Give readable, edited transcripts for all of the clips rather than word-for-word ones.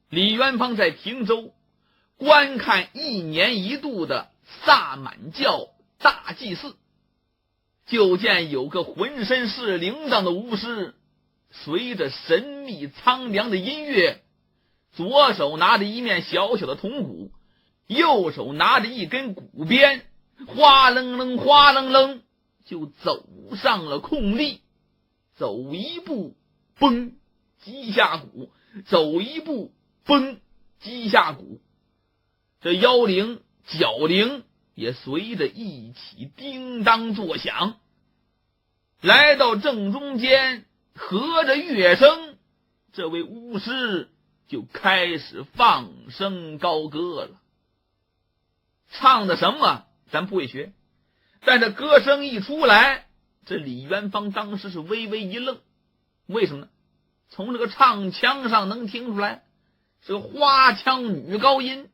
李元芳在平州观看1年1度的萨满教大祭祀，就见有个浑身是铃铛的巫师，随着神秘苍凉的音乐，左手拿着一面小小的铜鼓，右手拿着一根鼓鞭，哗楞楞哗楞楞就走上了空地，走一步嘣击下鼓，走一步嘣击下鼓，这腰铃脚铃也随着一起叮当作响。来到正中间，合着乐声，这位巫师就开始放声高歌了。唱的什么咱不会学，但这歌声一出来，这李元芳当时是微微一愣。为什么呢？从这个唱腔上能听出来是个花腔女高音，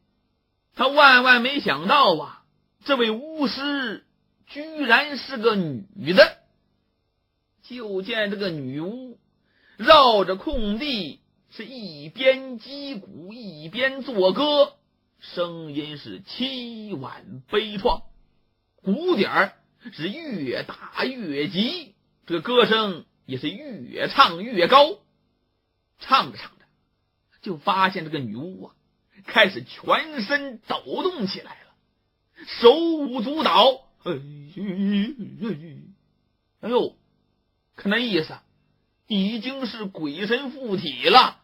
他万万没想到啊，这位巫师居然是个女的。就见这个女巫绕着空地，是一边击鼓一边作歌，声音是凄婉悲怆，鼓点是越打越急，这个歌声也是越唱越高。唱着唱着，就发现这个女巫啊，开始全身抖动起来了，手舞足蹈。哎呦，看那意思，已经是鬼神附体了，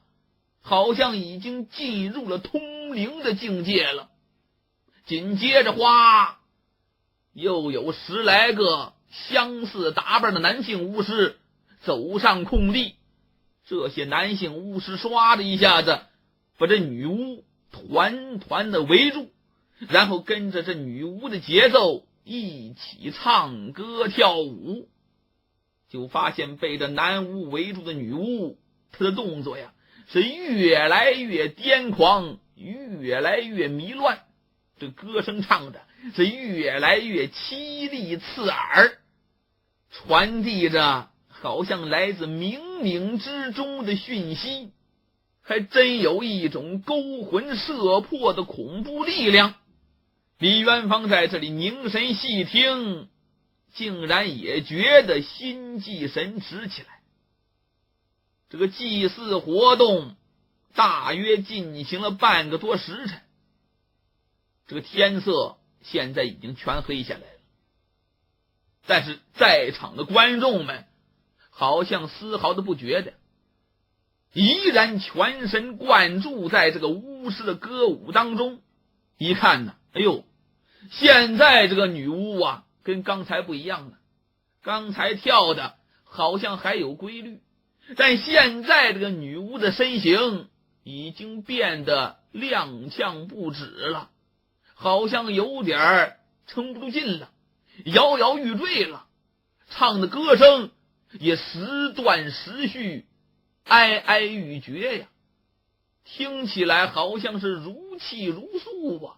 好像已经进入了通灵的境界了。紧接着又有10来个相似打扮的男性巫师走上空地，这些男性巫师唰的一下子把这女巫团团的围住，然后跟着这女巫的节奏一起唱歌跳舞。就发现被这男巫围住的女巫，她的动作呀是越来越癫狂，越来越迷乱，这歌声唱的是越来越凄厉刺耳，传递着好像来自冥冥之中的讯息，还真有一种勾魂摄魄的恐怖力量。李元芳在这里凝神细听，竟然也觉得心悸神驰起来。这个祭祀活动大约进行了半个多时辰，这个天色现在已经全黑下来了，但是在场的观众们好像丝毫都不觉得，依然全神贯注在这个巫师的歌舞当中。一看呢，哎呦，现在这个女巫啊跟刚才不一样了，刚才跳的好像还有规律，但现在这个女巫的身形已经变得踉跄不止了，好像有点撑不住劲了，摇摇欲坠了，唱的歌声也时断时续，哀哀欲绝呀，听起来好像是如泣如诉啊。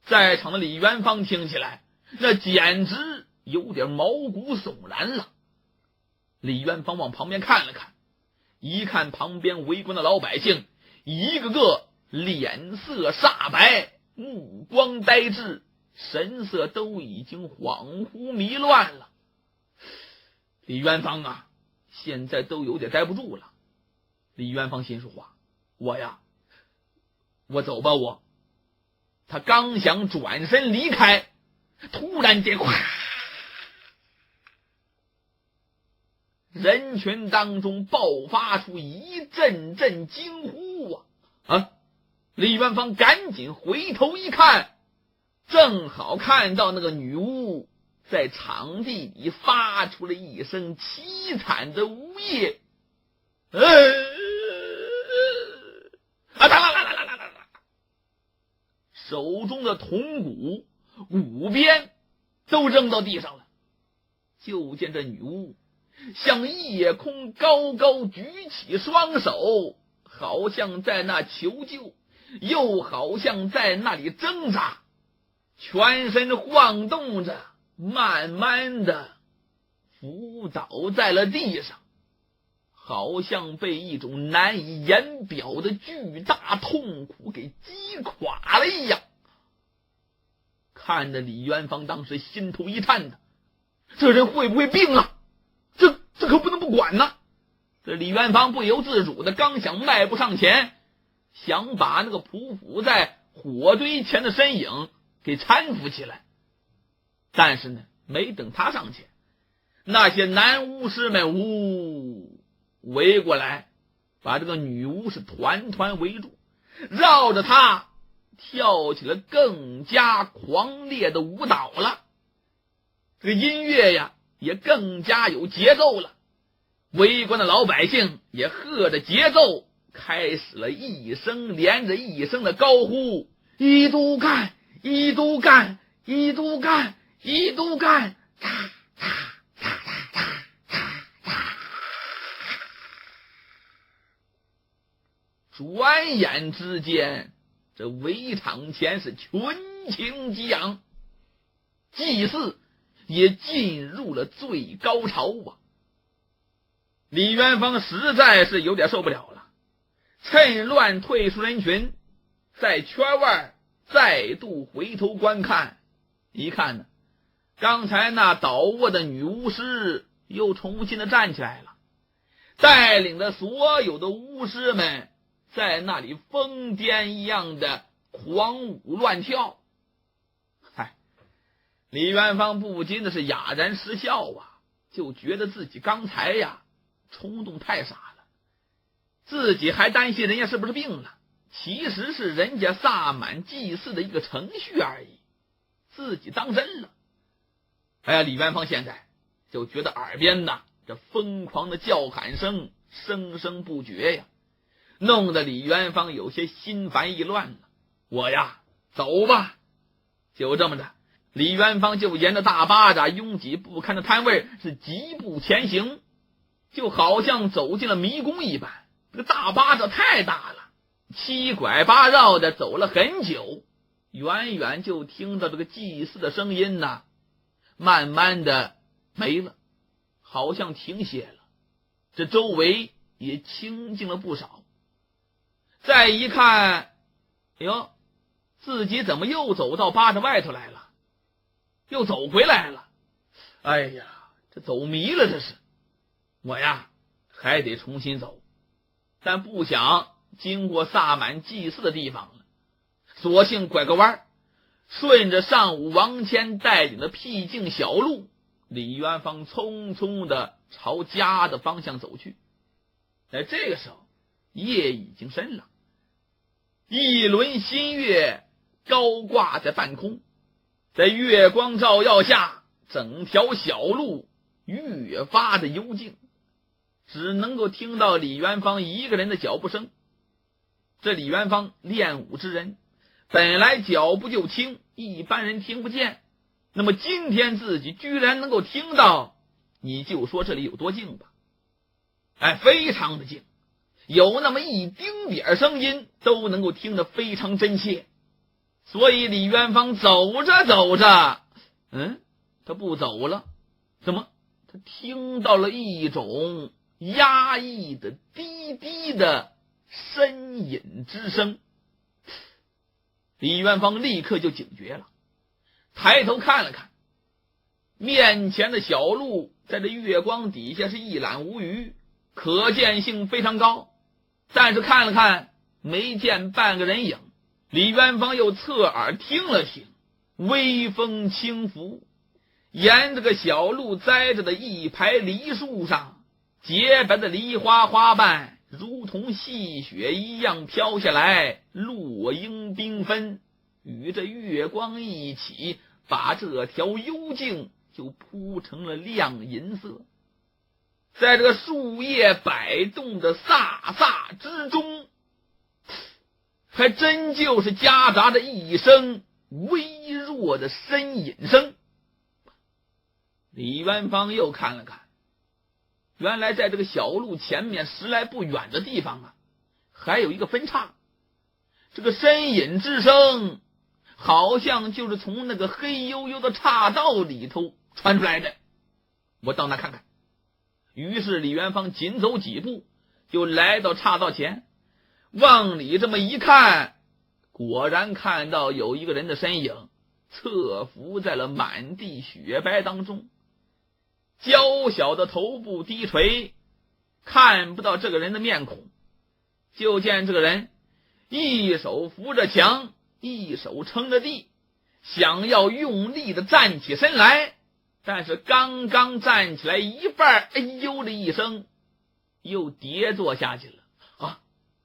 在场的李元芳听起来那简直有点毛骨悚然了。李元芳往旁边看了看，一看旁边围观的老百姓一个个脸色煞白，目光呆滞，神色都已经恍惚迷乱了。李元芳啊，现在都有点待不住了。李元芳心说话，我走吧我。他刚想转身离开，突然间人群当中爆发出一阵阵惊呼啊！李元芳赶紧回头一看，正好看到那个女巫在场地里发出了一声凄惨的呜咽，手中的铜鼓鼓鞭都扔到地上了。就见这女巫向夜空高高举起双手，好像在那求救，又好像在那里挣扎，全身晃动着，慢慢的伏倒在了地上，好像被一种难以言表的巨大痛苦给击垮了一样。看着李元芳当时心头一颤的，这人会不会病了？这可不能不管呢。这李元芳不由自主的刚想迈步上前，想把那个匍匐在火堆前的身影给搀扶起来，但是呢，没等他上前，那些男巫师们围过来，把这个女巫是团团围住，绕着他跳起了更加狂烈的舞蹈了。这个音乐呀也更加有节奏了，围观的老百姓也和着节奏开始了一声连着一声的高呼：一都干，一都干，一都干，一都干！转眼之间，这围场前是群情激昂，祭祀也进入了最高潮啊！李元芳实在是有点受不了了，趁乱退出人群，在圈外再度回头观看，一看呢，刚才那倒卧的女巫师又重新的站起来了，带领着所有的巫师们在那里疯癫一样的狂舞乱跳。李元芳不禁的是哑然失笑啊，就觉得自己刚才呀冲动太傻了，自己还担心人家是不是病了，其实是人家萨满祭祀的一个程序而已，自己当真了。哎呀，李元芳现在就觉得耳边呐这疯狂的叫喊声声声不绝呀，弄得李元芳有些心烦意乱了。我呀走吧。就这么着，李元芳就沿着大巴扎拥挤不堪的摊位是疾步前行，就好像走进了迷宫一般。这个大巴扎太大了，七拐八绕的走了很久，远远就听到这个祭祀的声音呐，慢慢的没了，好像停歇了，这周围也清静了不少。再一看，哎呦，自己怎么又走到巴扎外头来了，又走回来了。哎呀，这走迷了，这是我呀还得重新走，但不想经过萨满祭祀的地方了，索性拐个弯，顺着上午王谦带领的僻静小路，李元芳匆匆的朝家的方向走去。在这个时候，夜已经深了，一轮新月高挂在半空，在月光照耀下，整条小路越发的幽静，只能够听到李元芳一个人的脚步声。这李元芳练武之人，本来脚步就轻，一般人听不见，那么今天自己居然能够听到，你就说这里有多静吧。哎，非常的静，有那么一丁点声音都能够听得非常真切。所以李元芳走着走着，他不走了，怎么？他听到了一种压抑的低低的呻吟之声。李元芳立刻就警觉了，抬头看了看，面前的小路在这月光底下是一览无余，可见性非常高，但是看了看没见半个人影。李元芳又侧耳听了听，微风轻拂，沿这个小路栽着的一排梨树上，洁白的梨花花瓣如同细雪一样飘下来，落英缤纷，与这月光一起，把这条幽径就铺成了亮银色。在这个树叶摆动的飒飒之中，还真就是夹杂着一声微弱的呻吟声。李元芳又看了看，原来在这个小路前面10来步远的地方啊，还有一个分岔。这个呻吟之声好像就是从那个黑黝黝的岔道里头传出来的。我到那看看，于是李元芳紧走几步，就来到岔道前，往里这么一看，果然看到有一个人的身影侧伏在了满地雪白当中，娇小的头部低垂，看不到这个人的面孔。就见这个人一手扶着墙，一手撑着地，想要用力的站起身来，但是刚刚站起来一半，哎呦的一声，又跌坐下去了。啊！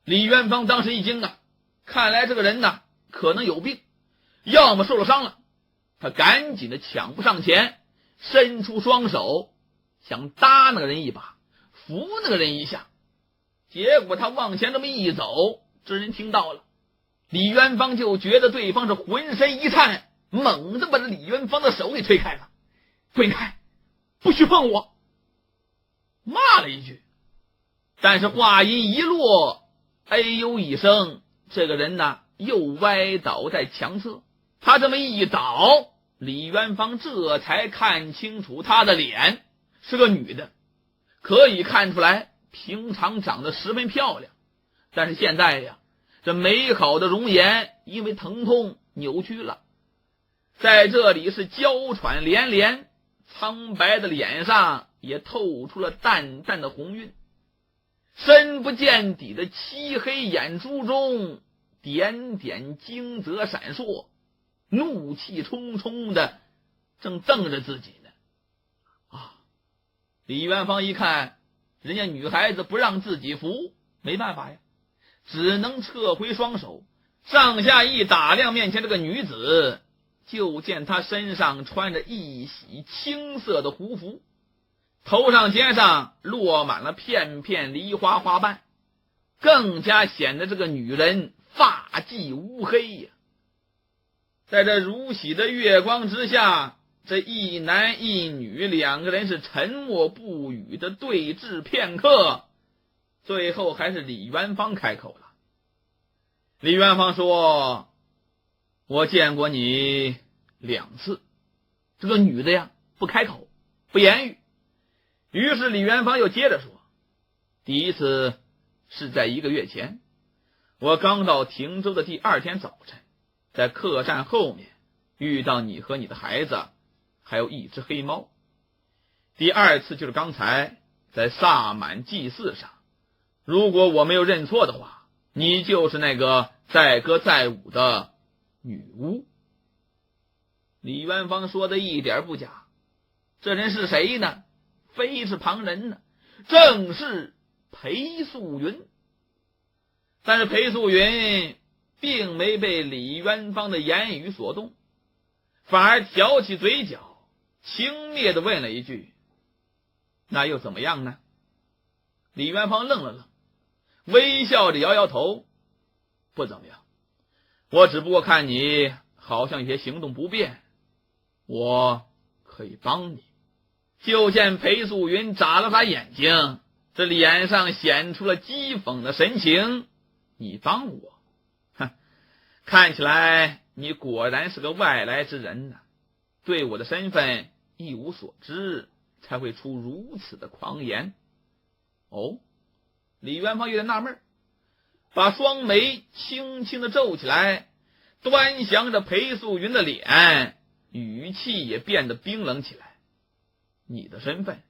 李元芳当时一惊啊，看来这个人呢可能有病，要么受了伤了。他赶紧的抢步上前，伸出双手想搭那个人一把，扶那个人一下。结果他往前这么一走，这人听到了，李元芳就觉得对方是浑身一颤，猛地把这李元芳的手给推开了。滚开，不许碰我！骂了一句，但是话音一落，哎呦一声，这个人呢又歪倒在墙侧。他这么一倒，李元芳这才看清楚他的脸，是个女的。可以看出来平常长得十分漂亮，但是现在呀，这美好的容颜因为疼痛扭曲了，在这里是娇喘连连，苍白的脸上也透出了淡淡的红晕，深不见底的漆黑眼珠中点点晶泽闪烁，怒气冲冲的正瞪着自己呢。李元芳一看人家女孩子不让自己扶，没办法呀，只能撤回双手，上下一打量面前这个女子，就见她身上穿着一袭青色的胡服，头上肩上落满了片片梨花花瓣，更加显得这个女人发髻乌黑呀。在这如洗的月光之下，这一男一女两个人是沉默不语的对峙片刻，最后还是李元芳开口了。李元芳说：我见过你2次。这个女的呀不开口不言语。于是李元芳又接着说：第一次是在1个月前，我刚到停州的第2天早晨，在客栈后面遇到你和你的孩子还有一只黑猫。第2次就是刚才在萨满祭祀上，如果我没有认错的话，你就是那个载歌载舞的女巫。李元芳说的一点不假，这人是谁呢？非是旁人呢，正是裴素云。但是裴素云并没被李元芳的言语所动，反而挑起嘴角，轻蔑地问了一句：那又怎么样呢？李元芳愣了愣，微笑着摇摇头：不怎么样，我只不过看你好像有些行动不便，我可以帮你。就见裴素云眨了眨眼睛，这脸上显出了讥讽的神情：你帮我？哼，看起来你果然是个外来之人呢，对我的身份一无所知，才会出如此的狂言。哦，李元芳有点纳闷，把双眉轻轻地皱起来，端详着裴素云的脸，语气也变得冰冷起来。你的身份？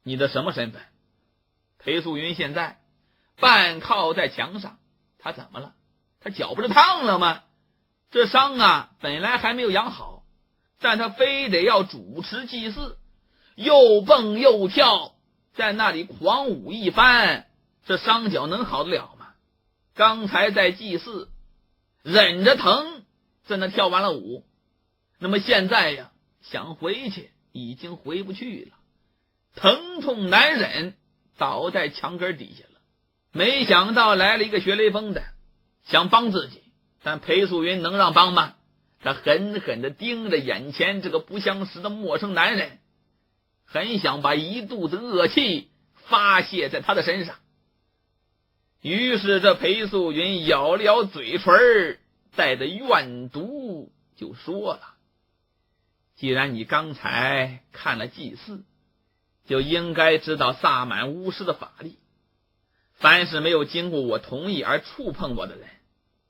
你的什么身份？裴素云现在半靠在墙上，他怎么了？他脚不是烫了吗？这伤啊本来还没有养好，但他非得要主持祭祀，又蹦又跳，在那里狂舞一番，这伤脚能好得了吗？刚才在祭祀忍着疼在那跳完了舞，那么现在呀想回去已经回不去了，疼痛难忍，倒在墙根底下了。没想到来了一个学雷锋的，想帮自己，但裴素云能让帮吗？他狠狠地盯着眼前这个不相识的陌生男人，很想把一肚子恶气发泄在他的身上。于是这裴素云咬了咬嘴唇，带着怨毒就说了：既然你刚才看了祭祀，就应该知道萨满巫师的法力，凡是没有经过我同意而触碰我的人，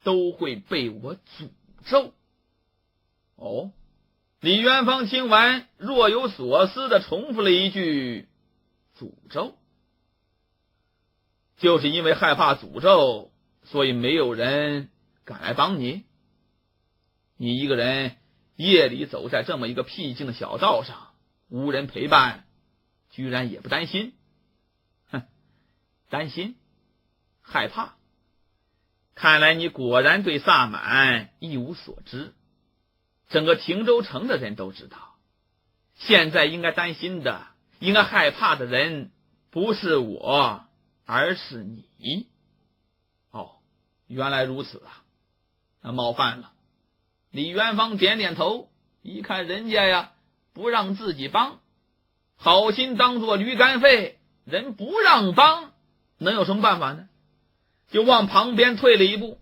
都会被我诅咒。哦，李元芳听完，若有所思地重复了一句：诅咒。就是因为害怕诅咒，所以没有人敢来帮你。你一个人夜里走在这么一个僻静的小道上，无人陪伴，居然也不担心？哼，担心？害怕？看来你果然对萨满一无所知。整个汀州城的人都知道，现在应该担心的，应该害怕的人不是我，而是你。哦，原来如此啊，那冒犯了。李元芳点点头，一看人家呀不让自己帮，好心当作驴肝肺，人不让帮，能有什么办法呢？就往旁边退了一步，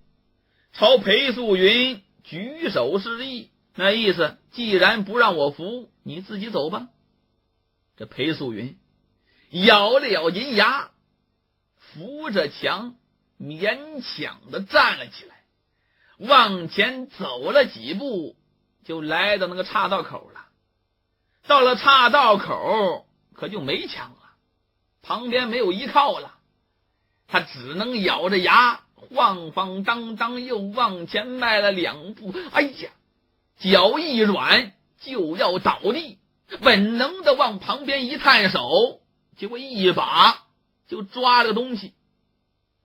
朝裴素云举手示意，那意思既然不让我扶，你自己走吧。这裴素云咬了咬银牙，扶着墙勉强的站了起来，往前走了几步，就来到那个岔道口了。到了岔道口，可就没枪了，旁边没有依靠了，他只能咬着牙晃晃荡荡又往前迈了2步，哎呀，脚一软就要倒地，本能的往旁边一探手，结果一把就抓了个东西，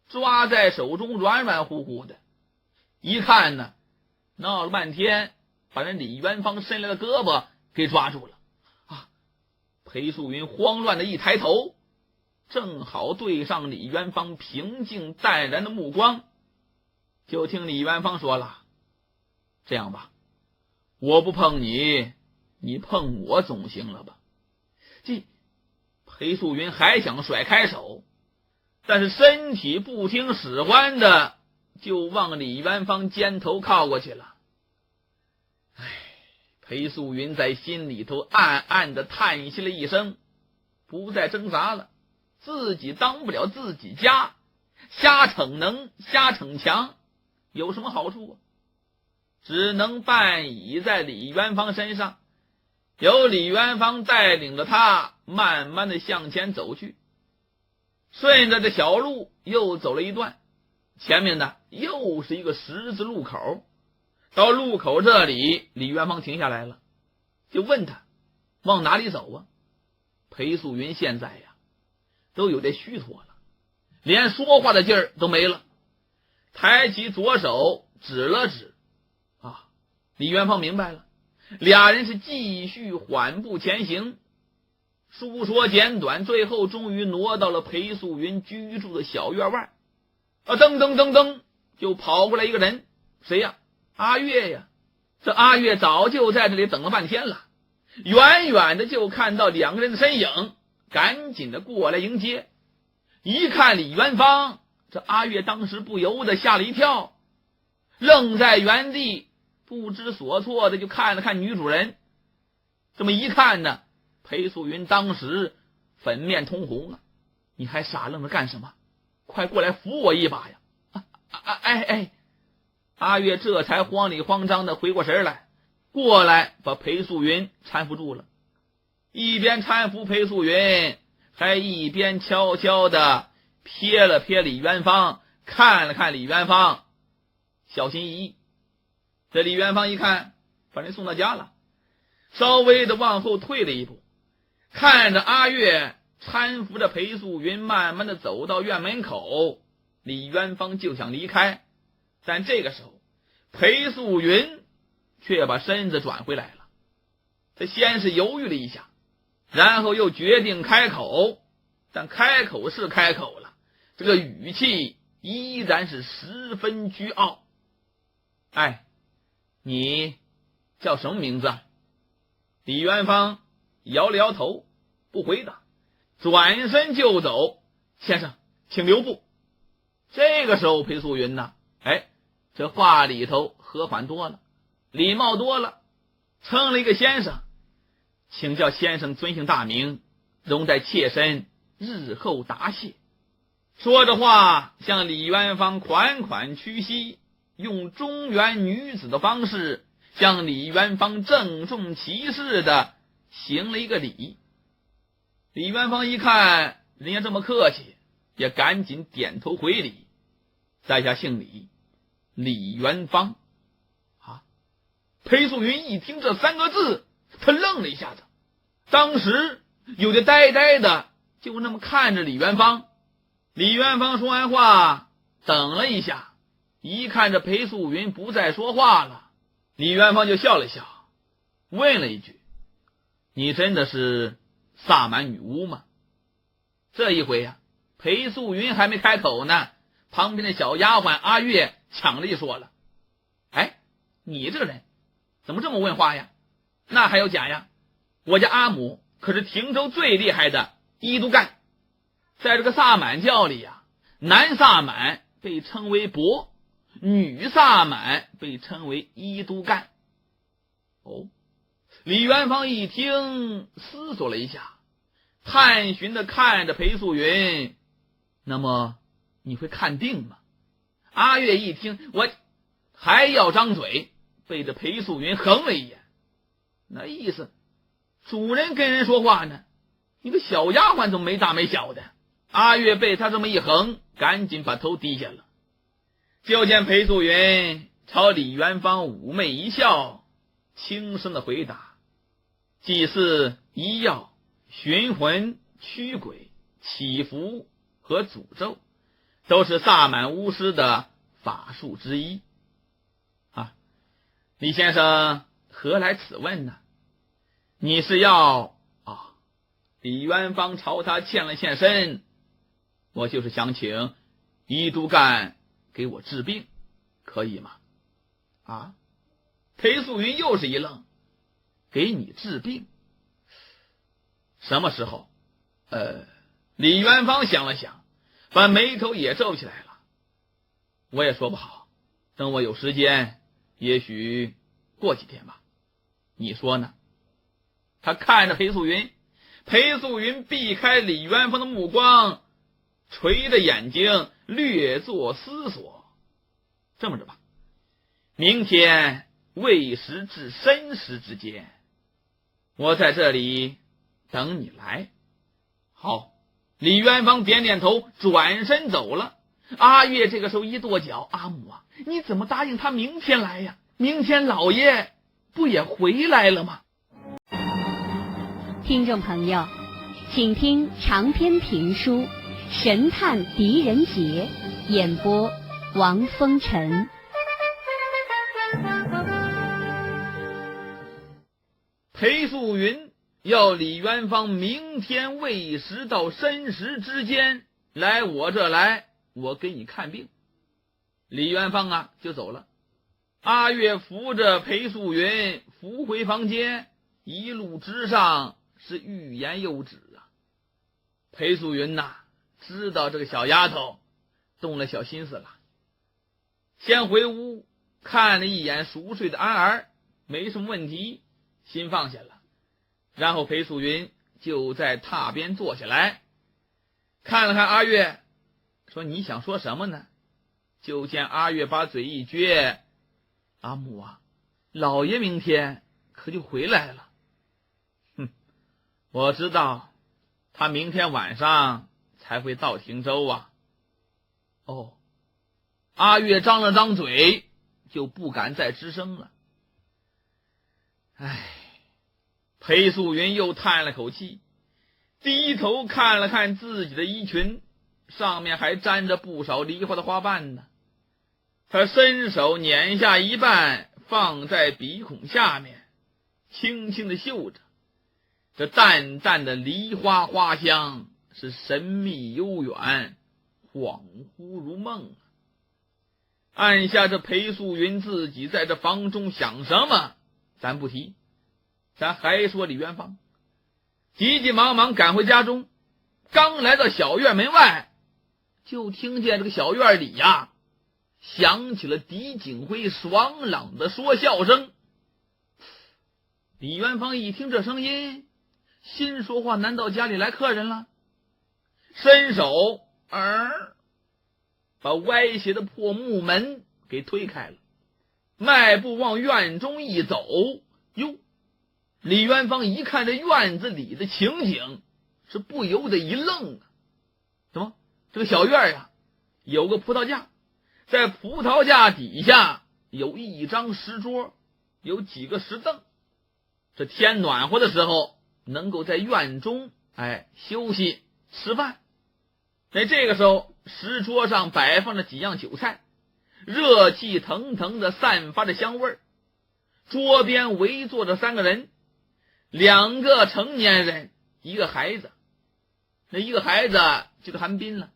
抓在手中软软乎乎的。一看呢，闹了半天把人李元芳伸来的胳膊给抓住了啊！裴素云慌乱的一抬头，正好对上李元芳平静淡然的目光。就听李元芳说了：这样吧，我不碰你，你碰我总行了吧？这裴素云还想甩开手，但是身体不听使唤的就往李元芳肩头靠过去了。裴素云在心里头暗暗的叹息了一声，不再挣扎了，自己当不了自己家，瞎逞能瞎逞强有什么好处啊？只能半倚在李元芳身上，由李元芳带领着他慢慢的向前走去。顺着这小路又走了一段，前面呢又是一个十字路口。到路口这里，李元芳停下来了，就问他往哪里走啊？裴素云现在呀都有点虚脱了，连说话的劲儿都没了，抬起左手指了指啊！李元芳明白了，俩人是继续缓步前行。书说简短，最后终于挪到了裴素云居住的小院外。噔噔噔噔，就跑过来一个人，谁呀？阿月呀！这阿月早就在这里等了半天了，远远的就看到2个人的身影，赶紧的过来迎接。一看李元芳，这阿月当时不由得吓了一跳，愣在原地不知所措的就看了看女主人。这么一看呢，裴素云当时粉面通红啊！你还傻愣着干什么？快过来扶我一把呀！阿月这才慌里慌张的回过神来，过来把裴素云搀扶住了，一边搀扶裴素云，还一边悄悄的瞥了瞥李元芳，看了看李元芳，小心翼翼。这李元芳一看把人送到家了，稍微的往后退了一步，看着阿月搀扶着裴素云慢慢的走到院门口，李元芳就想离开，但这个时候裴素云却把身子转回来了。他先是犹豫了一下，然后又决定开口，但开口是开口了，这个语气依然是十分倨傲。你叫什么名字啊？李元芳摇了摇头不回答，转身就走。先生请留步。这个时候裴素云呢，这话里头和缓多了，礼貌多了，称了一个先生，请教先生尊姓大名，容在妾身日后答谢。说着话，向李元芳款款屈膝，用中原女子的方式向李元芳郑重其事的行了一个礼。李元芳一看人家这么客气，也赶紧点头回礼，在下姓李，李元芳。裴素云一听这3个字，他愣了一下子，当时有点呆呆的，就那么看着李元芳。李元芳说完话，等了一下，一看着裴素云不再说话了，李元芳就笑了笑，问了一句：“你真的是萨满女巫吗？”这一回呀，裴素云还没开口呢，旁边的小丫鬟阿月抢着就说了：“哎，你这个人怎么这么问话呀？那还有假呀？我家阿母可是亭州最厉害的伊都干，在这个萨满教里呀，男萨满被称为伯，女萨满被称为伊都干。”哦，李元芳一听，思索了一下，探寻的看着裴素云：“那么你会看病吗？”阿月一听，我还要张嘴，被这裴素云横了一眼，那意思主人跟人说话呢，你个小丫鬟怎么没大没小的？阿月被他这么一横，赶紧把头低下了。就见裴素云朝李元芳妩媚一笑，轻声的回答：“祭祀、医药、寻魂、驱鬼、祈福和诅咒，都是萨满巫师的法术之一。”李先生何来此问呢？你是要李元芳朝他欠了欠身，我就是想请伊都干给我治病，可以吗？裴素云又是一愣，给你治病？什么时候？李元芳想了想，把眉头也皱起来了。我也说不好，等我有时间，也许过几天吧，你说呢？他看着裴素云，裴素云避开李元芳的目光，垂着眼睛略作思索。这么着吧，明天未时至申时之间，我在这里等你来。好，李元芳点点头，转身走了。阿月这个时候一跺脚：“阿母啊，你怎么答应他明天来呀？明天老爷不也回来了吗？”听众朋友，请听长篇评书《神探狄仁杰》，演播王风尘。裴素云要李元芳明天未时到申时之间来我这来，我给你看病。李元芳就走了。阿月扶着裴素云扶回房间，一路之上是欲言又止啊。裴素云知道这个小丫头动了小心思了，先回屋看了一眼熟睡的安儿，没什么问题，心放下了。然后裴素云就在榻边坐下来，看了看阿月，说：“你想说什么呢？”就见阿月把嘴一撅：“阿母老爷明天可就回来了。”“我知道，他明天晚上才会到亭州啊。”“哦。”阿月张了张嘴，就不敢再吱声了。裴素云又叹了口气，低头看了看自己的衣裙，上面还沾着不少梨花的花瓣呢。他伸手捻下一半，放在鼻孔下面，轻轻地嗅着，这淡淡的梨花花香是神秘悠远，恍惚如梦。按下这裴素云自己在这房中想什么咱不提，咱还说李元芳急急忙忙赶回家中，刚来到小院门外，就听见这个小院里响起了狄景辉爽朗的说笑声。李元芳一听这声音，心说话，难道家里来客人了？伸手把歪斜的破木门给推开了，迈步往院中一走。哟，李元芳一看这院子里的情景，是不由得一愣啊！怎么这个小院呀，有个葡萄架，在葡萄架底下有一张石桌，有几个石凳，这天暖和的时候能够在院中休息吃饭。在这个时候，石桌上摆放着几样酒菜，热气腾腾的散发着香味儿。桌边围坐着3个人，2个成年人，1个孩子。那1个孩子就是韩冰了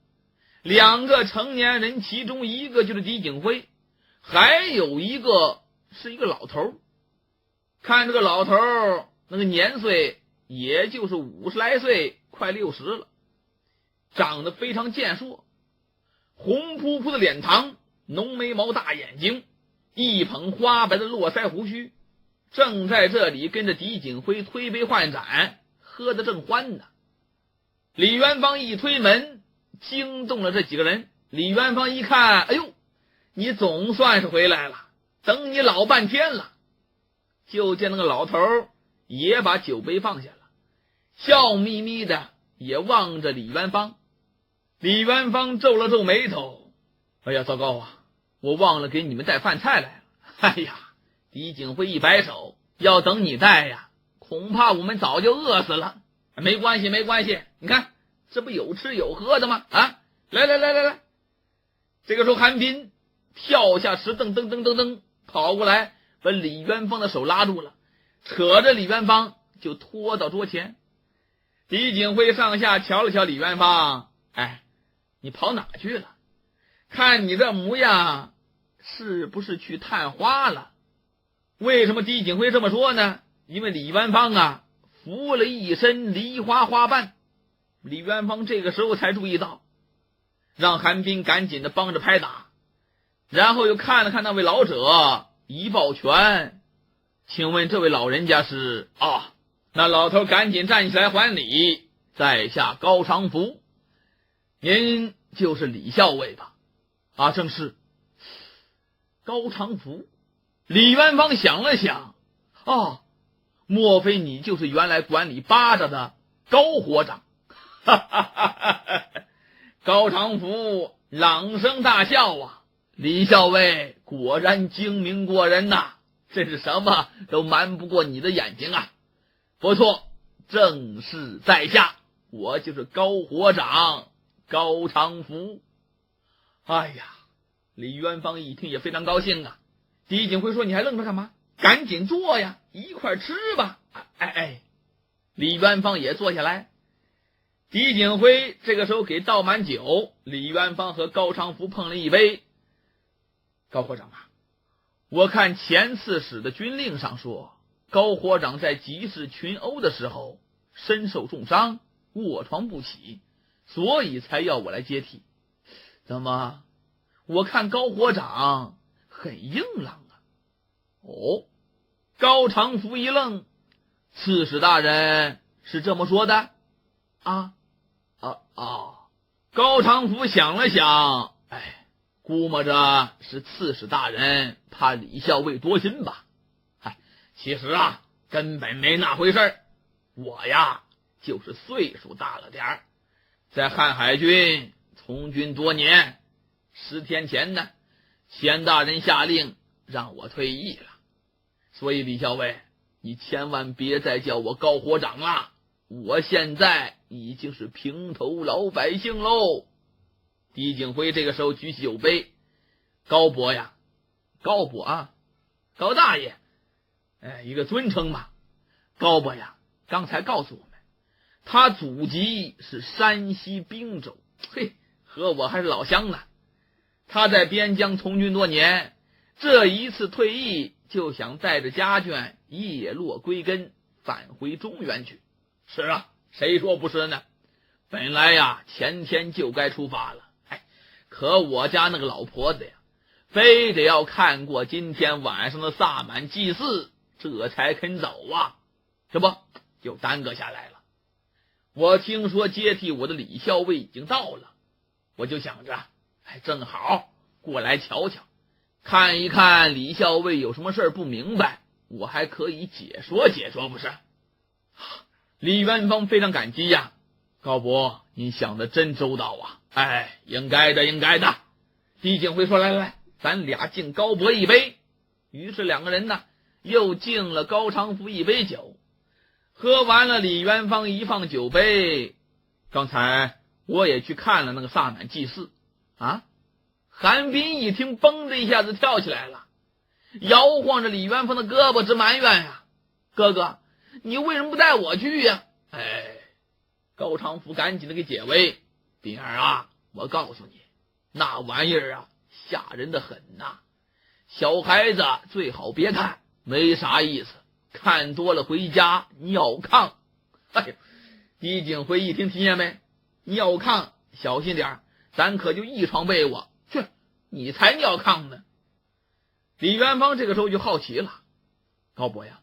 ，2个成年人其中1个就是狄景辉，还有1个是一个老头。看这个老头那个年岁也就是50来岁，快60了，长得非常健硕，红扑扑的脸庞，浓眉毛大眼睛，一捧花白的络腮胡须，正在这里跟着狄景辉推杯换盏，喝得正欢呢。李元芳一推门，惊动了这几个人。李元芳一看，哎呦，你总算是回来了，等你老半天了。就见那个老头也把酒杯放下了，笑眯眯的也望着李元芳。李元芳皱了皱眉头，哎呀，糟糕啊，我忘了给你们带饭菜来了。哎呀，狄景辉一摆手，要等你带呀，恐怕我们早就饿死了。没关系没关系，你看这不有吃有喝的吗？来。这个时候韩冰跳下石凳，噔跑过来，把李元芳的手拉住了，扯着李元芳就拖到桌前。狄景辉上下瞧了瞧李元芳，你跑哪去了？看你这模样，是不是去探花了？为什么狄景辉这么说呢？因为李元芳扶了一身梨花花瓣。李元芳这个时候才注意到，让韩冰赶紧的帮着拍打，然后又看了看那位老者，一抱拳，请问这位老人家是？那老头赶紧站起来还礼，在下高长福，您就是李校尉吧？正是。高长福。李元芳想了想，莫非你就是原来管理巴掌的高火长？高长福朗声大笑啊，李校尉果然精明过人呐，真是什么都瞒不过你的眼睛啊。不错，正是在下，我就是高火长高长福。哎呀，李元芳一听也非常高兴啊。狄景辉说，你还愣着干嘛？赶紧坐呀，一块吃吧。李元芳也坐下来。狄景辉这个时候给倒满酒，李元芳和高长福碰了一杯。高火长我看前刺史的军令上说，高火长在集市群殴的时候身受重伤，卧床不起，所以才要我来接替。怎么我看高火长很硬朗啊？高长福一愣，刺史大人是这么说的？高长福想了想，估摸着是刺史大人怕李校尉多心吧。其实根本没那回事儿，我就是岁数大了点儿，在瀚海军从军多年，10天前呢，钱大人下令让我退役了，所以李校尉，你千万别再叫我高火长了，我现在已经是平头老百姓喽。狄景辉这个时候举起酒杯，高伯呀，高伯高大爷，一个尊称嘛。高伯呀，刚才告诉我们，他祖籍是山西滨州，和我还是老乡呢。他在边疆从军多年，这一次退役就想带着家眷叶落归根，返回中原去。是啊，谁说不是呢？本来前天就该出发了，可我家那个老婆子非得要看过今天晚上的萨满祭祀，这才肯走这不就耽搁下来了。我听说接替我的李校尉已经到了，我就想着，正好过来瞧瞧，看一看李校尉有什么事不明白，我还可以解说解说，不是？李元芳非常感激呀，高伯，您想的真周到啊！应该的，应该的。狄景辉说：“来，咱俩敬高伯一杯。”于是两个人呢，又敬了高长福一杯酒。喝完了李元芳一放酒杯，刚才我也去看了那个萨满祭祀啊。韩冰一听，嘣的一下子跳起来了，摇晃着李元芳的胳膊直埋怨呀：“哥哥，你为什么不带我去呀？”高长福赶紧的给解围：“冰儿啊，我告诉你，那玩意儿啊，吓人的很呐，小孩子最好别看，没啥意思，看多了回家尿炕。”狄景辉一听，听见没？尿炕小心点，咱可就一床被窝，去，你才尿炕呢。李元芳这个时候就好奇了：“高伯呀，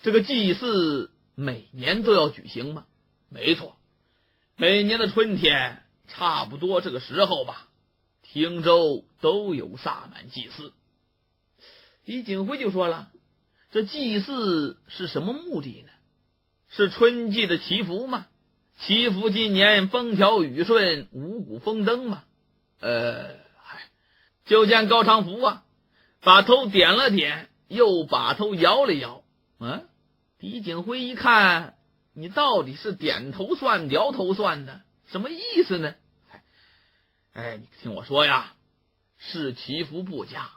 这个祭祀每年都要举行吗？”“没错，每年的春天差不多这个时候吧，汀州都有萨满祭祀。”李景辉就说了：“这祭祀是什么目的呢？是春季的祈福吗？祈福今年风调雨顺，五谷丰登吗？”就见高长福啊，把头点了点，又把头摇了摇。狄景辉一看，你到底是点头算摇头算的，什么意思呢？你听我说呀，是祈福不假，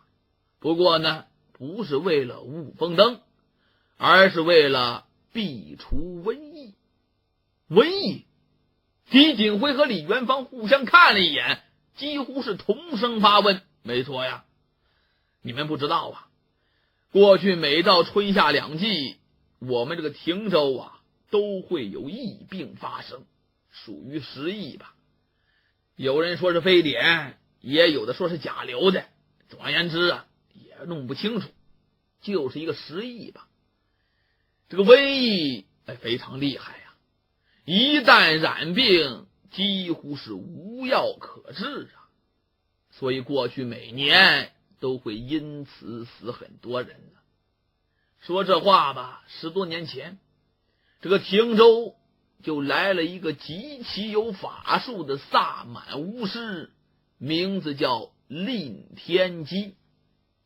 不过呢，不是为了五谷丰登，而是为了避除瘟疫。瘟疫？狄景辉和李元芳互相看了一眼，几乎是同声发问。没错呀，你们不知道啊，过去每到春夏两季，我们这个汀州啊，都会有疫病发生，属于时疫吧。有人说是非典，也有的说是甲流的，总而言之啊，也弄不清楚，就是一个时疫吧。这个瘟疫非常厉害呀，一旦染病，几乎是无药可治啊。所以过去每年都会因此死很多人呢。说这话吧，10多年前，这个汀州就来了一个极其有法术的萨满巫师，名字叫令天机。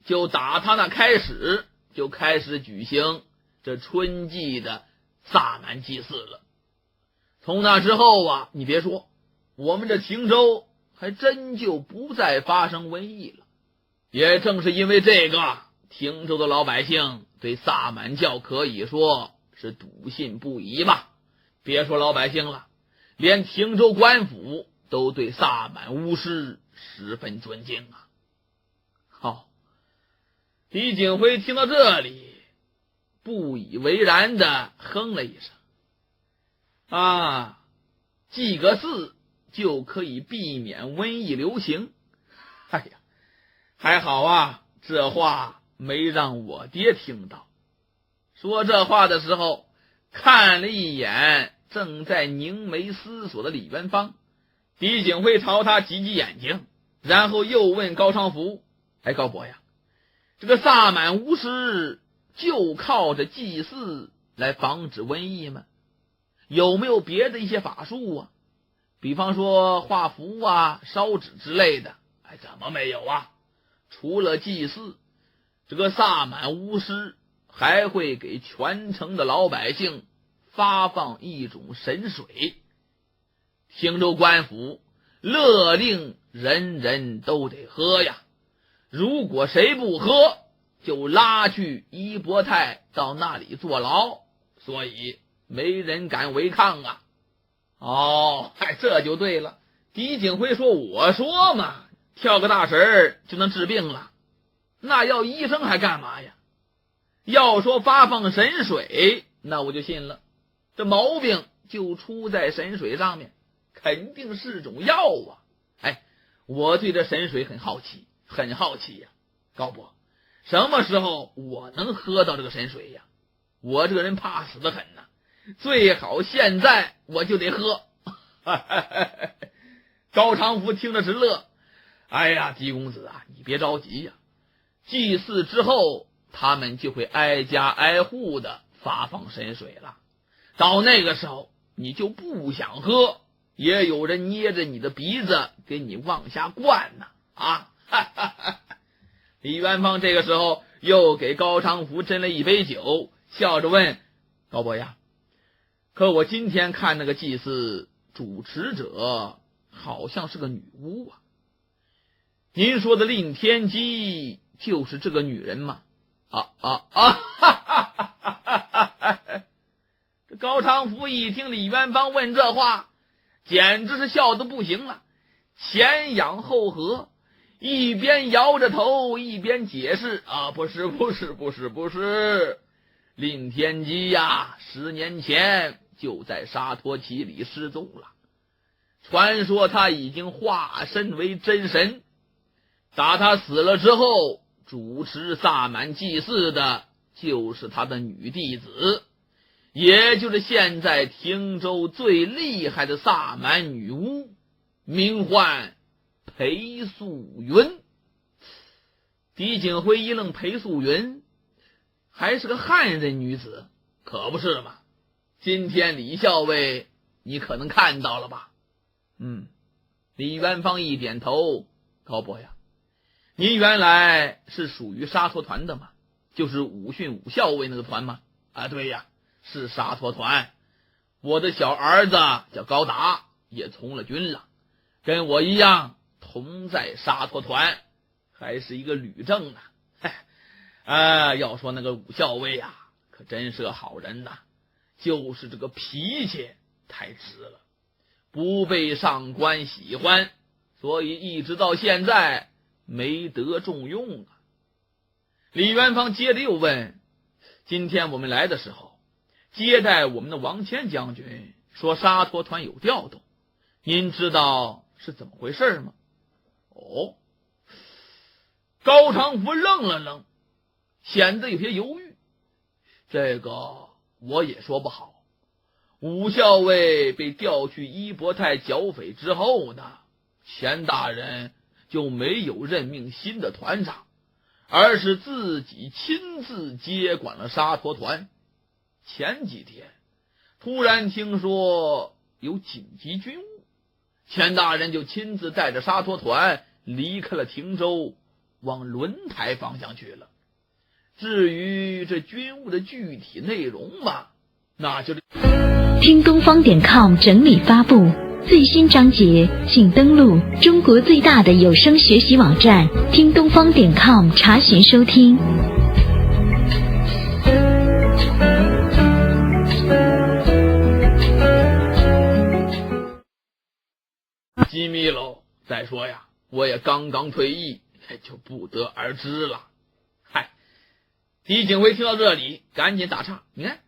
就打他那开始，就开始举行这春季的萨满祭祀了。从那之后啊，你别说，我们这汀州还真就不再发生瘟疫了。也正是因为这个，汀州的老百姓对萨满教可以说是笃信不疑吧。别说老百姓了，连汀州官府都对萨满巫师十分尊敬啊。好，李景辉听到这里，不以为然的哼了一声。祭个祀就可以避免瘟疫流行。还好啊，这话没让我爹听到。说这话的时候，看了一眼正在凝眉思索的李元芳，狄景辉朝他挤挤眼睛，然后又问高长福：“高伯呀，这个萨满巫师就靠着祭祀来防止瘟疫吗？有没有别的一些法术啊？比方说画符啊、烧纸之类的？”怎么没有啊？除了祭祀，这个萨满巫师还会给全城的老百姓发放一种神水。汀州官府勒令人人都得喝呀，如果谁不喝，就拉去伊伯泰到那里坐牢，所以没人敢违抗啊。这就对了。狄景辉说：“我说嘛，跳个大神就能治病了，那要医生还干嘛呀？要说发放神水，那我就信了，这毛病就出在神水上面，肯定是种药啊。我对这神水很好奇呀。高伯，什么时候我能喝到这个神水呀？我这个人怕死的很呐，最好现在我就得喝。高长福听着直乐，哎呀，狄公子啊，你别着急呀，祭祀之后他们就会挨家挨户的发放神水了，到那个时候你就不想喝，也有人捏着你的鼻子给你往下灌呢啊！李元芳这个时候又给高长福斟了一杯酒，笑着问高伯呀，可我今天看那个祭祀主持者好像是个女巫啊，您说的令天机就是这个女人吗？这高长福一听李元芳问这话，简直是笑得不行了，前仰后合，一边摇着头一边解释不是，令天机呀，10年前就在沙陀旗里失踪了，传说他已经化身为真神，打他死了之后，主持萨满祭祀的就是他的女弟子，也就是现在汀州最厉害的萨满女巫，名唤裴素云。狄景辉一愣，裴素云还是个汉人女子，可不是嘛？今天李校尉你可能看到了吧？李元芳一点头，高伯呀，您原来是属于沙陀团的吗？就是武训武校尉那个团吗？对呀，是沙陀团，我的小儿子叫高达，也从了军了，跟我一样同在沙陀团，还是一个旅政呢。要说那个武校尉啊，可真是个好人呐，就是这个脾气太直了，不被上官喜欢，所以一直到现在没得重用啊。李元芳接着又问，今天我们来的时候，接待我们的王谦将军说沙陀团有调动，您知道是怎么回事吗？高长福愣了愣，显得有些犹豫。这个我也说不好，武校尉被调去伊伯泰剿匪之后呢，钱大人就没有任命新的团长，而是自己亲自接管了沙陀团。前几天突然听说有紧急军务，钱大人就亲自带着沙陀团离开了汀州，往轮台方向去了。至于这军务的具体内容嘛，那就是听东方.com 整理发布最新章节，请登录中国最大的有声学习网站听东方.com查询收听。机密喽。再说呀，我也刚刚退役，就不得而知了。狄景辉听到这里赶紧打岔，你看，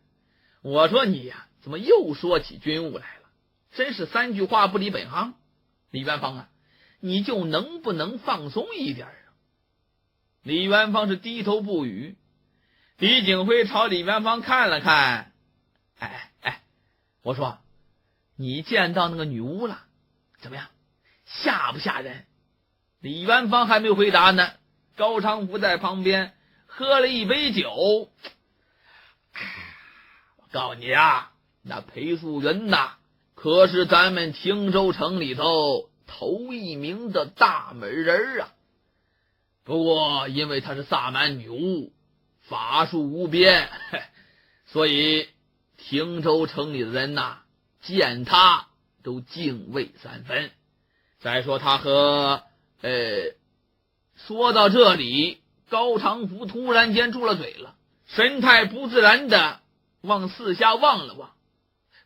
我说你呀，怎么又说起军务来了？真是三句话不离本行。李元芳啊，你就能不能放松一点啊？李元芳是低头不语。狄景辉朝李元芳看了看，我说你见到那个女巫了，怎么样，吓不吓人？李元芳还没有回答呢，高长福在旁边喝了一杯酒。我告诉你啊，那裴素云呐，可是咱们汀州城里头头一名的大美人啊。不过因为她是萨满女巫，法术无边，所以汀州城里的人呐，见她都敬畏3分。再说她和说到这里，高长福突然间住了嘴了，神态不自然的往四下望了望，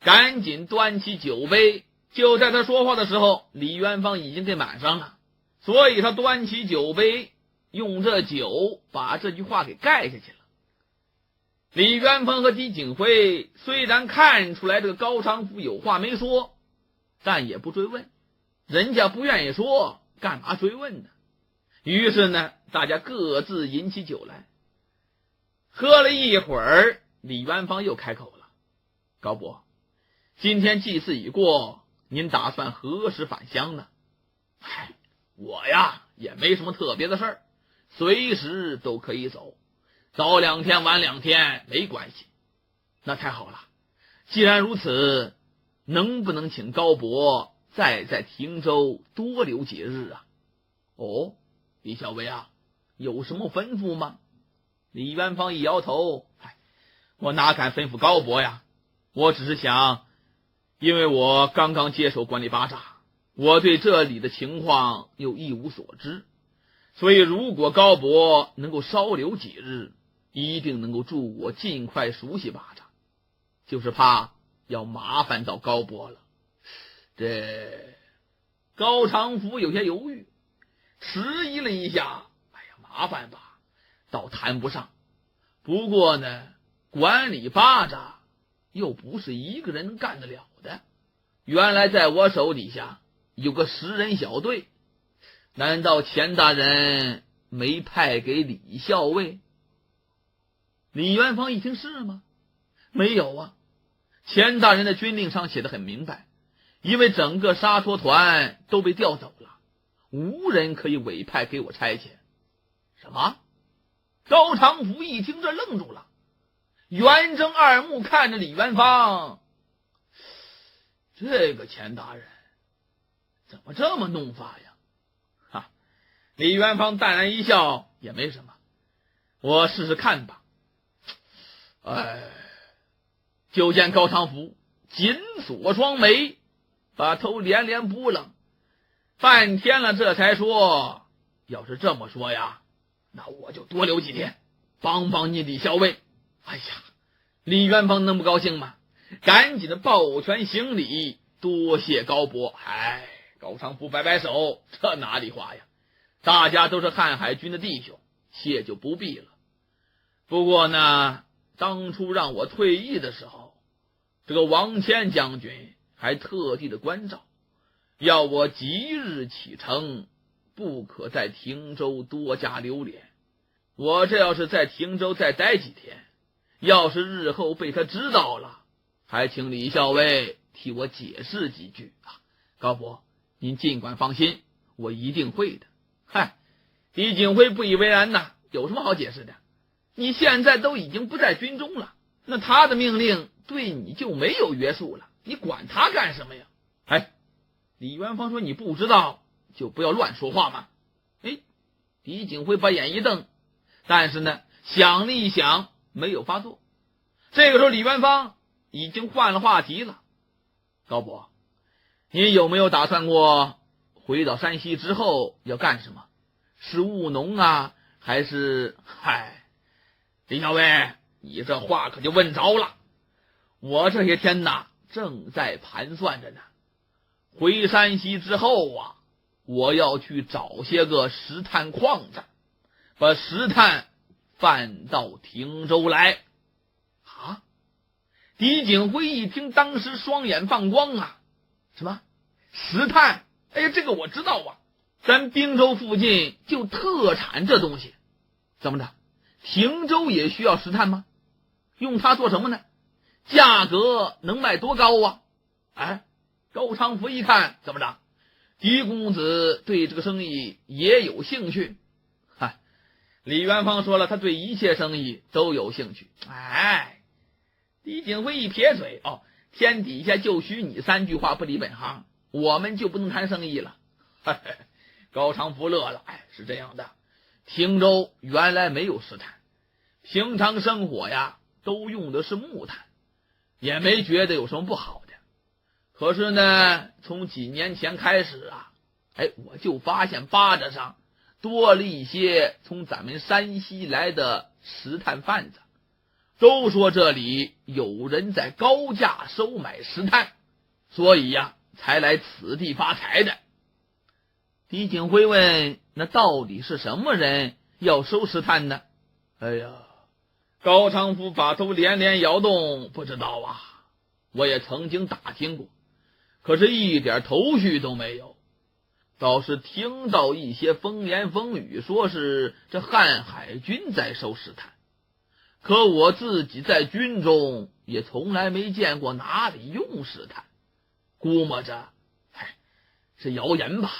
赶紧端起酒杯。就在他说话的时候，李元芳已经给满上了，所以他端起酒杯，用这酒把这句话给盖下去了。李元芳和狄景辉虽然看出来这个高长福有话没说，但也不追问，人家不愿意说，干嘛追问呢？于是呢，大家各自饮起酒来。喝了一会儿，李元芳又开口了，高伯，今天祭祀已过，您打算何时返乡呢？嗨，我呀也没什么特别的事儿，随时都可以走，早2天晚2天没关系。那太好了，既然如此，能不能请高伯再在汀州多留几日啊？哦，李小薇啊，有什么吩咐吗？李元芳一摇头，我哪敢吩咐高伯呀，我只是想，因为我刚刚接手管理巴扎，我对这里的情况又一无所知，所以如果高伯能够稍留几日，一定能够助我尽快熟悉巴扎，就是怕要麻烦到高伯了。这高长福有些犹豫，迟疑了一下，麻烦吧倒谈不上，不过呢，管理巴扎又不是一个人能干得了的，原来在我手底下有个10人小队，难道钱大人没派给李校尉？李元芳一听，是吗？没有啊，钱大人的军令上写得很明白，因为整个沙陀团都被调走了，无人可以委派给我差遣。什么？高长福一听，这愣住了，圆睁二目看着李元芳，这个钱大人怎么这么弄法呀？李元芳淡然一笑，也没什么，我试试看吧。就见高长福紧锁双眉，把头连连扑棱，半天了，这才说，要是这么说呀，那我就多留几天，帮帮你李校尉。李元芳能不高兴吗？赶紧的抱拳行礼，多谢高伯。高长福摆摆手，这哪里话呀，大家都是瀚海军的弟兄，谢就不必了。不过呢，当初让我退役的时候，这个王谦将军还特地的关照，要我即日启程，不可在汀州多加留连。我这要是在汀州再待几天，要是日后被他知道了，还请李校尉替我解释几句啊。高伯，您尽管放心，我一定会的。李景辉不以为然呐，有什么好解释的？你现在都已经不在军中了，那他的命令对你就没有约束了，你管他干什么呀？李元芳说，你不知道就不要乱说话嘛。李景辉把眼一瞪，但是呢，想了一想，没有发作。这个时候李元芳已经换了话题了。高伯，你有没有打算过回到山西之后要干什么？是务农啊，还是……李校尉，你这话可就问着了。我这些天呐，正在盘算着呢。回山西之后啊，我要去找些个石炭矿站，把石炭贩到汀州来。李景辉一听，当时双眼放光啊！什么石炭？这个我知道啊，咱滨州附近就特产这东西。怎么的？汀州也需要石炭吗？用它做什么呢？价格能卖多高啊？高长福一看，怎么着？狄公子对这个生意也有兴趣。李元芳说了，他对一切生意都有兴趣。李景辉一撇嘴，天底下就许你3句话不离本行，我们就不能谈生意了。高长福乐了，是这样的，汀州原来没有石炭，平常生火呀都用的是木炭，也没觉得有什么不好的。可是呢，从几年前开始啊，我就发现巴扎上多了一些从咱们山西来的石炭贩子，都说这里有人在高价收买石炭，所以呀才来此地发财的。李景辉问，那到底是什么人要收石炭呢？高长福把头连连摇动，不知道啊，我也曾经打听过，可是一点头绪都没有。倒是听到一些风言风语，说是这瀚海军在收石炭，可我自己在军中也从来没见过哪里用试探，估摸着是谣言吧。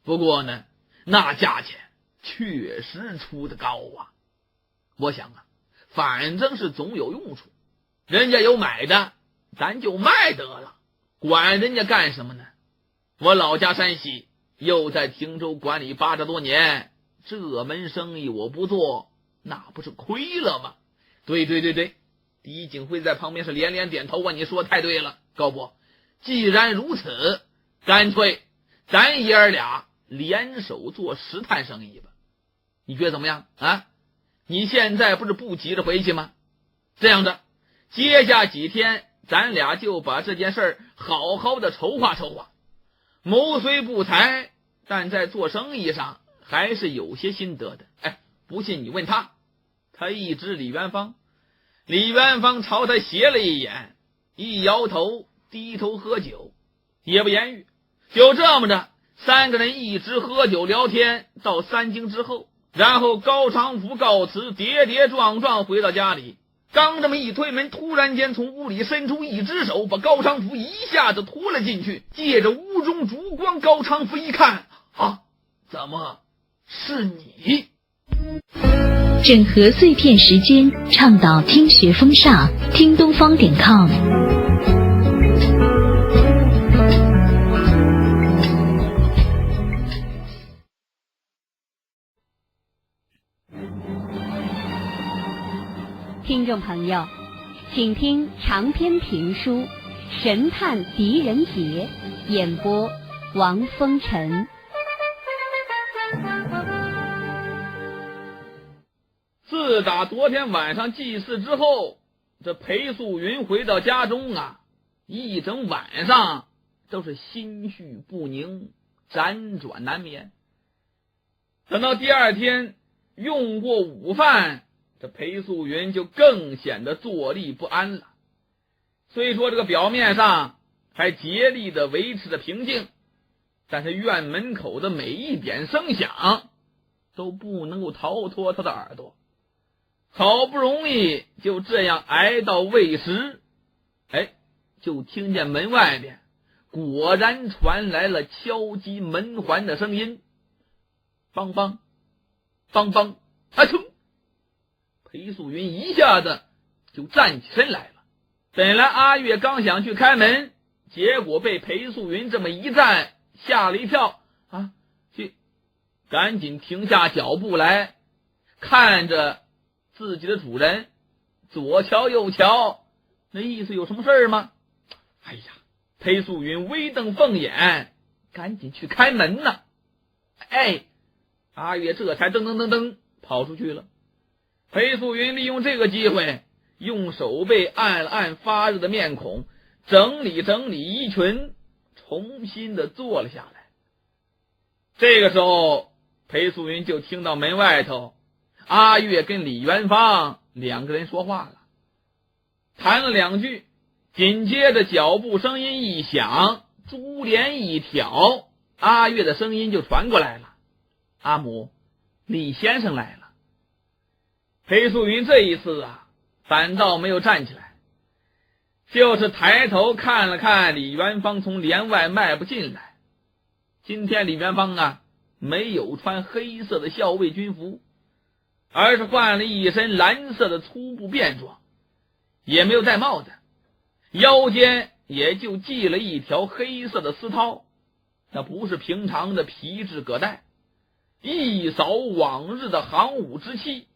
不过呢，那价钱确实出得高啊。我想啊，反正是总有用处，人家有买的，咱就卖得了，管人家干什么呢？我老家山西，又在汀州管理80多年，这门生意我不做，那不是亏了吗？对，狄景辉在旁边是连连点头啊，你说太对了，高伯，既然如此，干脆咱爷儿俩联手做实探生意吧，你觉得怎么样啊？你现在不是不急着回去吗？这样的，接下几天咱俩就把这件事好好的筹划筹划。谋虽不才，但在做生意上还是有些心得的。不信你问他。他一指李元芳，李元芳朝他斜了一眼，一摇头，低头喝酒，也不言语。就这么着，3个人一直喝酒聊天到3更之后，然后高长福告辞，跌跌撞撞回到家里。刚这么一推门，突然间从屋里伸出一只手，把高长福一下子拖了进去。借着屋中烛光，高长福一看，怎么是你？整合碎片时间，倡导听学风尚，听东方.com。听众朋友，请听长篇评书《神探狄仁杰》，演播王风尘。自打昨天晚上祭祀之后，这裴素云回到家中啊，一整晚上都是心绪不宁，辗转难眠。等到第二天用过午饭，这裴素云就更显得坐立不安了。虽说这个表面上还竭力的维持着平静，但是院门口的每一点声响都不能够逃脱他的耳朵。好不容易就这样挨到未时，就听见门外边果然传来了敲击门环的声音，梆梆梆梆，冲！裴素云一下子就站起身来了。本来阿月刚想去开门，结果被裴素云这么一站，吓了一跳赶紧停下脚步来，看着自己的主人，左瞧右瞧，那意思有什么事吗？裴素云微瞪凤眼，赶紧去开门呢。阿月这才噔噔噔噔跑出去了。裴素云利用这个机会，用手背按了按发热的面孔，整理整理衣裙，重新的坐了下来。这个时候，裴素云就听到门外头阿月跟李元芳2个人说话了，谈了2句，紧接着脚步声音一响，珠帘一挑，阿月的声音就传过来了：阿母，李先生来了。裴素云这一次反倒没有站起来，就是抬头看了看李元芳从帘外迈步进来。今天李元芳没有穿黑色的校尉军服，而是换了一身蓝色的粗布便装，也没有戴帽子，腰间也就系了一条黑色的丝绦，那不是平常的皮质革带，一扫往日的行伍之气，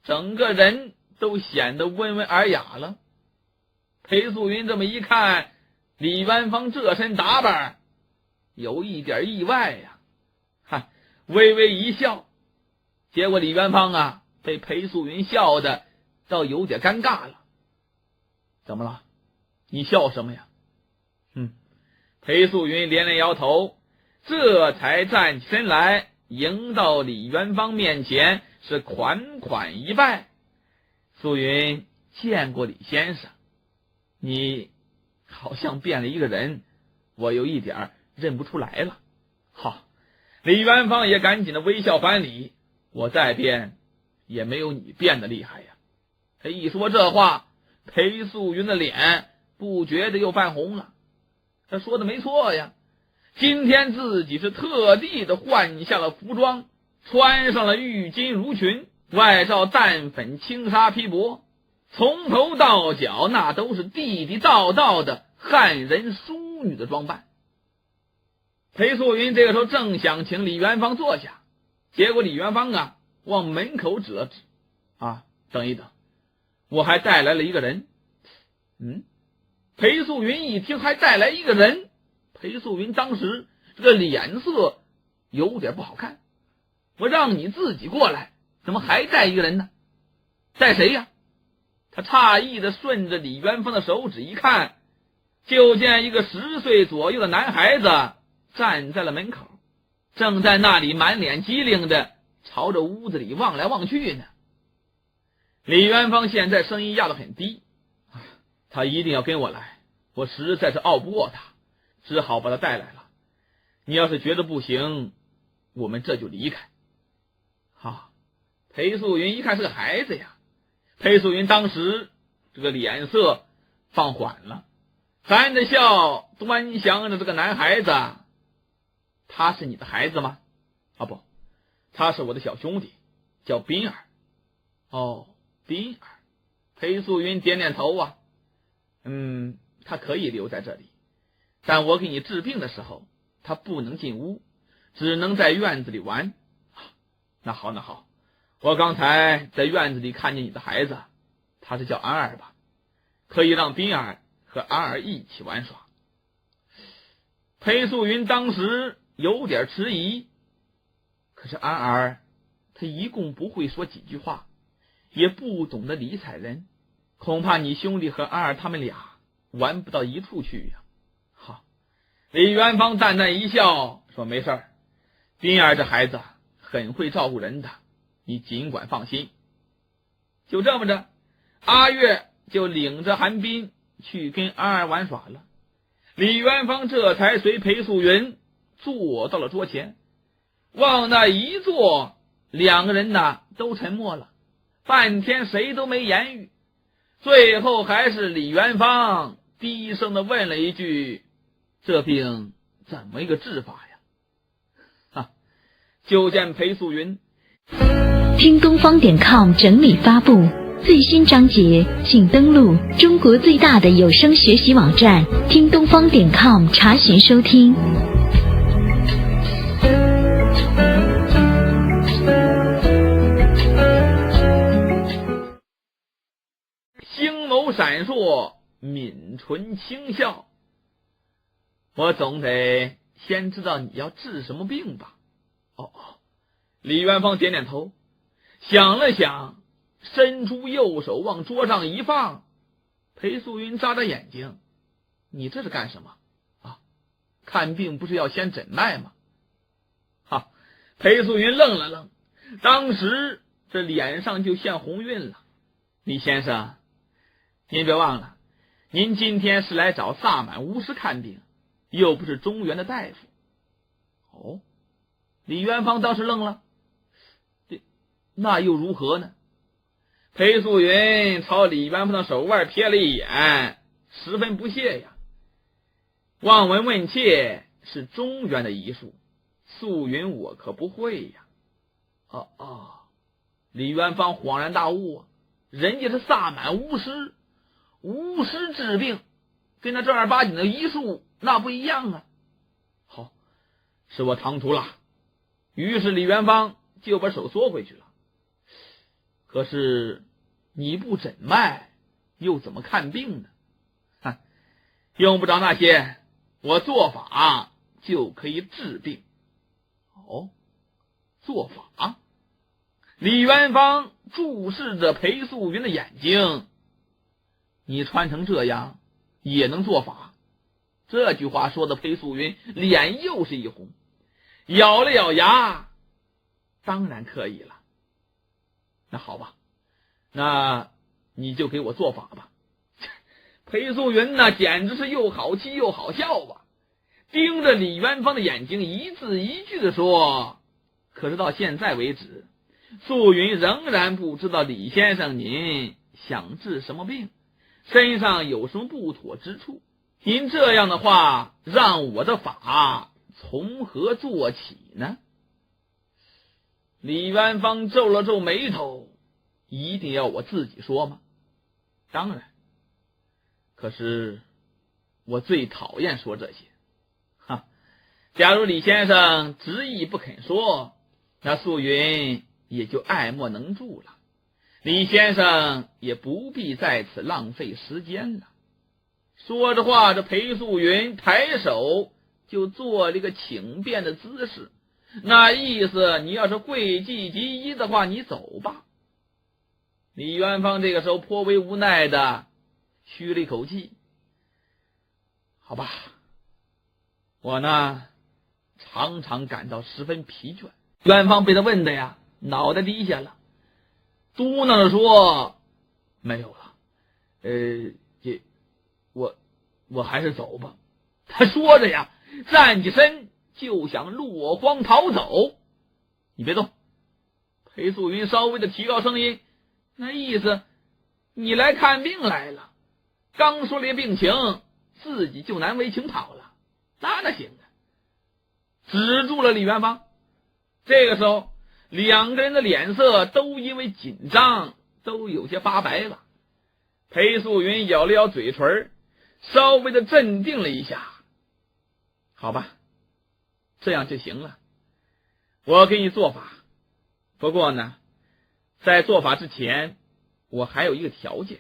整个人都显得温文尔雅了。裴素云这么一看李元芳这身打扮，有一点意外微微一笑。结果李元芳被裴素云笑的倒有点尴尬了。怎么了？你笑什么呀？裴素云连连摇头，这才站起身来，迎到李元芳面前，是款款一拜。素云见过李先生，你好像变了一个人，我有一点认不出来了。好，李元芳也赶紧的微笑还礼，我再变也没有你变得厉害呀。他一说这话，裴素云的脸不觉得又泛红了。他说的没错呀，今天自己是特地的换下了服装，穿上了玉金襦裙，外罩淡粉轻纱披帛，从头到脚那都是地地道道的汉人淑女的装扮。裴素云这个时候正想请李元芳坐下，结果李元芳往门口指了指，等一等，我还带来了一个人。裴素云一听还带来一个人，裴素云当时这个脸色有点不好看。我让你自己过来，怎么还带一个人呢？带谁呀？他诧异的顺着李元芳的手指一看，就见一个10岁左右的男孩子站在了门口，正在那里满脸机灵的朝着屋子里望来望去呢。李元芳现在声音压得很低，他一定要跟我来，我实在是拗不过他，只好把他带来了。你要是觉得不行，我们这就离开。裴素云一看是个孩子呀，裴素云当时这个脸色放缓了，含着笑端详着这个男孩子。他是你的孩子吗？不，他是我的小兄弟，叫彬儿。彬儿。裴素云点点头他可以留在这里，但我给你治病的时候，他不能进屋，只能在院子里玩。那好，我刚才在院子里看见你的孩子，他是叫安儿吧？可以让彬儿和安儿一起玩耍。裴素云当时有点迟疑，可是安儿他一共不会说几句话，也不懂得理睬人，恐怕你兄弟和安儿他们俩玩不到一处去呀。李元芳淡淡一笑说，没事儿，彬儿这孩子很会照顾人的，你尽管放心。就这么着，阿月就领着韩彬去跟安儿玩耍了。李元芳这才随裴素云坐到了桌前，往那一坐，两个人都沉默了，半天谁都没言语。最后还是李元芳低声的问了一句，这病怎么一个治法呀？就见裴素云听东方.com 整理发布最新章节，请登录中国最大的有声学习网站听东方.com查询收听。星眸闪烁，抿唇轻笑，我总得先知道你要治什么病吧。李元芳点点头，想了想，伸出右手往桌上一放。裴素云眨眨眼睛，你这是干什么？看病不是要先诊脉吗？裴素云愣了愣，当时这脸上就现红晕了。李先生，您别忘了，您今天是来找萨满巫师看病，又不是中原的大夫。李元芳当时愣了，那又如何呢？裴素云朝李元芳的手腕瞥了一眼，十分不屑呀。望闻问切是中原的医术，素云我可不会呀。李元芳恍然大悟，人家是萨满巫师，巫师治病跟那正儿八经的医术那不一样啊。是我唐突了。于是李元芳就把手缩回去了。可是你不诊脉，又怎么看病呢？用不着那些，我做法就可以治病。做法？李元芳注视着裴素云的眼睛，你穿成这样也能做法？这句话说的裴素云脸又是一红，咬了咬牙，当然可以了。那好吧，那你就给我做法吧。裴素云简直是又好气又好笑吧，盯着李元芳的眼睛一字一句的说。可是到现在为止，素云仍然不知道李先生您想治什么病，身上有什么不妥之处？您这样的话，让我的法从何做起呢？李元芳皱了皱眉头，一定要我自己说吗？当然，可是我最讨厌说这些。假如李先生执意不肯说，那素云也就爱莫能助了，李先生也不必在此浪费时间了。说着话，这裴素云抬手就做了一个请便的姿势，那意思你要是讳疾忌医的话，你走吧。李元芳这个时候颇为无奈的吁了一口气，好吧，我呢常常感到十分疲倦。元芳被他问的呀，脑袋低下了，嘟囔着说：“没有了，我还是走吧。”他说着呀，站起身就想落荒逃走。你别动。裴素云稍微的提高声音，那意思你来看病来了，刚说了病情，自己就难为情跑了，那行啊。止住了李元芳。这个时候两个人的脸色都因为紧张都有些发白了。裴素云咬了咬嘴唇，稍微的镇定了一下。好吧，这样就行了，我给你做法。不过呢，在做法之前，我还有一个条件。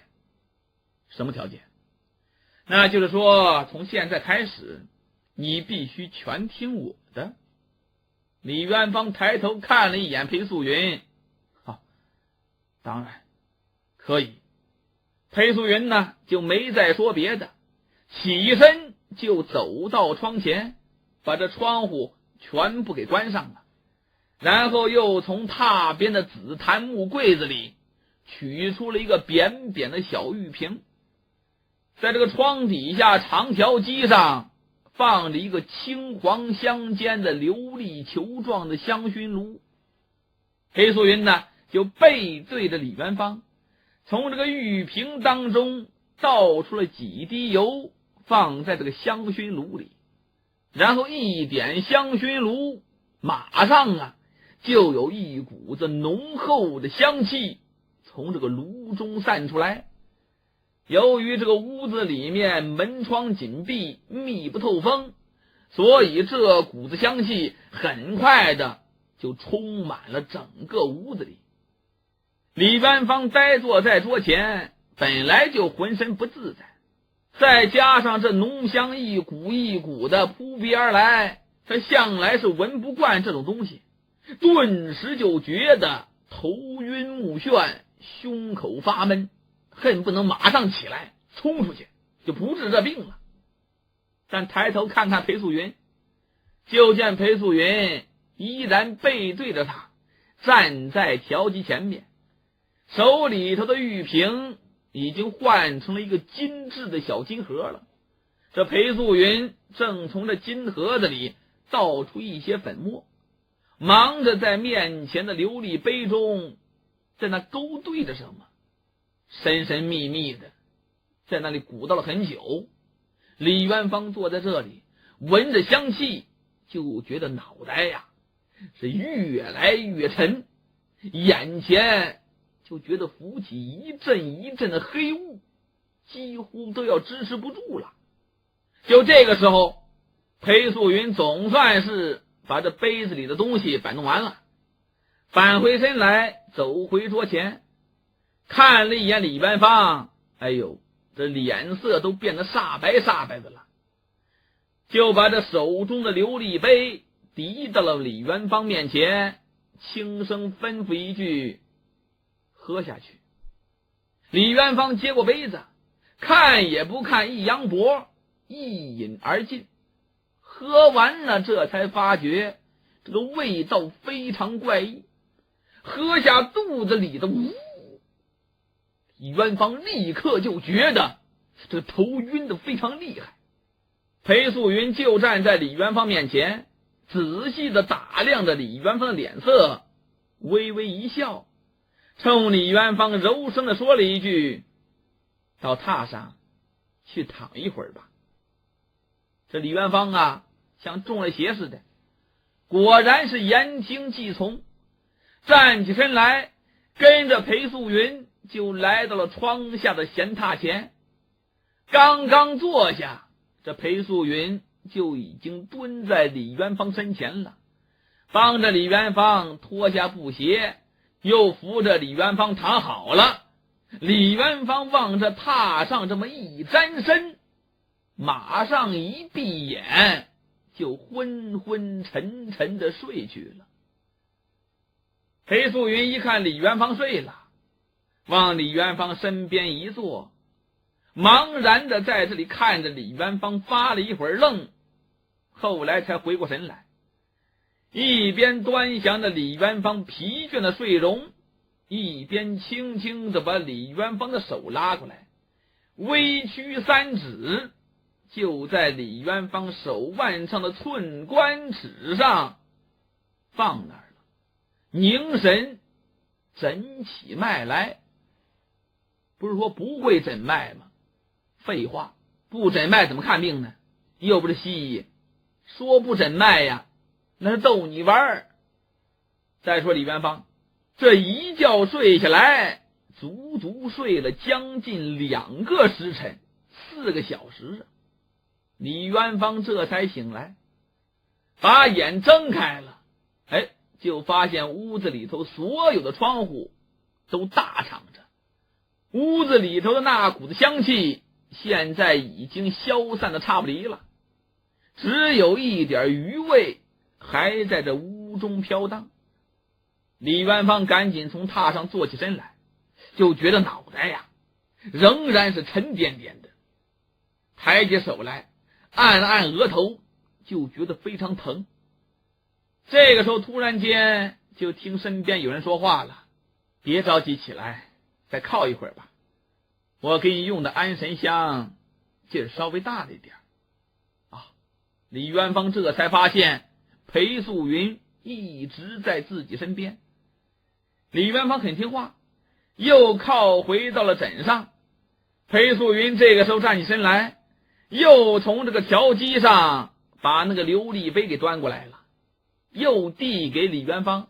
什么条件？那就是说，从现在开始，你必须全听我的。李元芳抬头看了一眼裴素云，当然可以。裴素云呢就没再说别的，起身就走到窗前，把这窗户全部给关上了，然后又从榻边的紫檀木柜子里取出了一个扁扁的小玉瓶，在这个窗底下长条机上放着一个青黄相间的琉璃球状的香薰炉。裴素云呢就背对着李元芳，从这个玉瓶当中倒出了几滴油，放在这个香薰炉里，然后一点香薰炉，马上就有一股子浓厚的香气从这个炉中散出来。由于这个屋子里面门窗紧闭，密不透风，所以这股子香气很快的就充满了整个屋子里。李元芳呆坐在桌前，本来就浑身不自在，再加上这浓香一股一股的扑鼻而来，他向来是闻不惯这种东西，顿时就觉得头晕目眩，胸口发闷，恨不能马上起来冲出去就不治这病了。但抬头看看裴素云，就见裴素云依然背对着他，站在条机前面，手里头的玉瓶已经换成了一个精致的小金盒了。这裴素云正从这金盒子里倒出一些粉末，忙着在面前的琉璃杯中在那勾兑着什么，神神秘秘的在那里鼓捣了很久。李元芳坐在这里闻着香气，就觉得脑袋是越来越沉，眼前就觉得浮起一阵一阵的黑雾，几乎都要支持不住了。就这个时候，裴素云总算是把这杯子里的东西摆弄完了，返回身来，走回桌前，看了一眼李元芳，哎呦，这脸色都变得煞白煞白的了，就把这手中的琉璃杯递到了李元芳面前，轻声吩咐一句：“喝下去。”李元芳接过杯子，看也不看一扬脖，一饮而尽。喝完了，这才发觉这个味道非常怪异，喝下肚子里的李元芳立刻就觉得这头晕得非常厉害。裴素云就站在李元芳面前，仔细的打量着李元芳的脸色，微微一笑，冲李元芳柔声的说了一句：“到榻上去躺一会儿吧。这李元芳啊，像中了邪似的，果然是言听计从，站起身来，跟着裴素云就来到了窗下的闲榻前。刚刚坐下，这裴素云就已经蹲在李元芳身前了，帮着李元芳脱下布鞋，又扶着李元芳躺好了。李元芳望着榻上这么一沾身，马上一闭眼就昏昏沉沉的睡去了。裴素云一看李元芳睡了，往李元芳身边一坐，茫然的在这里看着李元芳发了一会儿愣，后来才回过神来，一边端详着李元芳疲倦的睡容，一边轻轻的把李元芳的手拉过来，微屈3指，就在李元芳手腕上的寸关尺上放那儿了，凝神诊起脉来。不是说不会诊脉吗？废话，不诊脉怎么看病呢？又不是西医，说不诊脉呀，那是逗你玩儿。再说李元芳这一觉睡下来，足足睡了将近2个时辰，4个小时啊。李元芳这才醒来，把眼睁开了，就发现屋子里头所有的窗户都大敞着，屋子里头的那股子香气现在已经消散的差不离了，只有一点余味还在这屋中飘荡。李元芳赶紧从榻上坐起身来，就觉得脑袋呀仍然是沉甸甸的，抬起手来按了按额头，就觉得非常疼。这个时候突然间就听身边有人说话了：别着急起来，再靠一会儿吧，我给你用的安神香劲儿稍微大了一点啊。李元芳这才发现裴素云一直在自己身边。李元芳很听话，又靠回到了枕上。裴素云这个时候站起身来，又从这个调机上把那个琉璃杯给端过来了，又递给李元芳。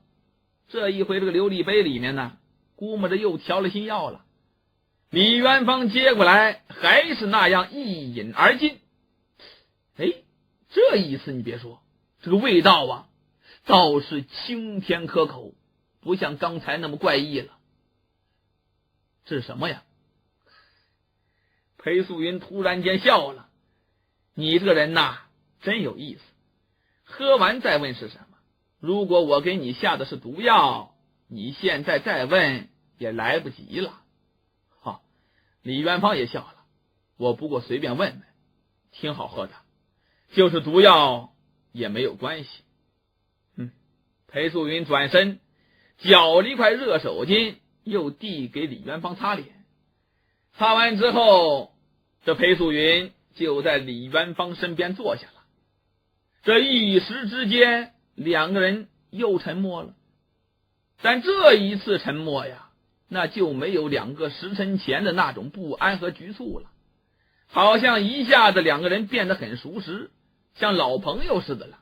这一回这个琉璃杯里面呢，估摸着又调了新药了。李元芳接过来，还是那样一饮而尽。这一次你别说，这个味道啊倒是清甜可口，不像刚才那么怪异了。这是什么呀？裴素云突然间笑了：你这个人呐真有意思，喝完再问是什么，如果我给你下的是毒药，你现在再问也来不及了。李元芳也笑了：我不过随便问问，挺好喝的，就是毒药也没有关系。裴素云转身搅了一块热手巾，又递给李元芳擦脸。擦完之后，这裴素云就在李元芳身边坐下了。这一时之间，两个人又沉默了。但这一次沉默呀，那就没有2个时辰前的那种不安和局促了，好像一下子两个人变得很熟识，像老朋友似的了，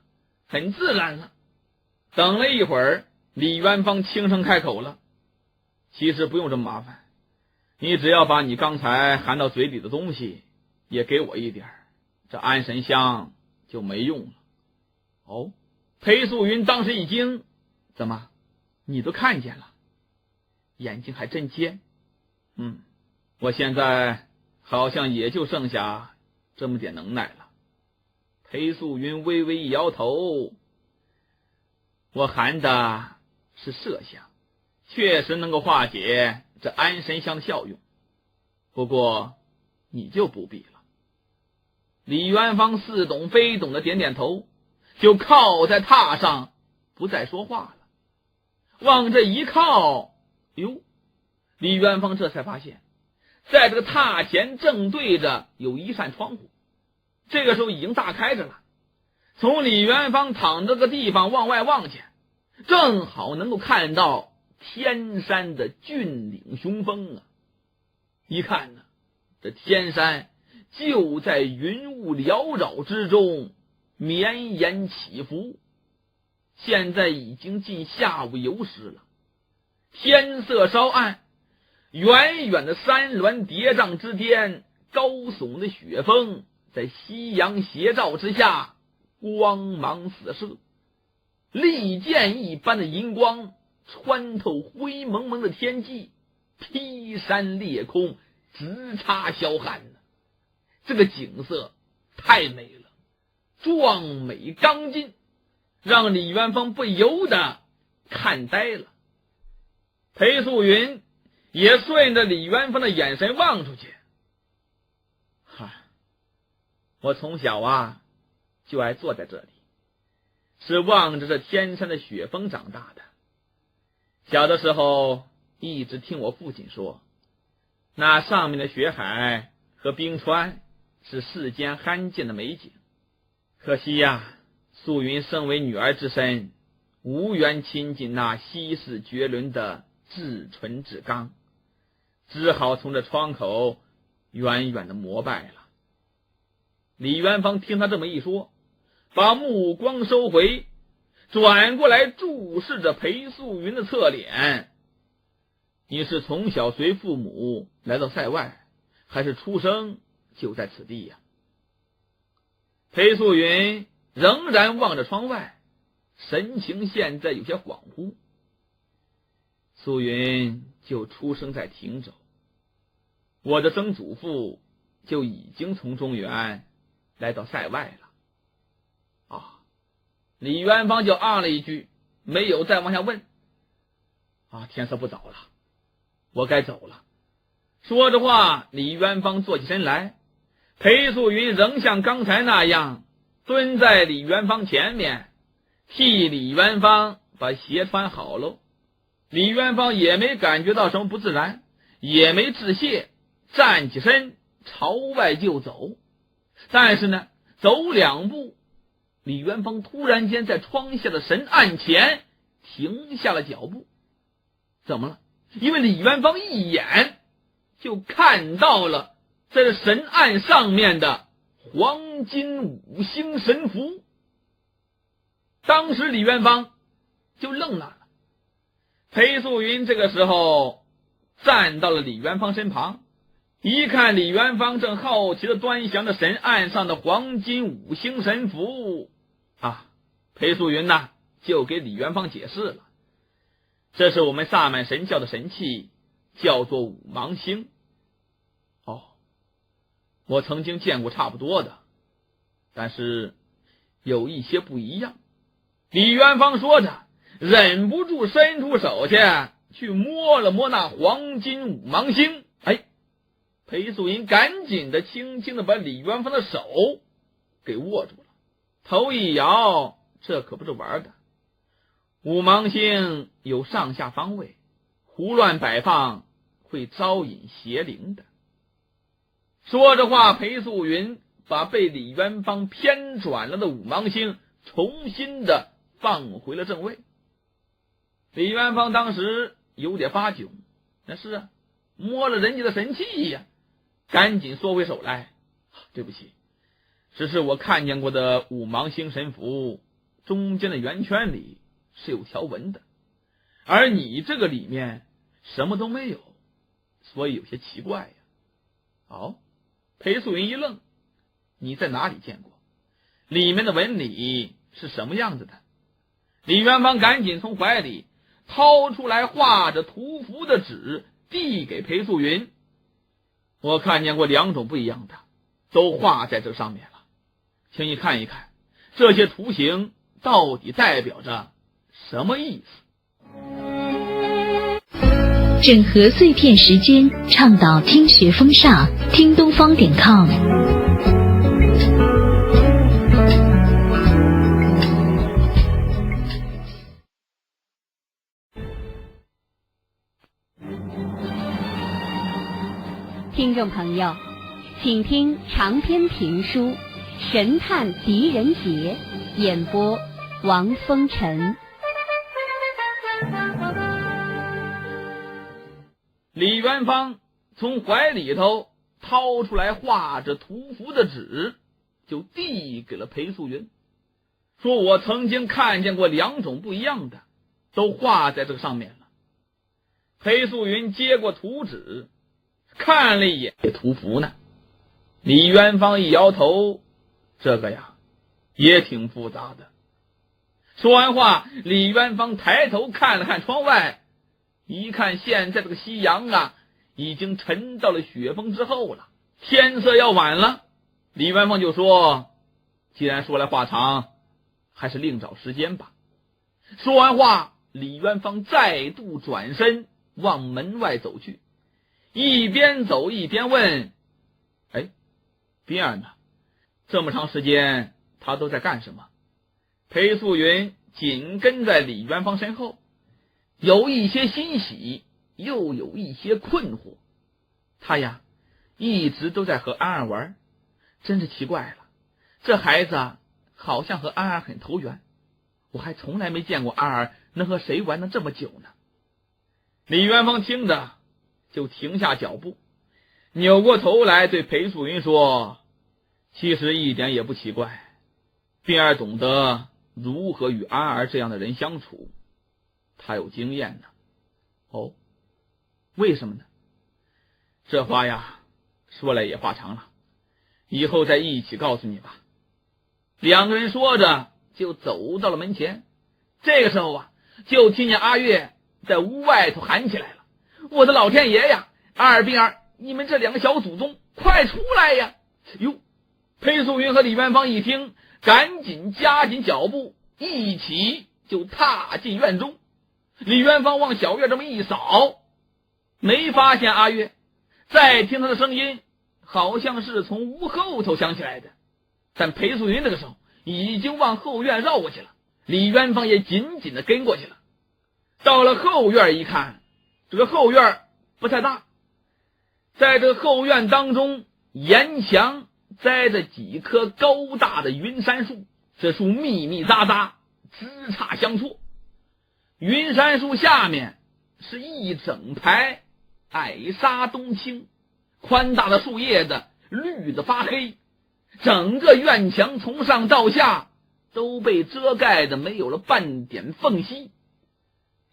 很自然了。等了一会儿，李元芳轻声开口了：其实不用这么麻烦，你只要把你刚才含到嘴里的东西也给我一点，这安神香就没用了。裴素云当时一惊：怎么，你都看见了？眼睛还真尖。我现在好像也就剩下这么点能耐了。裴素云微微一摇头：我含的是麝香，确实能够化解这安神香的效用，不过你就不必了。李元芳似懂非懂的点点头，就靠在榻上不再说话了。往这一靠，李元芳这才发现在这个榻前正对着有一扇窗户，这个时候已经大开着了。从李元芳躺着个地方往外望去，正好能够看到天山的峻岭雄峰啊！一看呢，这天山就在云雾缭绕之中绵延起伏。现在已经近下午酉时了，天色稍暗，远远的山峦叠嶂之间，高耸的雪峰在夕阳斜照之下光芒四射，利剑一般的银光穿透灰蒙蒙的天际，劈山裂空，直插霄寒。这个景色太美了，壮美刚劲，让李元芳不由得看呆了。裴素云也顺着李元芳的眼神望出去。我从小就爱坐在这里，是望着这天山的雪峰长大的。小的时候一直听我父亲说，那上面的雪海和冰川是世间罕见的美景。可惜素云身为女儿之身，无缘亲近那稀世绝伦的至纯至刚，只好从这窗口远远的膜拜了。李元芳听他这么一说，把目光收回，转过来注视着裴素云的侧脸。你是从小随父母来到塞外，还是出生就在此地呀？裴素云仍然望着窗外，神情现在有些恍惚。素云就出生在亭州，我的曾祖父就已经从中原来到塞外了。李元芳就了一句，没有再往下问。天色不早了，我该走了。说着话，李元芳坐起身来，裴素云仍像刚才那样蹲在李元芳前面，替李元芳把鞋穿好喽。李元芳也没感觉到什么不自然，也没致谢，站起身朝外就走。但是呢，走两步，李元芳突然间在窗下的神案前停下了脚步。怎么了？因为李元芳一眼就看到了在这神案上面的黄金五星神符。当时李元芳就愣那了。裴素云这个时候站到了李元芳身旁，一看李元芳正好奇的端详着神案上的黄金五星神符裴素云就给李元芳解释了，这是我们萨满神教的神器，叫做五芒星。我曾经见过差不多的，但是有一些不一样。李元芳说着，忍不住伸出手去摸了摸那黄金五芒星。裴素云赶紧的轻轻的把李元芳的手给握住了，头一摇，这可不是玩的。五芒星有上下方位，胡乱摆放会招引邪灵的。说着话，裴素云把被李元芳偏转了的五芒星重新的放回了正位。李元芳当时有点发窘，那是摸了人家的神器呀，赶紧缩回手来。对不起，只是我看见过的五芒星神符中间的圆圈里是有条纹的，而你这个里面什么都没有，所以有些奇怪呀。裴素云一愣，你在哪里见过？里面的纹理是什么样子的？李元芳赶紧从怀里掏出来画着图符的纸，递给裴素云。我看见过两种不一样的，都画在这上面了，请你看一看这些图形到底代表着什么意思。整合碎片时间，倡导听学风尚，听东方.com。听众朋友，请听长篇评书《神探狄仁杰》，演播王风尘。李元芳从怀里头掏出来画着图符的纸，就递给了裴素云，说我曾经看见过2种不一样的，都画在这个上面了。裴素云接过图纸，看了一眼图符呢。李元芳一摇头，这个呀也挺复杂的。说完话，李元芳抬头看了看窗外，一看现在这个夕阳啊已经沉到了雪峰之后了，天色要晚了。李元芳就说，既然说来话长，还是另找时间吧。说完话，李元芳再度转身往门外走去，一边走一边问，冰儿呢？这么长时间他都在干什么？裴素云紧跟在李元芳身后，有一些欣喜，又有一些困惑。他呀一直都在和安儿玩，真是奇怪了，这孩子好像和安儿很投缘，我还从来没见过安儿能和谁玩得这么久呢。李元芳听着就停下脚步，扭过头来对裴素云说，其实一点也不奇怪，冰儿懂得如何与安儿这样的人相处，他有经验呢。哦，为什么呢？这话呀说来也话长了，以后再一起告诉你吧。2个人说着就走到了门前。这个时候啊，就听见阿月在屋外头喊起来了，我的老天爷呀，安儿冰儿，你们这2个小祖宗快出来呀！哟，裴素云和李元芳一听，赶紧加紧脚步，一起就踏进院中。李元芳往小院这么一扫，没发现阿月，再听他的声音好像是从屋后头响起来的，但裴素云那个时候已经往后院绕过去了，李元芳也紧紧的跟过去了。到了后院一看，这个后院不太大，在这个后院当中，沿墙栽着几棵高大的云杉树，这树密密匝匝，枝杈相错。云杉树下面是一整排矮沙冬青，宽大的树叶子绿得发黑，整个院墙从上到下都被遮盖的没有了半点缝隙。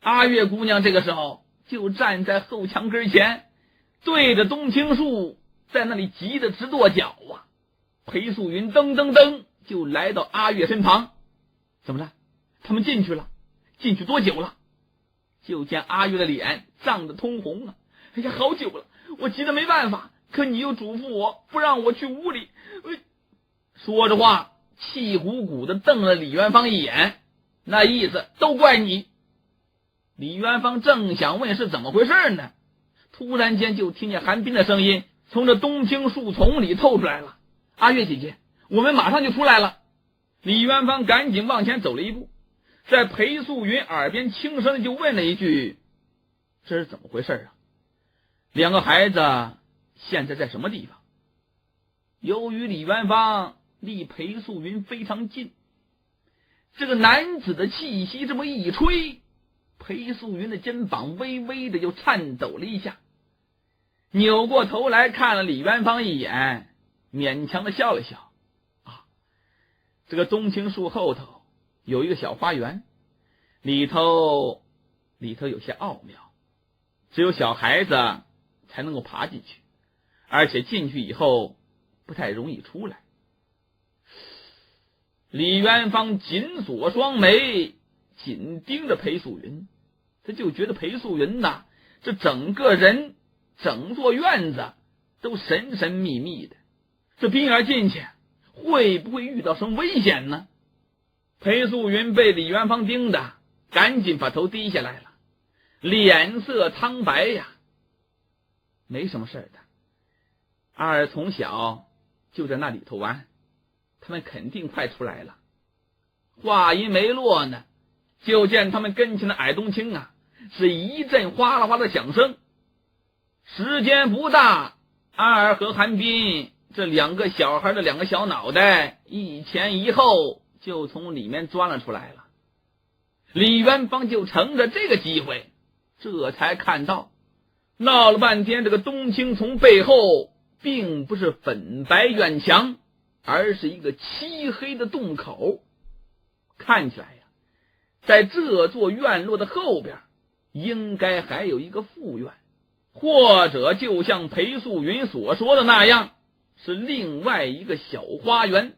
阿月姑娘这个时候就站在后墙跟前，对着冬青树在那里急得直跺脚啊。裴素云噔噔噔就来到阿月身旁，怎么了？他们进去了？进去多久了？就见阿月的脸涨得通红啊！哎呀，好久了，我急得没办法，可你又嘱咐我不让我去屋里。说着话，气鼓鼓的瞪了李元芳一眼，那意思都怪你。李元芳正想问是怎么回事呢，突然间就听见韩冰的声音从这冬青树丛里透出来了，阿月姐姐，我们马上就出来了。李元芳赶紧往前走了一步，在裴素云耳边轻声的就问了一句，这是怎么回事啊？2个孩子现在在什么地方？由于李元芳离裴素云非常近，这个男子的气息这么一吹，裴素云的肩膀微微的就颤抖了一下，扭过头来看了李元芳一眼，勉强的笑了笑。这个冬青树后头有一个小花园，里头有些奥妙，只有小孩子才能够爬进去，而且进去以后不太容易出来。李元芳紧锁双眉，紧盯着裴素云，他就觉得裴素云呐，这整个人整座院子都神神秘秘的，这冰儿进去会不会遇到什么危险呢？裴素云被李元芳盯的赶紧把头低下来了，脸色苍白呀。没什么事的，阿儿从小就在那里头玩，他们肯定快出来了。话音没落呢，就见他们跟前的矮冬青啊，是一阵哗啦哗啦的响声。时间不大，阿儿和韩冰这2个小孩的2个小脑袋一前一后就从里面钻了出来了。李元芳就乘着这个机会，这才看到闹了半天，这个冬青从背后并不是粉白院墙，而是一个漆黑的洞口。看起来呀，在这座院落的后边应该还有一个副院，或者就像裴素云所说的那样，是另外一个小花园。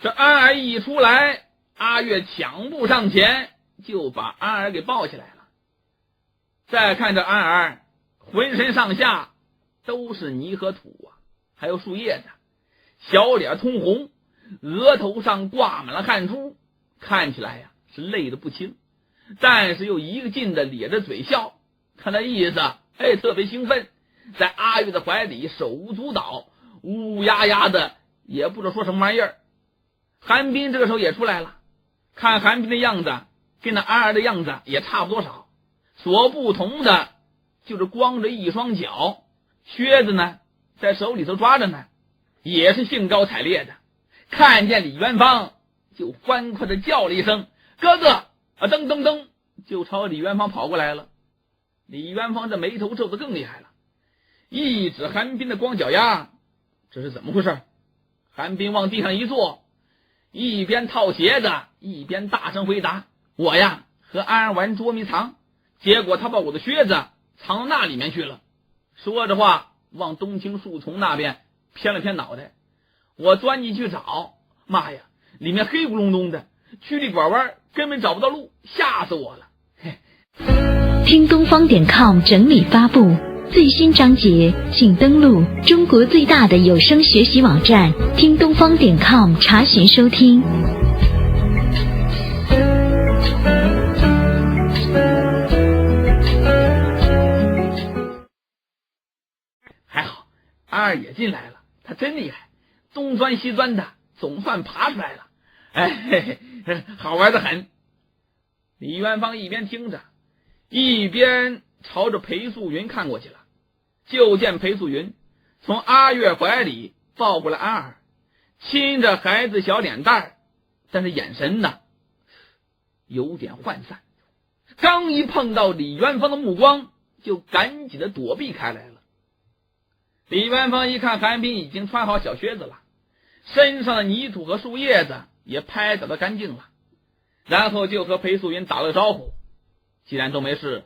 这安儿一出来，阿月抢步上前就把安儿给抱起来了。再看着安儿，浑身上下都是泥和土啊，还有树叶子，小脸通红，额头上挂满了汗珠，看起来呀是累得不轻，但是又一劲的咧着嘴笑，看那意思特别兴奋，在阿月的怀里手舞足蹈，呜呜呀呀的，也不知道说什么玩意儿。韩冰这个时候也出来了，看韩冰的样子跟那安儿的样子也差不多少，所不同的就是光着一双脚，靴子呢在手里头抓着呢，也是兴高采烈的。看见李元芳就欢快的叫了一声哥哥啊，噔噔噔就朝李元芳跑过来了。李元芳这眉头皱得更厉害了，一指韩冰的光脚丫，这是怎么回事？韩冰往地上一坐，一边套鞋子一边大声回答，我呀和安安玩捉迷藏，结果他把我的靴子藏到那里面去了。说着话往冬青树丛那边偏了偏脑袋，我钻进去找，妈呀，里面黑咕隆咚的，曲里拐弯根本找不到路，吓死我了。听东方.com 整理发布最新章节，请登录中国最大的有声学习网站听东方.com查询收听。还好安儿也进来了，他真厉害，东钻西钻的总算爬出来了，好玩的很。李元芳一边听着一边朝着裴素云看过去了，就见裴素云从阿月怀里抱过来安儿，亲着孩子小脸蛋，但是眼神呢有点涣散，刚一碰到李元芳的目光就赶紧的躲避开来了。李元芳一看韩冰已经穿好小靴子了，身上的泥土和树叶子也拍打得干净了，然后就和裴素云打了招呼，既然都没事，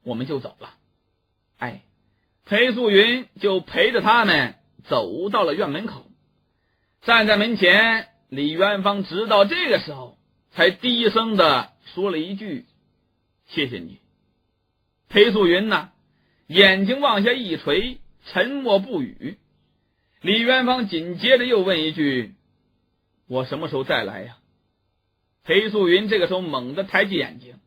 我们就走了。裴素云就陪着他们走到了院门口，站在门前，李元芳直到这个时候才低声的说了一句谢谢你。裴素云呢眼睛往下一垂，沉默不语。李元芳紧接着又问一句，我什么时候再来呀？裴素云这个时候猛地抬起眼睛，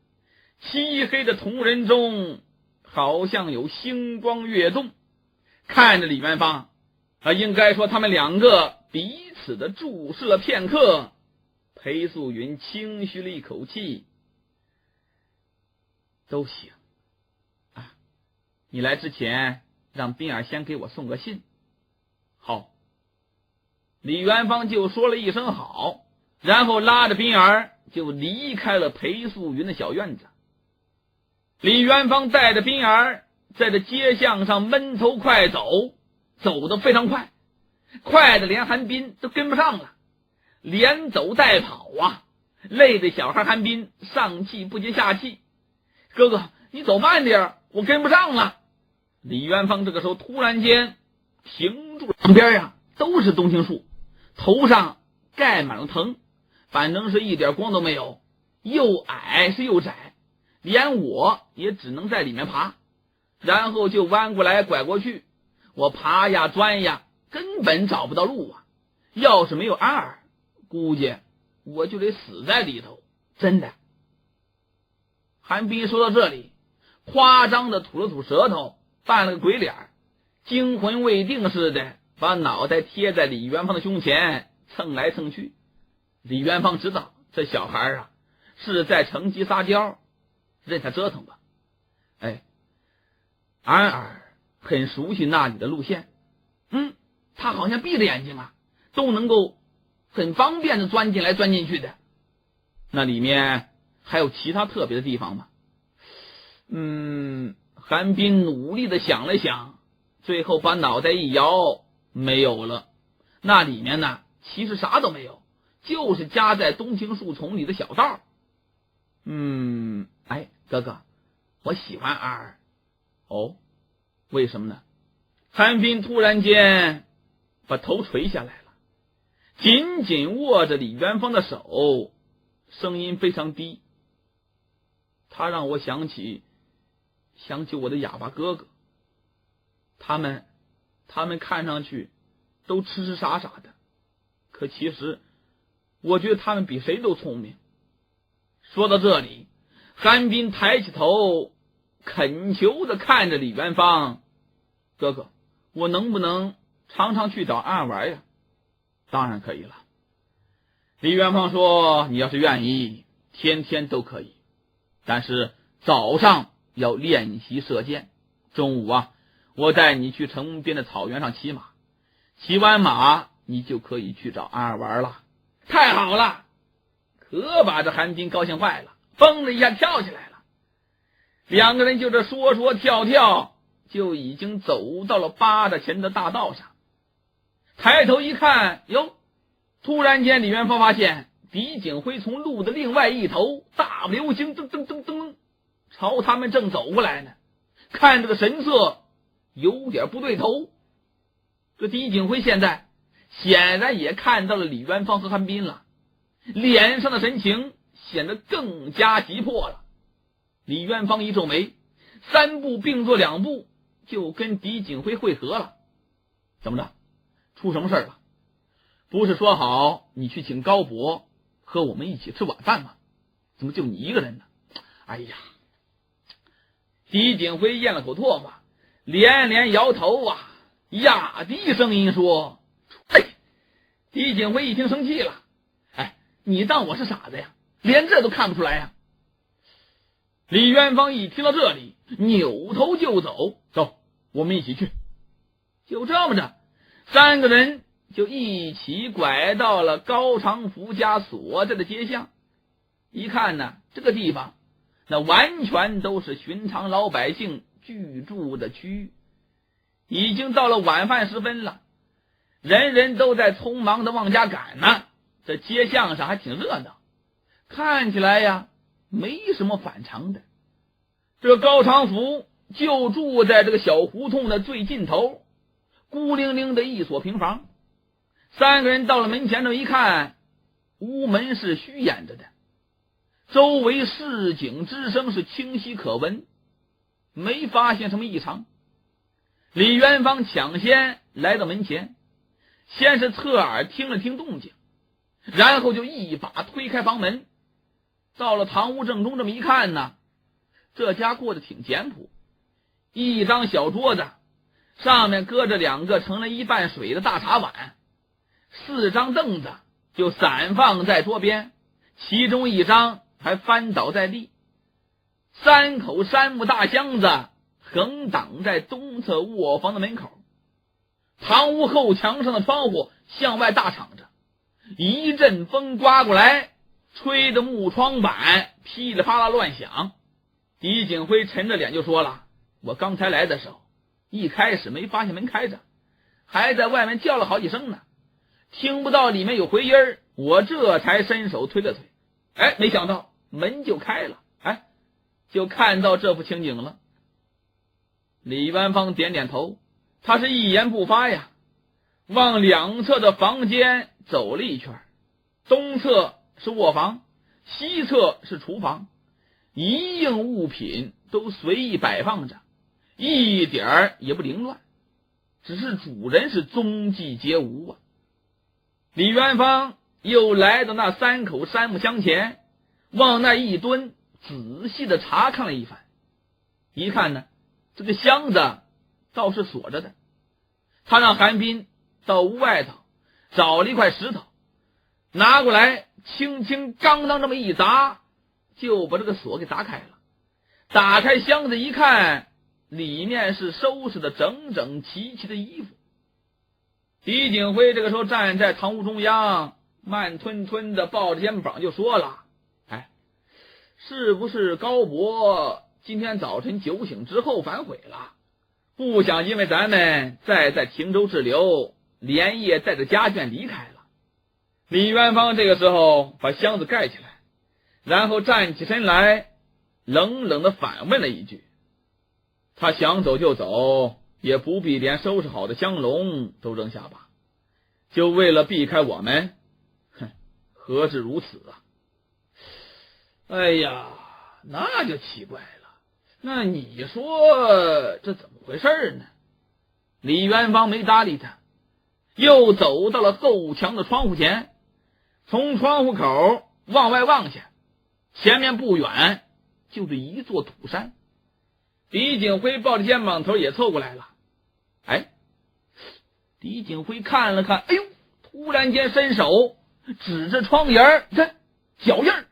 漆黑的瞳仁中好像有星光跃动，看着李元芳应该说他们两个彼此的注视了片刻。裴素云轻吁了一口气，都行你来之前让冰儿先给我送个信。好。李元芳就说了一声好，然后拉着冰儿就离开了裴素云的小院子。李元芳带着冰儿在这街巷上闷头快走，走得非常快，快的连韩冰都跟不上了，连走带跑啊，累得小孩韩冰上气不接下气，哥哥你走慢点，我跟不上了。李元芳这个时候突然间停住了，旁边都是冬青树，头上盖满了藤，反正是一点光都没有，又矮是又窄，连我也只能在里面爬，然后就弯过来拐过去，我爬呀钻呀，根本找不到路啊！要是没有安儿，估计我就得死在里头，真的。韩冰说到这里，夸张的吐了吐舌头，扮了个鬼脸，惊魂未定似的把脑袋贴在李元芳的胸前蹭来蹭去。李元芳知道这小孩是在乘机撒娇，任他折腾吧。安儿很熟悉那里的路线，他好像闭着眼睛都能够很方便的钻进来钻进去的。那里面还有其他特别的地方吗？韩冰努力的想了想，最后把脑袋一摇，没有了。那里面呢，其实啥都没有，就是夹在冬青树丛里的小道。哎，哥哥，我喜欢二。哦，为什么呢？韩冰突然间把头垂下来了，紧紧握着李元芳的手，声音非常低。他让我想起我的哑巴哥哥，他们看上去都痴痴傻傻的，可其实我觉得他们比谁都聪明。说到这里，韩冰抬起头，恳求的看着李元芳，哥哥，我能不能常常去找安玩呀？当然可以了。李元芳说，你要是愿意，天天都可以，但是早上要练习射箭，中午我带你去城边的草原上骑马，骑完马你就可以去找安儿玩了。太好了，可把这韩冰高兴坏了，蹦的一下跳起来了。两个人就这说说跳跳，就已经走到了八大前的大道上。抬头一看，哟，突然间李元芳发现狄景辉从路的另外一头大流星噔噔噔噔朝他们正走过来呢，看这个神色有点不对头。这狄景辉现在显然也看到了李元芳和韩冰了，脸上的神情显得更加急迫了。李元芳一皱眉，三步并作两步就跟狄景辉会合了。怎么着？出什么事了？不是说好你去请高伯和我们一起吃晚饭吗？怎么就你一个人呢？哎呀！狄景辉咽了口唾沫，连连摇头压低声音说：“嘿！”狄景辉一听生气了，哎，你当我是傻子呀？连这都看不出来呀？李元芳一听到这里，扭头就走，走，我们一起去。就这么着，三个人就一起拐到了高长福家所在的街巷。一看呢，这个地方那完全都是寻常老百姓居住的区域。已经到了晚饭时分了，人人都在匆忙的往家赶呢。这街巷上还挺热闹，看起来没什么反常的。这高长福就住在这个小胡同的最尽头，孤零零的一所平房。三个人到了门前这一看，屋门是虚掩着的，周围市井之声是清晰可闻，没发现什么异常。李元芳抢先来到门前，先是侧耳听了听动静，然后就一把推开房门。到了堂屋正中，这么一看呢，这家过得挺简朴。一张小桌子上面搁着两个盛了一半水的大茶碗，4张凳子就散放在桌边，其中一张还翻倒在地。3口杉木大箱子横挡在东侧卧房的门口，堂屋后墙上的窗户向外大敞着，一阵风刮过来，吹得木窗板噼里啪啦乱响。狄景辉沉着脸就说了，我刚才来的时候一开始没发现门开着，还在外面叫了好几声呢，听不到里面有回音，我这才伸手推了推，哎，没想到门就开了，哎，就看到这幅情景了。李元芳点点头，他是一言不发呀，往两侧的房间走了一圈，东侧是卧房，西侧是厨房，一应物品都随意摆放着，一点儿也不凌乱，只是主人是踪迹皆无。李元芳又来到那3口杉木箱前，往那一蹲，仔细的查看了一番。一看呢，这个箱子倒是锁着的。他让韩冰到屋外头找了一块石头，拿过来轻轻刚当这么一砸，就把这个锁给砸开了。打开箱子一看，里面是收拾的整整齐齐的衣服。狄景辉这个时候站在堂屋中央，慢吞吞的抱着肩膀就说了，哎，是不是高伯今天早晨酒醒之后反悔了，不想因为咱们再在亭州滞留，连夜带着家眷离开了。李元芳这个时候把箱子盖起来，然后站起身来，冷冷地反问了一句：他想走就走，也不必连收拾好的香笼都扔下吧？就为了避开我们？哼，何至如此啊！哎呀，那就奇怪了。那你说这怎么回事呢？李元芳没搭理他，又走到了后墙的窗户前，从窗户口往外望下，前面不远就是一座土山。李景辉抱着肩膀头也凑过来了。哎，李景辉看了看，哎呦，突然间伸手指着窗沿，你看脚印儿。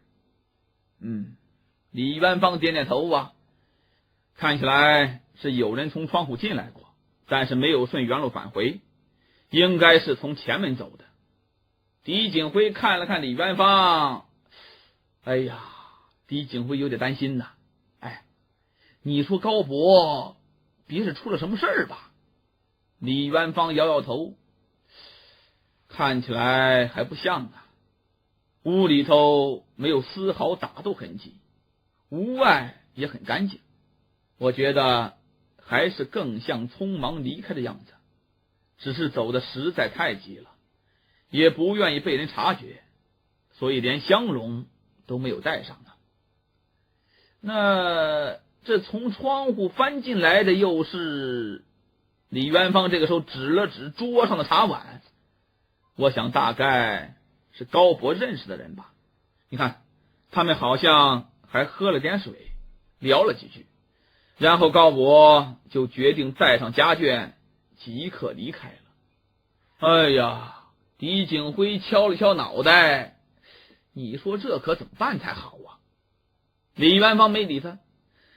李元芳点点头啊，看起来是有人从窗户进来过，但是没有顺原路返回，应该是从前门走的。李景辉看了看李元芳，哎呀，李景辉有点担心呐。哎，你说高伯别是出了什么事儿吧？李元芳摇摇头，看起来还不像啊。屋里头没有丝毫打斗痕迹，屋外也很干净，我觉得还是更像匆忙离开的样子，只是走的实在太急了，也不愿意被人察觉，所以连香笼都没有带上呢。那这从窗户翻进来的又是？李元芳这个时候指了指桌上的茶碗，我想大概是高伯认识的人吧。你看他们好像还喝了点水，聊了几句，然后高伯就决定带上家眷即刻离开了。哎呀，李景辉敲了敲脑袋，你说这可怎么办才好啊？李元芳没理他，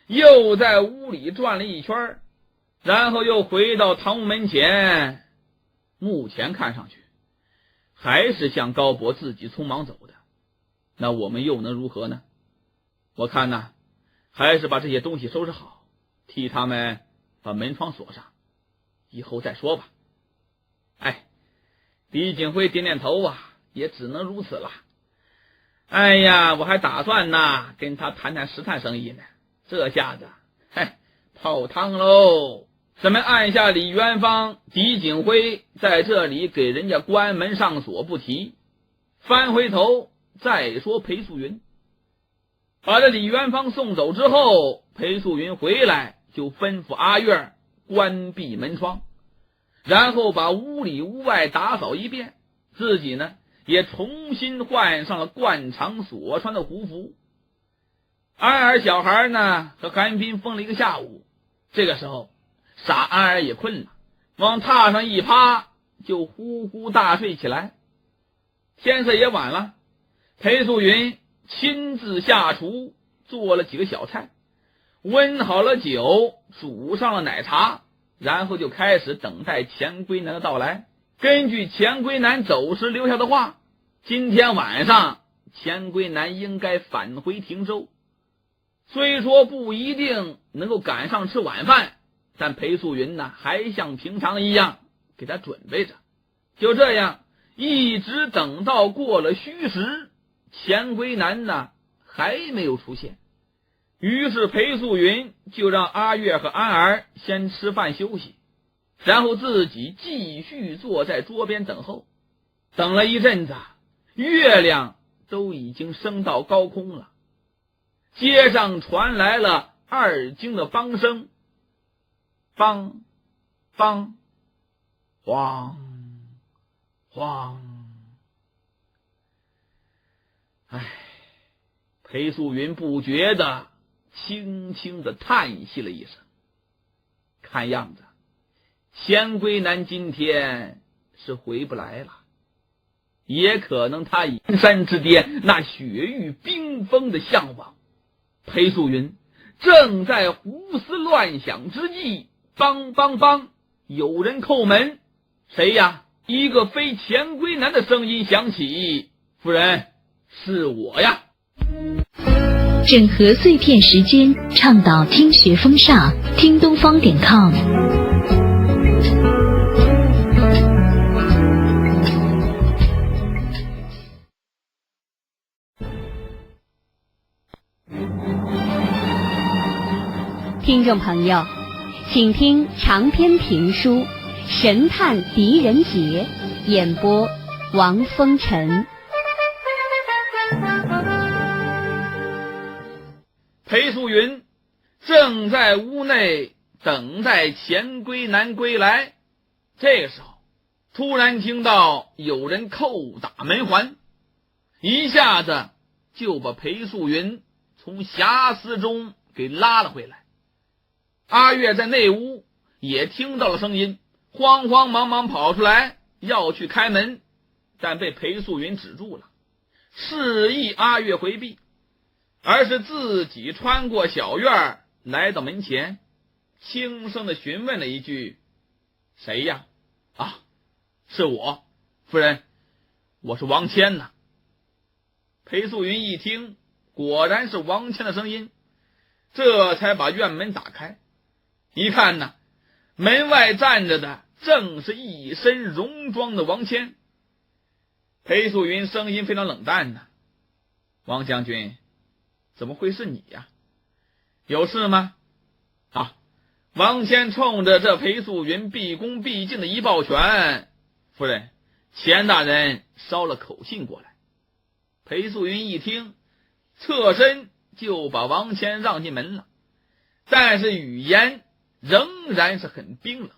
又在屋里转了一圈，然后又回到堂屋门前。目前看上去还是像高伯自己匆忙走的，那我们又能如何呢？我看呢，还是把这些东西收拾好，替他们把门窗锁上，以后再说吧。哎，李景辉点点头啊，也只能如此了。哎呀，我还打算呢跟他谈谈石炭生意呢，这下子泡汤喽。咱们按下李元芳、李景辉在这里给人家关门上锁不提，翻回头再说裴素云。把这李元芳送走之后，裴素云回来就吩咐阿月关闭门窗，然后把屋里屋外打扫一遍，自己呢也重新换上了惯常所穿的胡服。安儿小孩呢和韩冰疯了一个下午，这个时候傻安儿也困了，往榻上一趴就呼呼大睡起来。天色也晚了，裴素云亲自下厨做了几个小菜，温好了酒，煮上了奶茶，然后就开始等待钱归南的到来。根据钱归南走时留下的话，今天晚上钱归南应该返回亭州。虽说不一定能够赶上吃晚饭，但裴素云呢还像平常一样给他准备着。就这样一直等到过了戌时，钱归南呢还没有出现。于是裴素云就让阿月和安儿先吃饭休息，然后自己继续坐在桌边等候。等了一阵子，月亮都已经升到高空了，街上传来了二更的梆声，梆梆晃晃。裴素云不觉得轻轻的叹息了一声，看样子钱归南今天是回不来了，也可能他以山之巅那雪域冰封的向往。裴素云正在胡思乱想之际，梆梆梆，有人叩门。谁呀？一个非钱归南的声音响起：夫人，是我呀。整合碎片时间，倡导听学风尚，听东方.com。听众朋友，请听长篇评书《神探狄仁杰》，演播王风尘。裴素云正在屋内等待钱归南归来，这个时候突然听到有人叩打门环，一下子就把裴素云从遐思中给拉了回来。阿月在内屋也听到了声音，慌慌忙忙跑出来要去开门，但被裴素云止住了，示意阿月回避，而是自己穿过小院来到门前，轻声地询问了一句：谁呀？啊，是我，夫人，我是王谦呐。裴素云一听，果然是王谦的声音，这才把院门打开，一看呢，门外站着的正是一身戎装的王谦。裴素云声音非常冷淡呢：王将军，怎么会是你呀？有事吗？啊！王谦冲着这裴素云毕恭毕敬的一抱拳：夫人，钱大人捎了口信过来。裴素云一听，侧身就把王谦让进门了，但是语言仍然是很冰冷。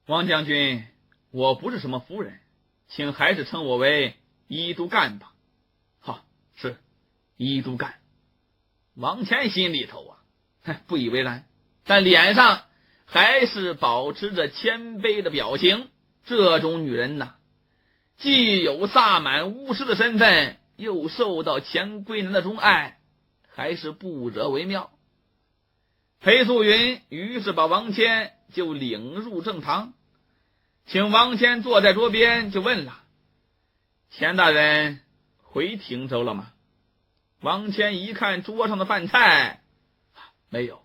王将军，我不是什么夫人，请还是称我为一都干吧。好，是一都干。王谦心里头不以为然，但脸上还是保持着谦卑的表情。这种女人呐，既有萨满巫师的身份，又受到钱归南的钟爱，还是不惹为妙。裴素云于是把王谦就领入正堂，请王谦坐在桌边，就问了：钱大人回汀州了吗？王谦一看桌上的饭菜，没有，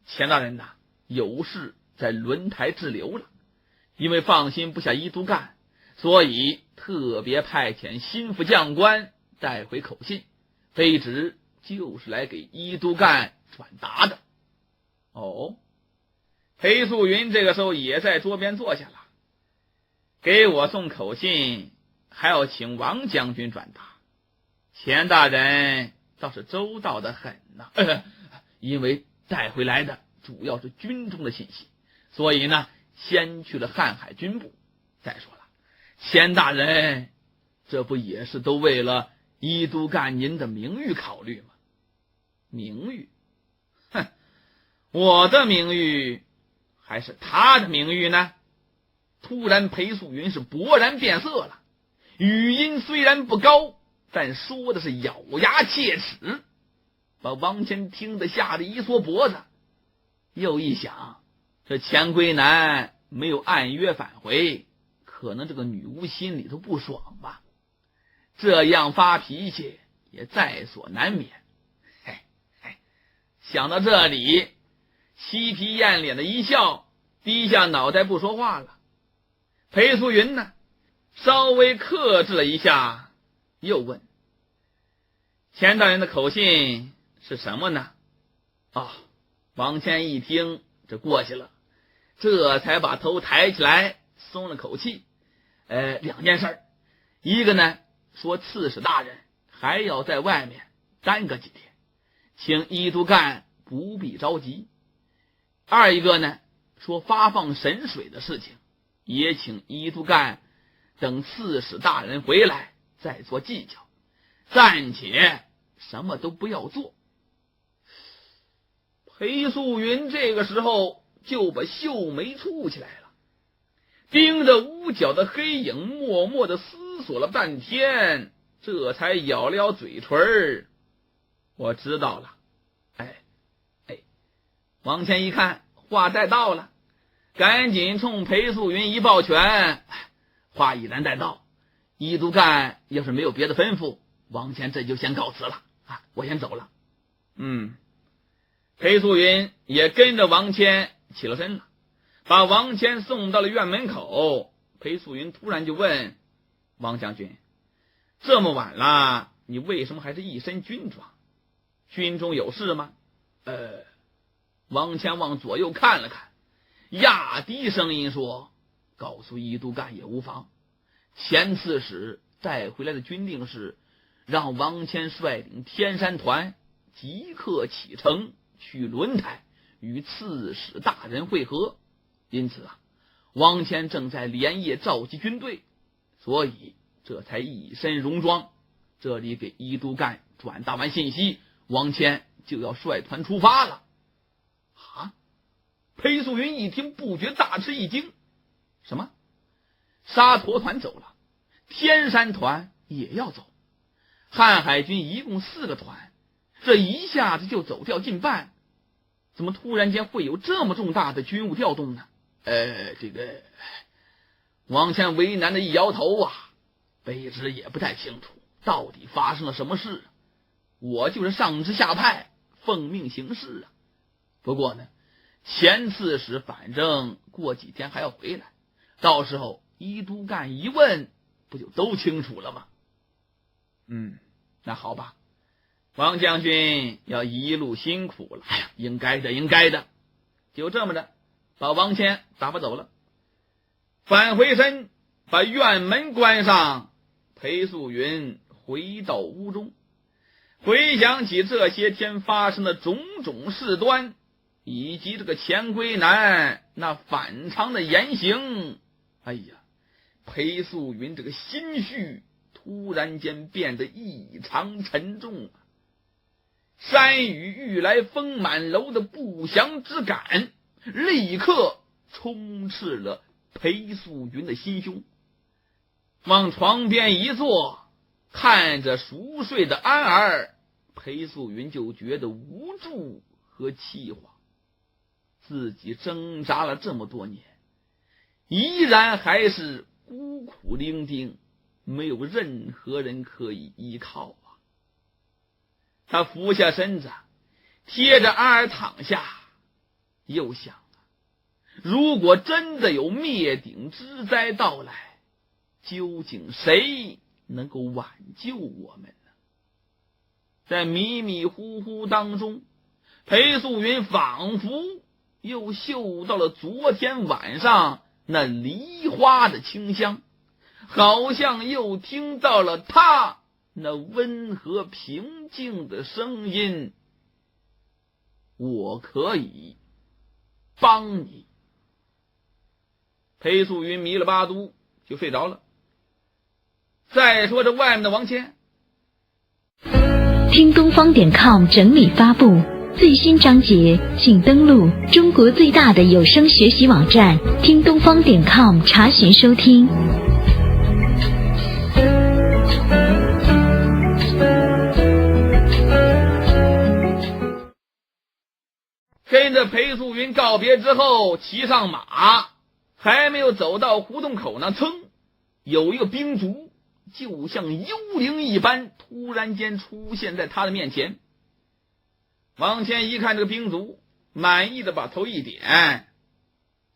钱大人呐，有事在轮台滞留了，因为放心不下一都干，所以特别派遣心腹将官带回口信，卑职就是来给一都干转达的。哦，裴素云这个时候也在桌边坐下了。给我送口信，还要请王将军转达。钱大人倒是周到的很呐，因为带回来的主要是军中的信息，所以呢，先去了瀚海军部。再说了，钱大人这不也是都为了一都干您的名誉考虑吗？名誉？我的名誉还是他的名誉呢？突然裴素云是勃然变色了，语音虽然不高，但说的是咬牙切齿，把王谦听得吓得一缩脖子。又一想，这钱归南没有按约返回，可能这个女巫心里头不爽吧，这样发脾气也在所难免。想到这里，嬉皮艳脸的一笑，低下脑袋不说话了。裴素云呢，稍微克制了一下，又问：钱大人的口信是什么呢？王谦一听这过去了，这才把头抬起来，松了口气。两件事，一个呢说刺史大人还要在外面耽搁几天，请一都干不必着急；二一个呢说发放神水的事情，也请一都干等刺史大人回来再做计较，暂且什么都不要做。裴素云这个时候就把秀眉蹙起来了，盯着屋角的黑影，默默地思索了半天，这才咬了咬嘴唇。我知道了。王谦一看话带到了，赶紧冲裴素云一抱拳。话已然带到，一都干要是没有别的吩咐，王谦这就先告辞了。我先走了。裴素云也跟着王谦起了身了，把王谦送到了院门口。裴素云突然就问王将军，这么晚了，你为什么还是一身军装？军中有事吗？王谦往左右看了看，压低声音说，告诉一都干也无妨。前刺史带回来的军令是让王谦率领天山团即刻启程去轮台与刺史大人会合，因此王谦正在连夜召集军队，所以这才一身戎装。这里给一都干转达完信息，王谦就要率团出发了。裴素云一听，不觉大吃一惊，什么？沙陀团走了，天山团也要走，瀚海军一共4个团，这一下子就走掉近半，怎么突然间会有这么重大的军务调动呢？王谦为难的一摇头卑职也不太清楚到底发生了什么事，我就是上至下派奉命行事不过呢，前刺史反正过几天还要回来，到时候一都干一问，不就都清楚了吗？那好吧，王将军要一路辛苦了。应该的，应该的。就这么着，把王谦打发走了。返回身，把院门关上，裴素云回到屋中，回想起这些天发生的种种事端，以及这个钱归南那反常的言行，裴素云这个心绪突然间变得异常沉重山雨欲来风满楼的不祥之感立刻充斥了裴素云的心胸。往床边一坐，看着熟睡的安儿，裴素云就觉得无助和气遑。自己挣扎了这么多年，依然还是孤苦伶仃，没有任何人可以依靠他俯下身子，贴着安儿躺下，又想如果真的有灭顶之灾到来，究竟谁能够挽救我们呢？在迷迷糊糊当中，裴素云仿佛又嗅到了昨天晚上那梨花的清香，好像又听到了他那温和平静的声音，我可以帮你。裴素云迷了巴嘟就睡着了。再说这外面的王谦，听东方.com 整理发布最新章节，请登录中国最大的有声学习网站听东方.com查询收听。跟着裴素云告别之后，骑上马，还没有走到胡同口呢，噌，有一个兵卒就像幽灵一般突然间出现在他的面前。王谦一看这个兵卒，满意的把头一点，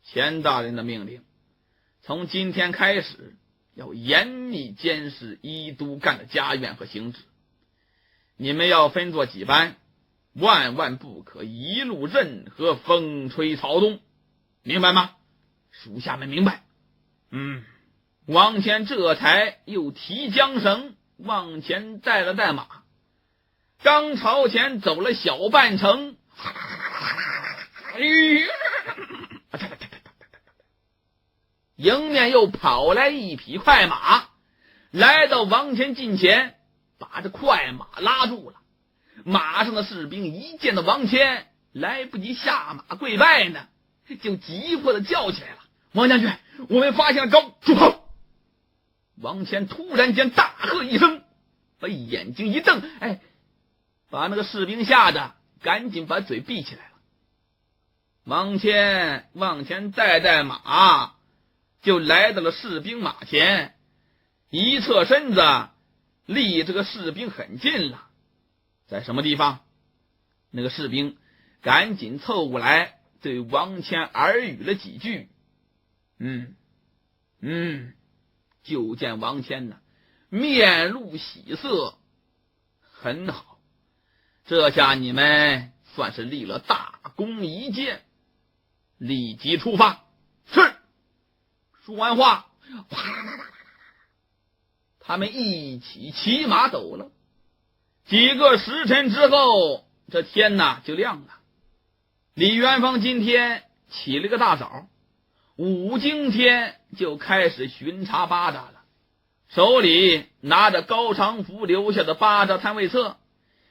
钱大人的命令，从今天开始要严密监视一都干的家院和行止，你们要分作几班，万万不可一路任何风吹草动，明白吗？属下们明白。王谦这才又提缰绳往前带了带马，刚朝前走了小半程，迎面又跑来一匹快马，来到王谦近前，把这快马拉住了。马上的士兵一见到王谦，来不及下马跪拜呢，就急迫的叫起来了：王将军，我们发现了狗，住口！王谦突然间大喝一声，把眼睛一瞪，把那个士兵吓得赶紧把嘴闭起来了。王谦往前带带马，就来到了士兵马前，一侧身子离这个士兵很近了。在什么地方？那个士兵赶紧凑过来，对王谦耳语了几句。就见王谦面露喜色。很好，这下你们算是立了大功一件，立即出发。是。说完话，他们一起骑马走了。几个时辰之后，这天就亮了。李元芳今天起了个大早，5更天就开始巡查巴扎了，手里拿着高长福留下的巴扎摊位册，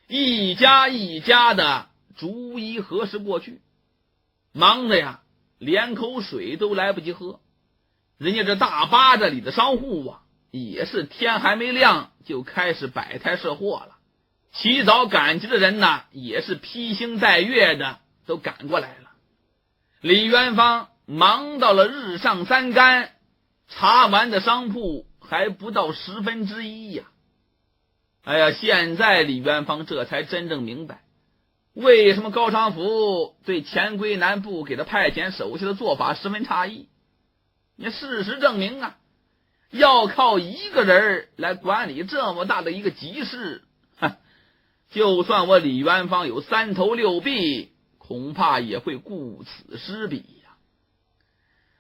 一家一家的逐一核实过去，忙的连口水都来不及喝。人家这大巴扎里的商户也是天还没亮就开始摆摊设货了，起早赶集的人也是披星戴月的都赶过来了。李元芳忙到了日上3竿，查完的商铺还不到1/10呀。现在李元芳这才真正明白，为什么高长福对钱归南部给他派遣手下的做法十分诧异。事实证明要靠一个人来管理这么大的一个集市，就算我李元芳有3头6臂，恐怕也会顾此失彼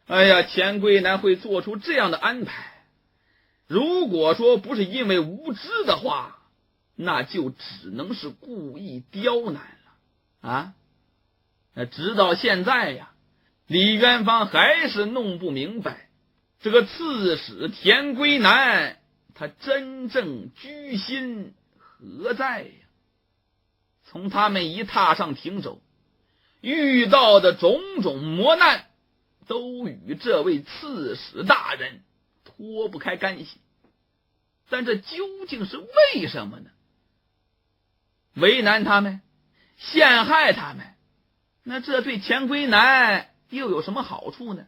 呀。钱归南会做出这样的安排，如果说不是因为无知的话，那就只能是故意刁难了直到现在李元芳还是弄不明白，这个刺史田归南他真正居心何在呀？从他们一踏上汀州，遇到的种种磨难都与这位刺史大人脱不开干系，但这究竟是为什么呢？为难他们，陷害他们，那这对钱归南又有什么好处呢？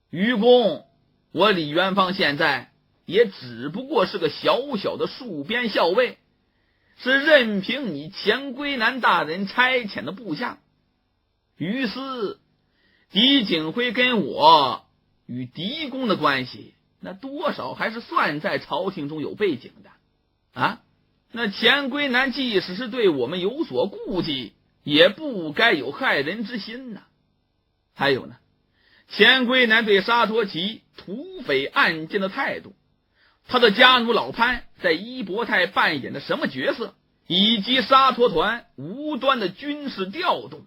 愚公，我李元芳现在也只不过是个小小的戍边校尉，是任凭你钱归南大人差遣的部下。于是狄景辉跟我与狄公的关系，那多少还是算在朝廷中有背景的那钱归南即使是对我们有所顾忌，也不该有害人之心还有呢，钱归南对沙陀旗土匪案件的态度，他的家奴老潘在伊伯泰扮演的什么角色，以及沙陀团无端的军事调动，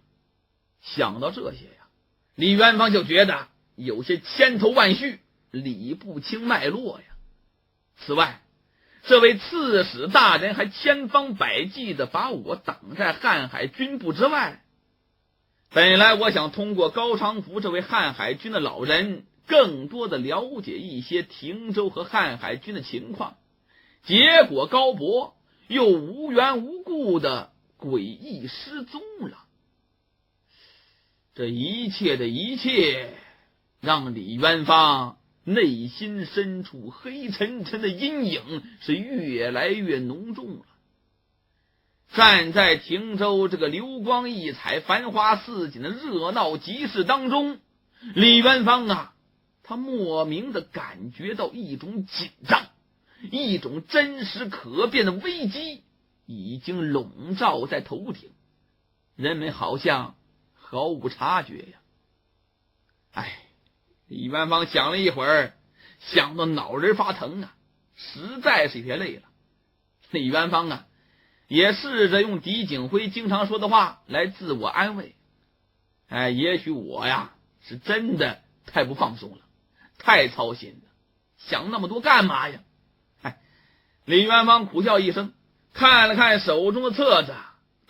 想到这些李元芳就觉得有些千头万绪，理不清脉络此外，这位刺史大人还千方百计的把我挡在瀚海军部之外。本来我想通过高长福这位瀚海军的老人，更多的了解一些汀州和瀚海军的情况，结果高博又无缘无故的诡异失踪了。这一切的一切，让李元芳内心深处黑沉沉的阴影是越来越浓重了。站在汀州这个流光溢彩、繁花似锦的热闹集市当中，李元芳他莫名的感觉到一种紧张，一种真实可变的危机已经笼罩在头顶，人们好像毫无察觉李元芳想了一会儿，想到脑仁发疼实在是有些累了。李元芳也试着用狄景辉经常说的话来自我安慰。也许我是真的太不放松了，太操心了，想那么多干嘛呀？李元芳苦笑一声，看了看手中的册子，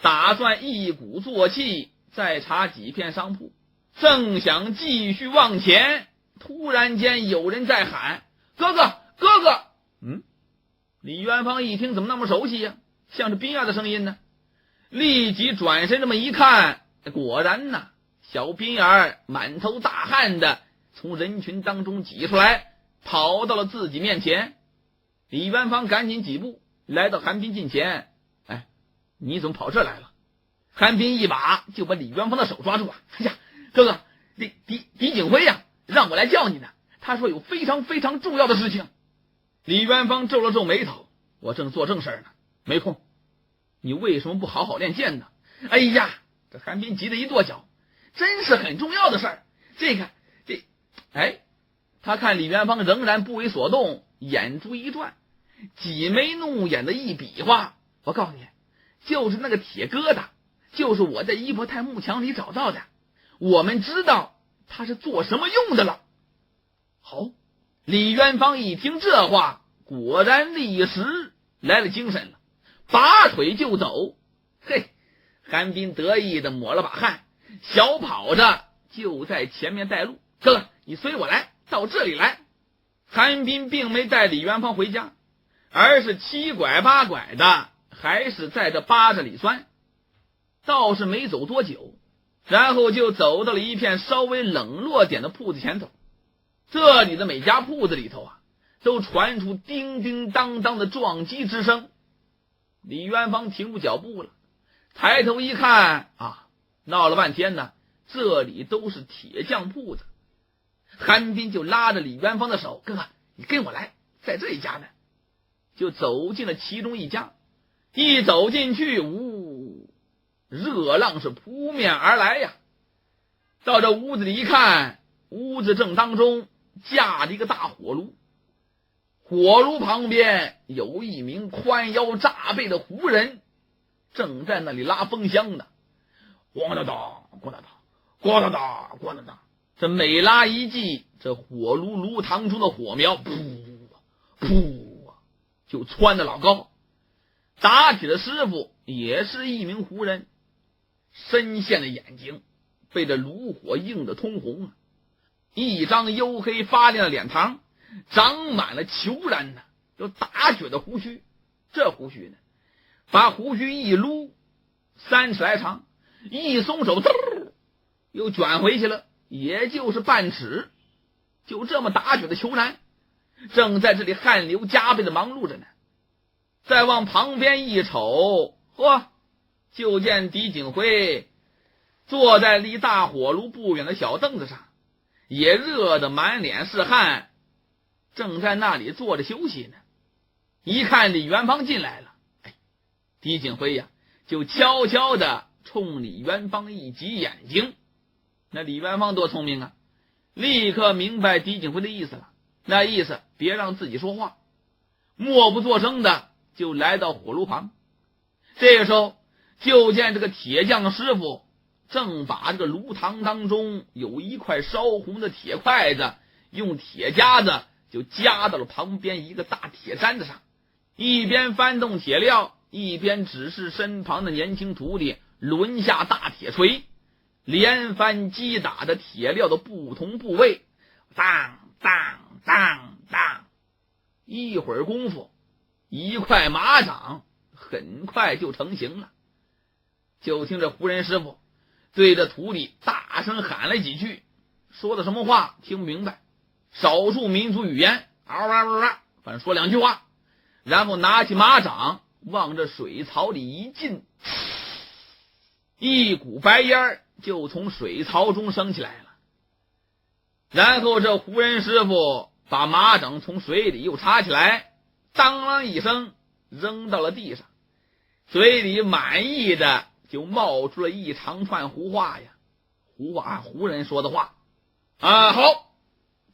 打算一鼓作气再查几片商铺，正想继续往前，突然间有人在喊：“哥哥，哥哥！”李元芳一听怎么那么熟悉呀，像是宾儿的声音呢。立即转身这么一看，果然小宾儿满头大汗的从人群当中挤出来，跑到了自己面前。李元芳赶紧几步来到韩冰近前：“你怎么跑这来了？韩冰一把就把李元芳的手抓住啊！哎呀，哥哥，狄景辉呀，让我来叫你呢。他说有非常非常重要的事情。李元芳皱了皱眉头，我正做正事呢，没空。你为什么不好好练剑呢？哎呀，这韩冰急得一跺脚，真是很重要的事儿。他看李元芳仍然不为所动，眼珠一转，挤眉弄眼的一比划，我告诉你，就是那个铁疙瘩，就是我在姨婆太墓墙里找到的，我们知道它是做什么用的了。好，李元芳一听这话，果然立时来了精神了，拔腿就走。嘿，韩冰得意的抹了把汗，小跑着就在前面带路。哥哥，你随我来，到这里来。韩冰并没带李元芳回家，而是七拐八拐的，还是在这扒着李栓。倒是没走多久，然后就走到了一片稍微冷落点的铺子前头。这里的每家铺子里头啊，都传出叮叮当当的撞击之声。李元芳停住脚步了，抬头一看啊，闹了半天呢，这里都是铁匠铺子。韩冰就拉着李元芳的手，哥哥，你跟我来，在这一家呢。就走进了其中一家，一走进去，热浪是扑面而来呀。到这屋子里一看，屋子正当中架着一个大火炉，火炉旁边有一名宽腰炸背的胡人，正在那里拉风箱呢。咣当当，咣当当，咣当当，咣当当，这每拉一记，这火炉炉膛中的火苗噗就窜得老高。打铁的师傅也是一名胡人，深陷的眼睛被这炉火映得通红啊，一张黝黑发亮的脸庞长满了虬髯呢，有打卷的胡须。这胡须呢，把胡须一撸3尺来长，一松手又卷回去了，也就是半尺。就这么打卷的虬髯正在这里汗流浃背的忙碌着呢。再往旁边一瞅，就见狄景辉坐在离大火炉不远的小凳子上，也热得满脸是汗，正在那里坐着休息呢。一看李元芳进来了，狄景辉呀，就悄悄地冲李元芳一挤眼睛。那李元芳多聪明啊，立刻明白狄景辉的意思了，那意思别让自己说话，默不作声的就来到火炉旁。这个时候就见这个铁匠师傅正把这个炉膛当中有一块烧红的铁筷子，用铁夹子就夹到了旁边一个大铁砧子上，一边翻动铁料，一边指示身旁的年轻徒弟抡下大铁锤，连翻击打的铁料的不同部位，当当当当，一会儿功夫，一块马掌很快就成型了。就听这胡人师傅对着徒弟大声喊了几句，说的什么话听不明白，少数民族语言，反正说2句话，然后拿起马掌往这水槽里一进，一股白烟就从水槽中升起来了。然后这胡人师傅把马掌从水里又插起来，当啷一声扔到了地上，嘴里满意的就冒出了一长串胡话呀。胡人说的话好。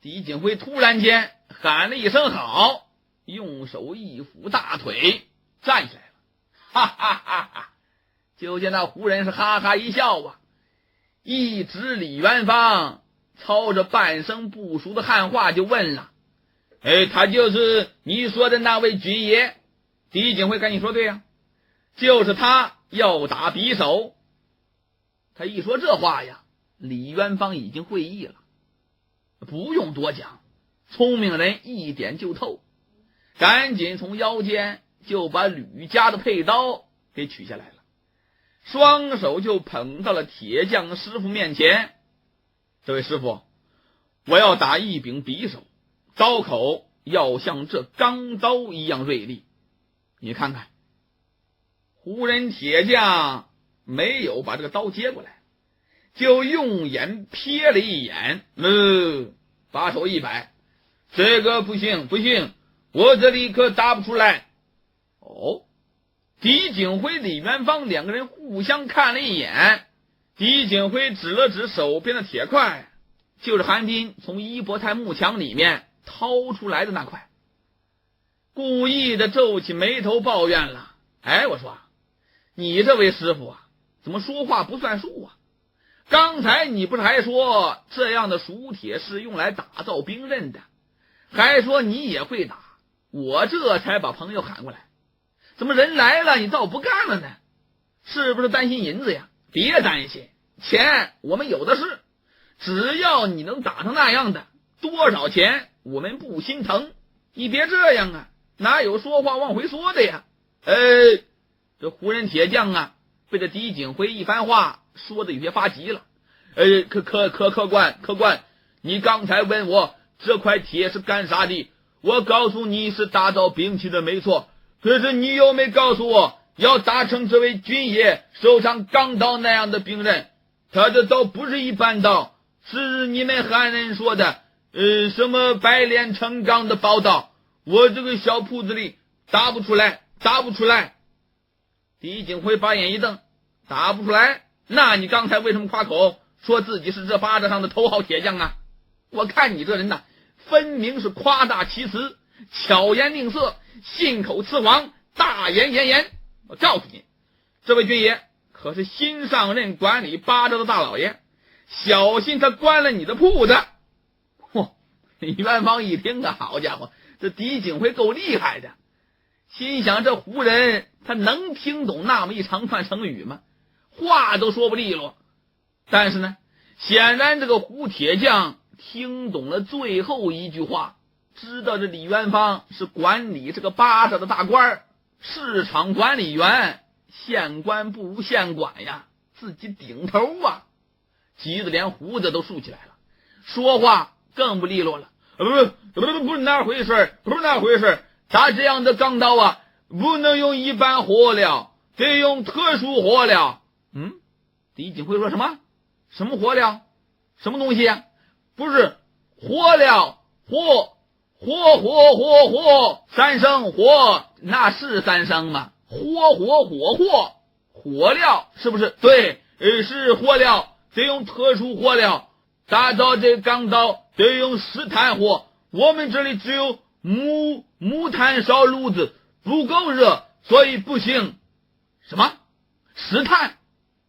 狄景辉突然间喊了一声好，用手一扶大腿站起来了，哈哈哈哈。就见那胡人是哈哈一笑啊，一指李元芳，操着半生不熟的汉话就问了，他就是你说的那位军爷？狄景辉赶紧说对呀，就是他要打匕首。他一说这话呀，李元芳已经会意了，不用多讲，聪明人一点就透，赶紧从腰间就把吕家的佩刀给取下来了，双手就捧到了铁匠师傅面前。这位师傅，我要打一柄匕首，刀口要像这钢刀一样锐利，你看看。胡人铁匠没有把这个刀接过来，就用眼瞥了一眼，把手一摆，这个不行，我这里可打不出来。哦，狄景辉、李元芳两个人互相看了一眼，狄景辉指了指手边的铁块，就是韩斌从一伯泰木墙里面掏出来的那块，故意的皱起眉头抱怨了：我说你这位师傅啊，怎么说话不算数啊？刚才你不是还说这样的熟铁是用来打造兵刃的，还说你也会打，我这才把朋友喊过来，怎么人来了你倒不干了呢？是不是担心银子呀？别担心，钱我们有的是，只要你能打成那样的，多少钱我们不心疼。你别这样啊，哪有说话往回说的呀？这胡人铁匠啊，被这狄景辉一番话说的有些发急了。客官，你刚才问我这块铁是干啥的，我告诉你是打造兵器的没错，可是你又没告诉我要打成这位军爷手上钢刀那样的兵刃，他的刀不是一般刀，是你们汉人说的什么百炼成钢的宝刀，我这个小铺子里打不出来。狄景辉把眼一瞪，打不出来？那你刚才为什么夸口说自己是这巴掌上的头号铁匠啊？我看你这人呐，分明是夸大其词，巧言令色，信口雌黄，大言。我告诉你，这位军爷可是新上任管理巴掌的大老爷，小心他关了你的铺子。李元芳一听啊，好家伙，这狄景辉够厉害的，心想这胡人他能听懂那么一长串成语吗？话都说不利落。但是呢，显然这个胡铁匠听懂了最后一句话，知道这李元芳是管理这个巴掌的大官，市场管理员，县官不如县管呀，自己顶头啊，急得连胡子都竖起来了，说话更不利落了。不是那回事，打这样的钢刀啊，不能用一般火料，得用特殊火料。狄景辉说什么火料？什么东西啊？不是火料，火三声火，那是三声吗？火料是不是？对，是火料，得用特殊火料，打造这钢刀得用石炭火，我们这里只有木炭烧炉子，不够热，所以不行。什么石炭？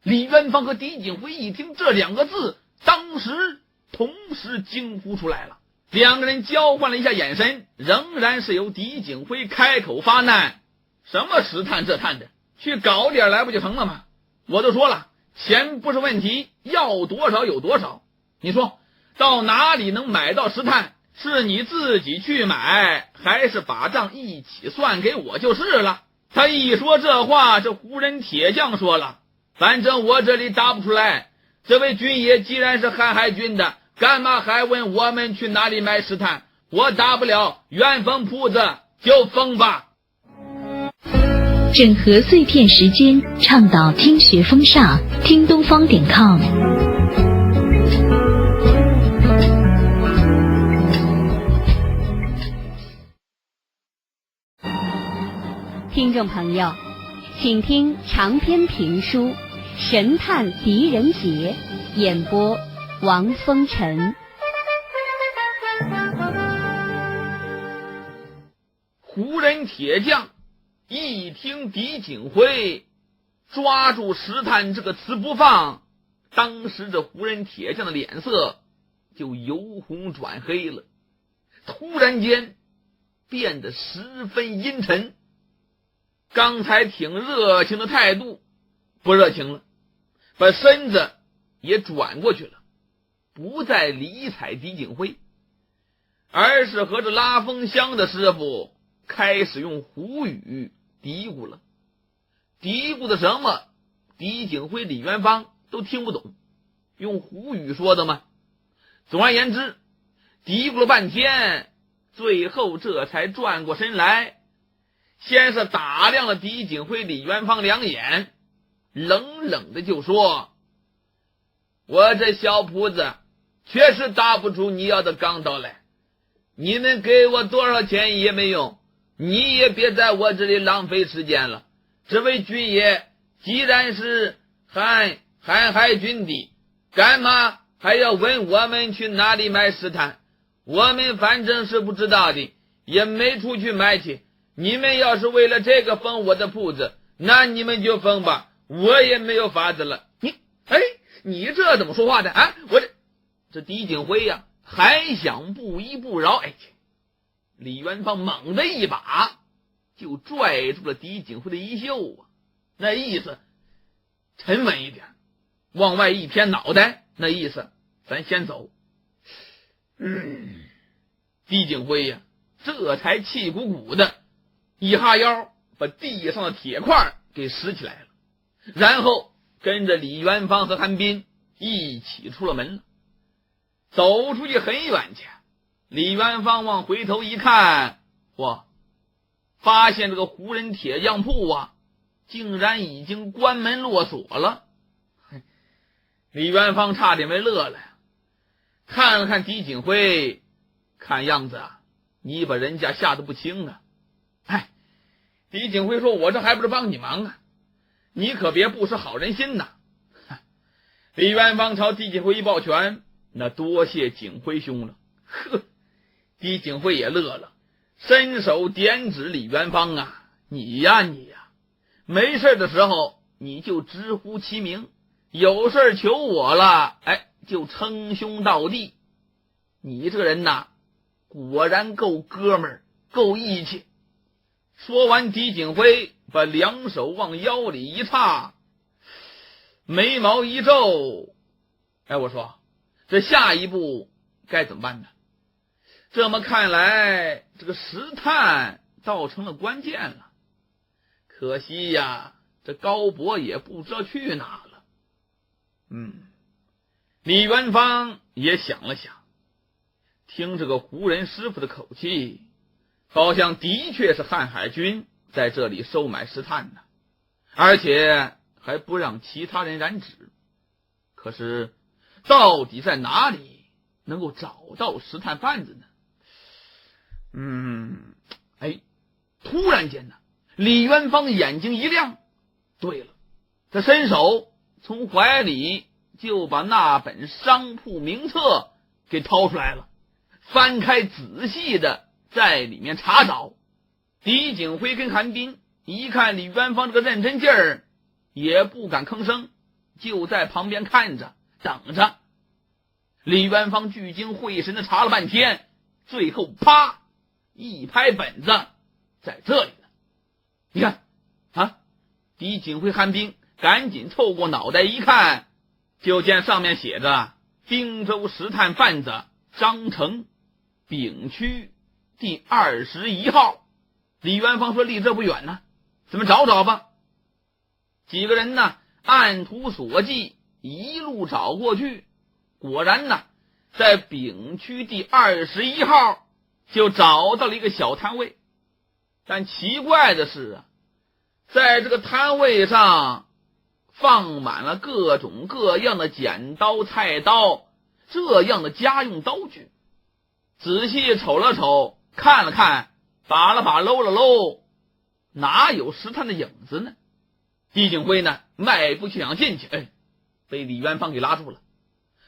李元芳和狄景辉一听这两个字，当时同时惊呼出来了。两个人交换了一下眼神，仍然是由狄景辉开口发难：什么石炭这炭的，去搞点来不就成了吗？我都说了，钱不是问题，要多少有多少。你说到哪里能买到石炭？是你自己去买，还是把账一起算给我就是了。他一说这话，这胡人铁匠说了：反正我这里打不出来，这位军爷既然是汉海军的，干嘛还问我们去哪里买石炭？我打不了，原封铺子就封吧。整合碎片时间，倡导听学风尚，听东方.com。听众朋友，请听长篇评书《神探狄仁杰》，演播王风尘。胡人铁匠一听狄景辉抓住石炭这个词不放，当时这胡人铁匠的脸色就由红转黑了，突然间变得十分阴沉。刚才挺热情的态度不热情了，把身子也转过去了，不再理睬狄景辉，而是和这拉风箱的师傅开始用胡语嘀咕了。嘀咕的什么，狄景辉、李元芳都听不懂，用胡语说的嘛。总而言之，嘀咕了半天，最后这才转过身来，先是打量了狄景辉、李元芳两眼，冷冷的就说：我这小铺子确实打不出你要的钢刀来，你们给我多少钱也没用，你也别在我这里浪费时间了。这位军爷既然是瀚海军的，干嘛还要问我们去哪里买石炭？我们反正是不知道的，也没出去买去。你们要是为了这个封我的铺子，那你们就封吧，我也没有法子了。你这怎么说话的啊？我这狄景辉呀，还想不依不饶。李元芳猛地一把就拽住了狄景辉的衣袖啊，那意思沉稳一点，往外一偏脑袋，那意思咱先走。狄景辉呀，这才气鼓鼓的一哈腰，把地上的铁块给拾起来了，然后跟着李元芳和韩斌一起出了门了。走出去很远去，李元芳往回头一看，发现这个胡人铁匠铺啊，竟然已经关门落锁了。李元芳差点没乐了呀，看了看狄景辉，看样子啊，你把人家吓得不轻啊。狄景辉说：我这还不是帮你忙啊，你可别不识好人心呐。李元芳朝狄景辉一抱拳，那多谢景辉兄了。狄景辉也乐了，伸手点指李元芳啊，你呀，没事的时候你就直呼其名，有事求我了，就称兄道弟。你这个人呐，果然够哥们儿，够义气。说完，狄景辉把两手往腰里一插，眉毛一皱。我说这下一步该怎么办呢？这么看来，这个石炭倒成了关键了。可惜呀，这高博也不知道去哪了。李元芳也想了想，听这个胡人师傅的口气，好像的确是瀚海军在这里收买石炭呢，而且还不让其他人染指。可是到底在哪里能够找到石炭贩子呢？突然间呢，李元芳眼睛一亮，对了，他伸手从怀里就把那本商铺名册给掏出来了，翻开仔细的在里面查找。狄景辉跟韩斌一看李元芳这个认真劲儿，也不敢吭声，就在旁边看着等着。李元芳聚精会神的查了半天，最后啪一拍本子，在这里呢。你看狄景辉、韩斌赶紧凑过脑袋一看，就见上面写着汀州石炭贩子张成，丙区第21号。李元芳说离这不远呢，咱们找找吧。几个人呢按图索骥，一路找过去，果然呢在丙区第21号就找到了一个小摊位。但奇怪的是啊，在这个摊位上放满了各种各样的剪刀、菜刀这样的家用刀具。仔细瞅了瞅，看了看，把了把，搂了搂，哪有石炭的影子呢？狄景辉呢迈步就想进去，被李元芳给拉住了，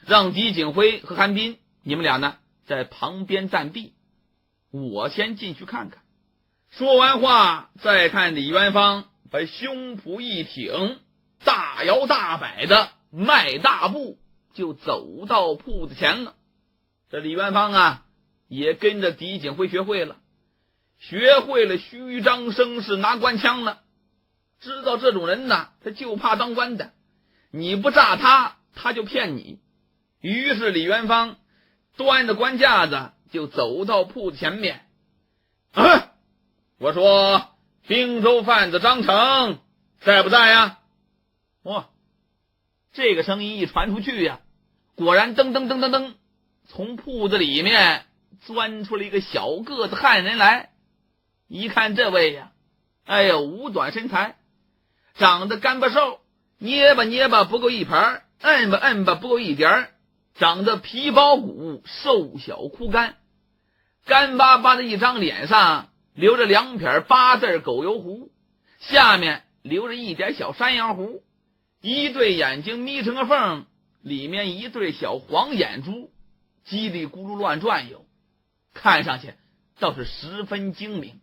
让狄景辉和韩斌你们俩呢在旁边暂避，我先进去看看。说完话，再看李元芳把胸脯一挺，大摇大摆的迈大步就走到铺子前了。这李元芳啊也跟着狄景辉学会了虚张声势拿官腔了。知道这种人呢，他就怕当官的，你不诈他，他就骗你。于是李元芳端着官架子就走到铺子前面。我说汀州贩子张成在不在呀？这个声音一传出去呀，果然噔噔噔噔噔，从铺子里面钻出了一个小个子汉人来。一看这位呀，哎呦，五短身材，长得干巴瘦，捏吧捏吧不够一盘，摁吧摁吧不够一点儿，长得皮包骨，瘦小枯干，干巴巴的一张脸上留着2撇8字狗油胡，下面留着一点小山羊胡，一对眼睛眯成个缝，里面一对小黄眼珠叽里咕噜乱转悠，看上去倒是十分精明。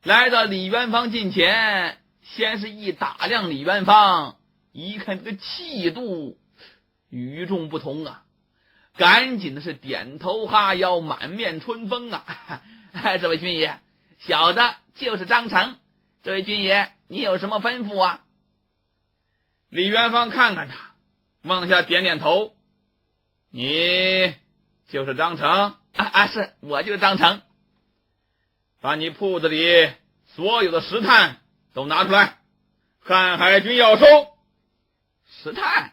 来到李元芳近前，先是一打量李元芳，一看这个气度与众不同啊，赶紧的是点头哈腰，满面春风啊。这位军爷，小的就是张成，这位军爷你有什么吩咐啊？李元芳看看他，往下点点头。你就是张成？是，我就是张成。把你铺子里所有的石炭都拿出来，瀚海军要收。石炭？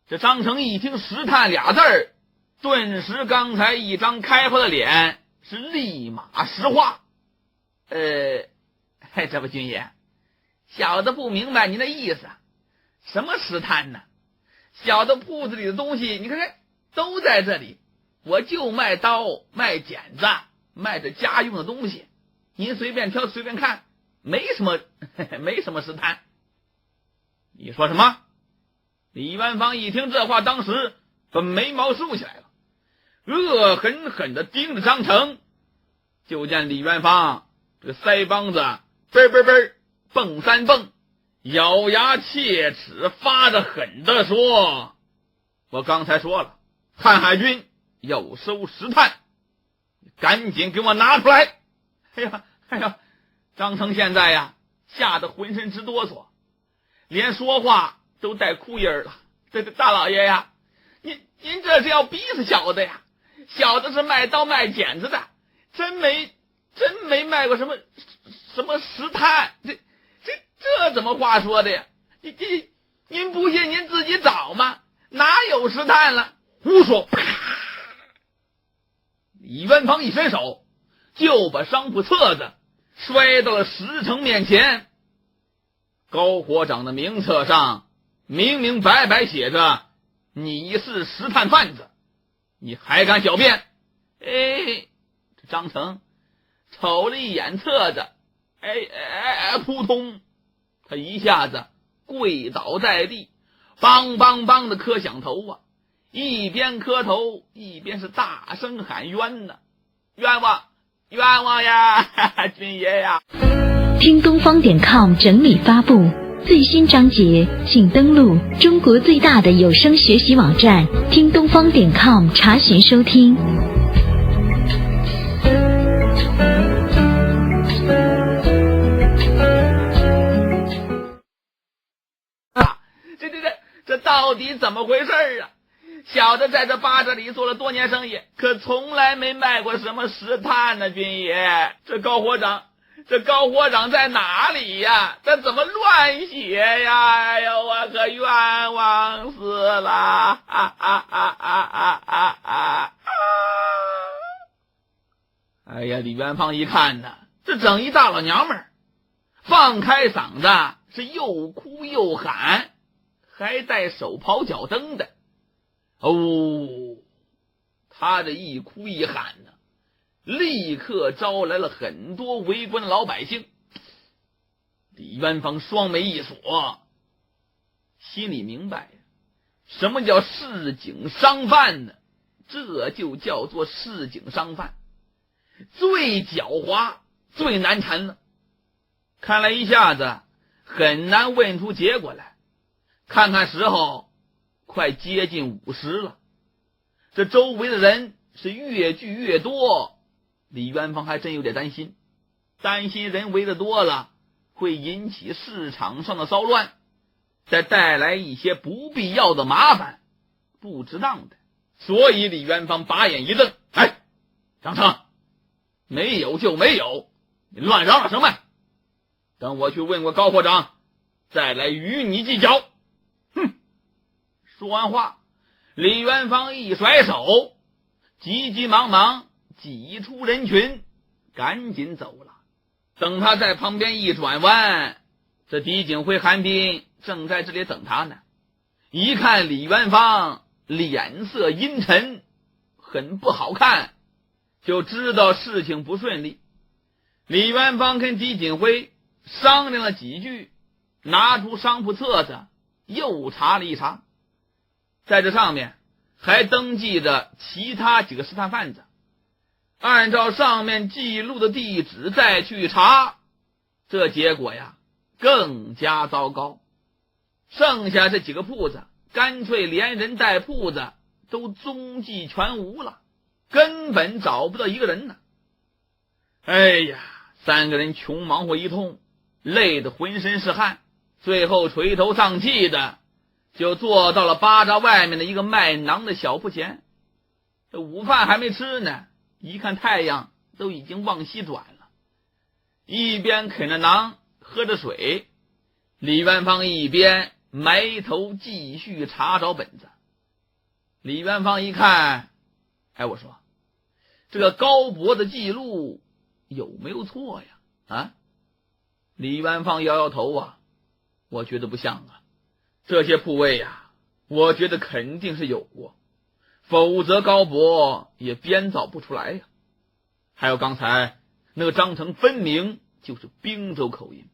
这张成一听石炭俩字儿，顿时刚才一张开花的脸是立马石化。这位军爷，小的不明白您的意思，什么石炭呢？小的铺子里的东西你看看都在这里，我就卖刀卖剪子，卖着家用的东西，您随便挑随便看，没什么石炭。你说什么？李元芳一听这话，当时把眉毛竖起来了，恶狠狠地盯着张成。就见李元芳这个腮帮子嘣嘣嘣蹦3蹦，咬牙切齿发着狠地说，我刚才说了，瀚海军要收石炭，赶紧给我拿出来。哎呀，张成现在呀吓得浑身直哆嗦，连说话都带哭音了。这大老爷呀，您这是要逼死小的呀？小的是卖刀卖剪子的，真没卖过什么石炭，这怎么话说的呀？您不信您自己找嘛，哪有石炭了？胡说！李元芳一伸手就把商铺册子摔到了石成面前。高火长的名册上明明白白写着你是石炭贩子，你还敢狡辩？这张成瞅了一眼册子，扑通，他一下子跪倒在地，梆梆梆的磕响头啊，一边磕头一边是大声喊冤呢，冤枉冤枉呀，军爷呀！听东方.com 整理发布最新章节，请登录中国最大的有声学习网站听东方.com查询收听。这到底怎么回事啊？小的在这八这里做了多年生意，可从来没卖过什么石炭呢，军爷。这高火长在哪里呀？这怎么乱写呀？哎呦，我可冤枉死了！哎呀，李元芳一看呢，这整一大老娘们儿，放开嗓子是又哭又喊，还带手刨脚蹬的。他这一哭一喊呢，立刻招来了很多围观的老百姓。李元芳双眉一锁，心里明白什么叫市井商贩呢？这就叫做市井商贩，最狡猾最难缠了。看来一下子很难问出结果来。看看时候快接近50了，这周围的人是越聚越多，李元芳还真有点担心人围的多了会引起市场上的骚乱，再带来一些不必要的麻烦，不值当的。所以李元芳把眼一瞪，张成，没有就没有，你乱嚷嚷什么？等我去问过高火长，再来与你计较。说完话，李元芳一甩手，急急忙忙挤出人群，赶紧走了。等他在旁边一转弯，这狄景辉韩冰正在这里等他呢。一看李元芳脸色阴沉，很不好看，就知道事情不顺利。李元芳跟狄景辉商量了几句，拿出商铺册子又查了一查，在这上面还登记着其他几个试探贩子。按照上面记录的地址再去查，这结果呀更加糟糕。剩下这几个铺子干脆连人带铺子都踪迹全无了，根本找不到一个人呢。哎呀，三个人穷忙活一通，累得浑身是汗，最后垂头丧气的就坐到了巴扎外面的一个卖馕的小铺前。这午饭还没吃呢，一看太阳都已经往西转了，一边啃着馕喝着水，李元芳一边埋头继续查找本子。李元芳一看，我说这个高博的记录有没有错呀？李元芳摇摇头啊，我觉得不像啊，这些铺位呀，我觉得肯定是有过，否则高博也编造不出来呀。还有刚才那个张成分明就是滨州口音，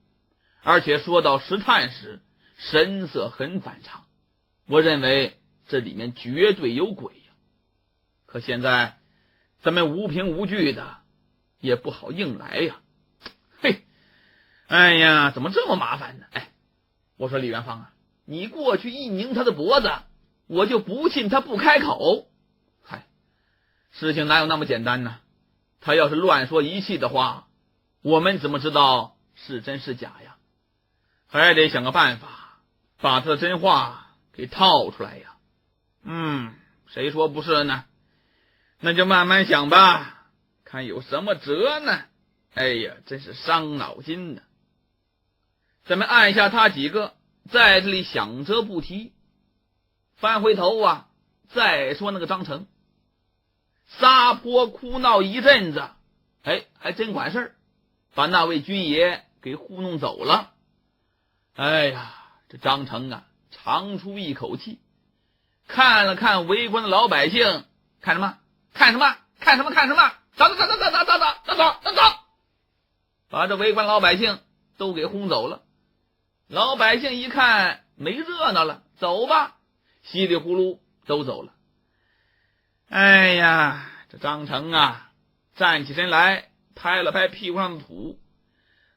而且说到石炭时神色很反常，我认为这里面绝对有鬼呀。可现在咱们无凭无据的也不好硬来呀。嘿，哎呀，怎么这么麻烦呢？我说李元芳啊，你过去一拧他的脖子，我就不信他不开口。事情哪有那么简单呢？他要是乱说一气的话，我们怎么知道是真是假呀？还得想个办法把他的真话给套出来呀。谁说不是呢？那就慢慢想吧，看有什么辙呢。哎呀，真是伤脑筋呢。咱们按下他几个，在这里想辙不提。翻回头啊，再说那个张成，撒泼哭闹一阵子，还真管事儿，把那位军爷给糊弄走了。哎呀，这张成啊长出一口气，看了看围观的老百姓，看什么？走！把这围观老百姓都给轰走了。老百姓一看没热闹了，走吧，稀里呼噜都走了。哎呀，这张成啊站起身来，拍了拍屁股上的土，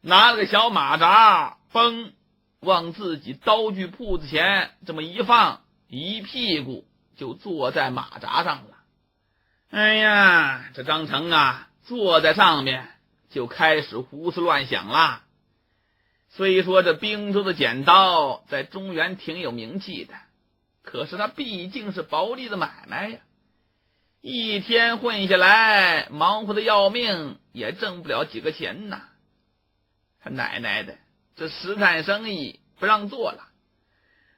拿了个小马扎，嘣，往自己刀具铺子前这么一放，一屁股就坐在马扎上了。哎呀，这张成啊坐在上面就开始胡思乱想了。虽说这滨州的剪刀在中原挺有名气的，可是它毕竟是薄利的买卖呀，一天混下来忙活的要命，也挣不了几个钱呐。他奶奶的，这石炭生意不让做了，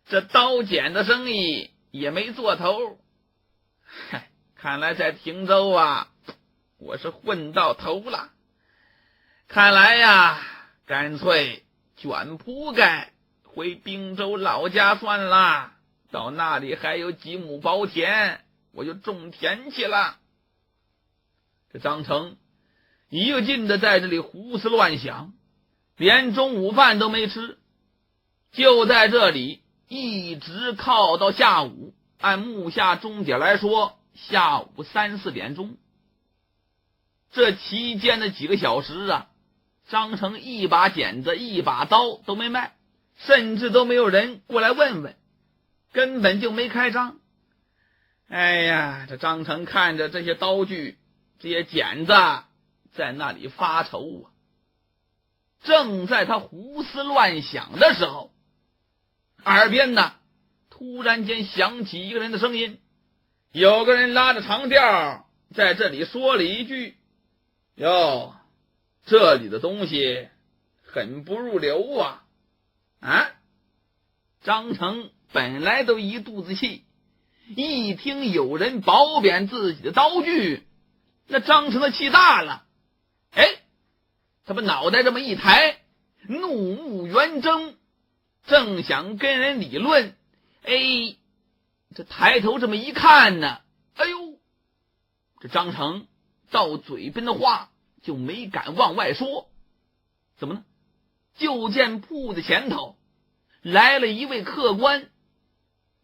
这刀剪的生意也没做头。看来在汀州啊，我是混到头了。看来呀，干脆卷铺盖回滨州老家算了，到那里还有几亩薄田，我就种田去了。这张成一个劲的在这里胡思乱想，连中午饭都没吃，就在这里一直靠到下午，按木下钟点来说，下午3、4点钟。这期间的几个小时啊，张成一把剪子一把刀都没卖，甚至都没有人过来问问，根本就没开张。哎呀，这张成看着这些刀具这些剪子在那里发愁啊。正在他胡思乱想的时候，耳边呢突然间响起一个人的声音，有个人拉着长调在这里说了一句：哟，这里的东西很不入流啊。张成本来都一肚子气，一听有人褒贬自己的刀具，那张成的气大了。他把脑袋这么一抬，怒目圆睁，正想跟人理论，这抬头这么一看呢，哎呦，这张成到嘴边的话就没敢往外说。怎么呢？就见铺子前头来了一位客官。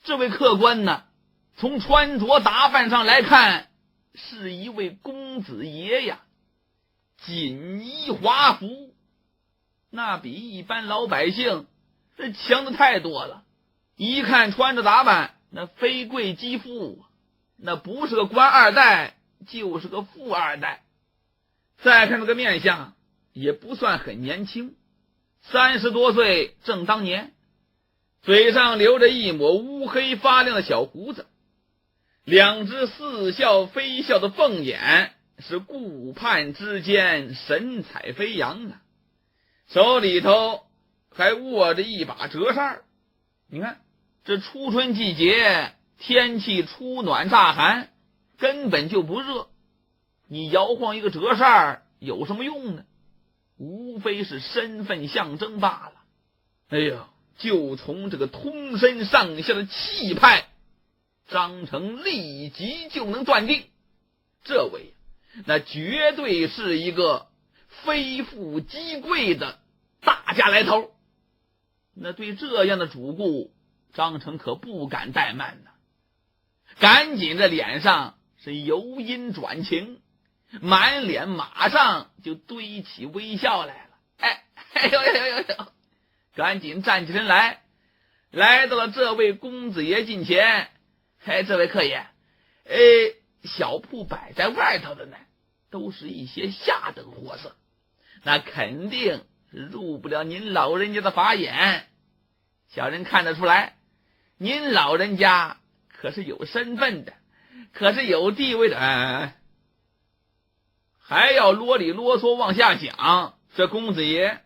这位客官呢，从穿着打扮上来看，是一位公子爷呀，锦衣华服，那比一般老百姓这强的太多了。一看穿着打扮，那非贵即富，那不是个官二代就是个富二代。再看这个面相，也不算很年轻，30多岁正当年，嘴上留着一抹乌黑发亮的小胡子，两只似笑非笑的凤眼是顾盼之间神采飞扬啊，手里头还握着一把折扇。你看这初春季节，天气初暖乍寒，根本就不热，你摇晃一个折扇有什么用呢？无非是身份象征罢了。哎呀，就从这个通身上下的气派，张成立即就能断定，这位那绝对是一个非富即贵的大家来头。那对这样的主顾，张成可不敢怠慢呢，赶紧这脸上是由阴转晴，满脸马上就堆起微笑来了。哎呦，赶紧站起身来，来到了这位公子爷近前。这位客爷，小铺摆在外头的呢，都是一些下等货色，那肯定是入不了您老人家的法眼。小人看得出来，您老人家可是有身份的，可是有地位的。还要啰里啰嗦往下讲，这公子爷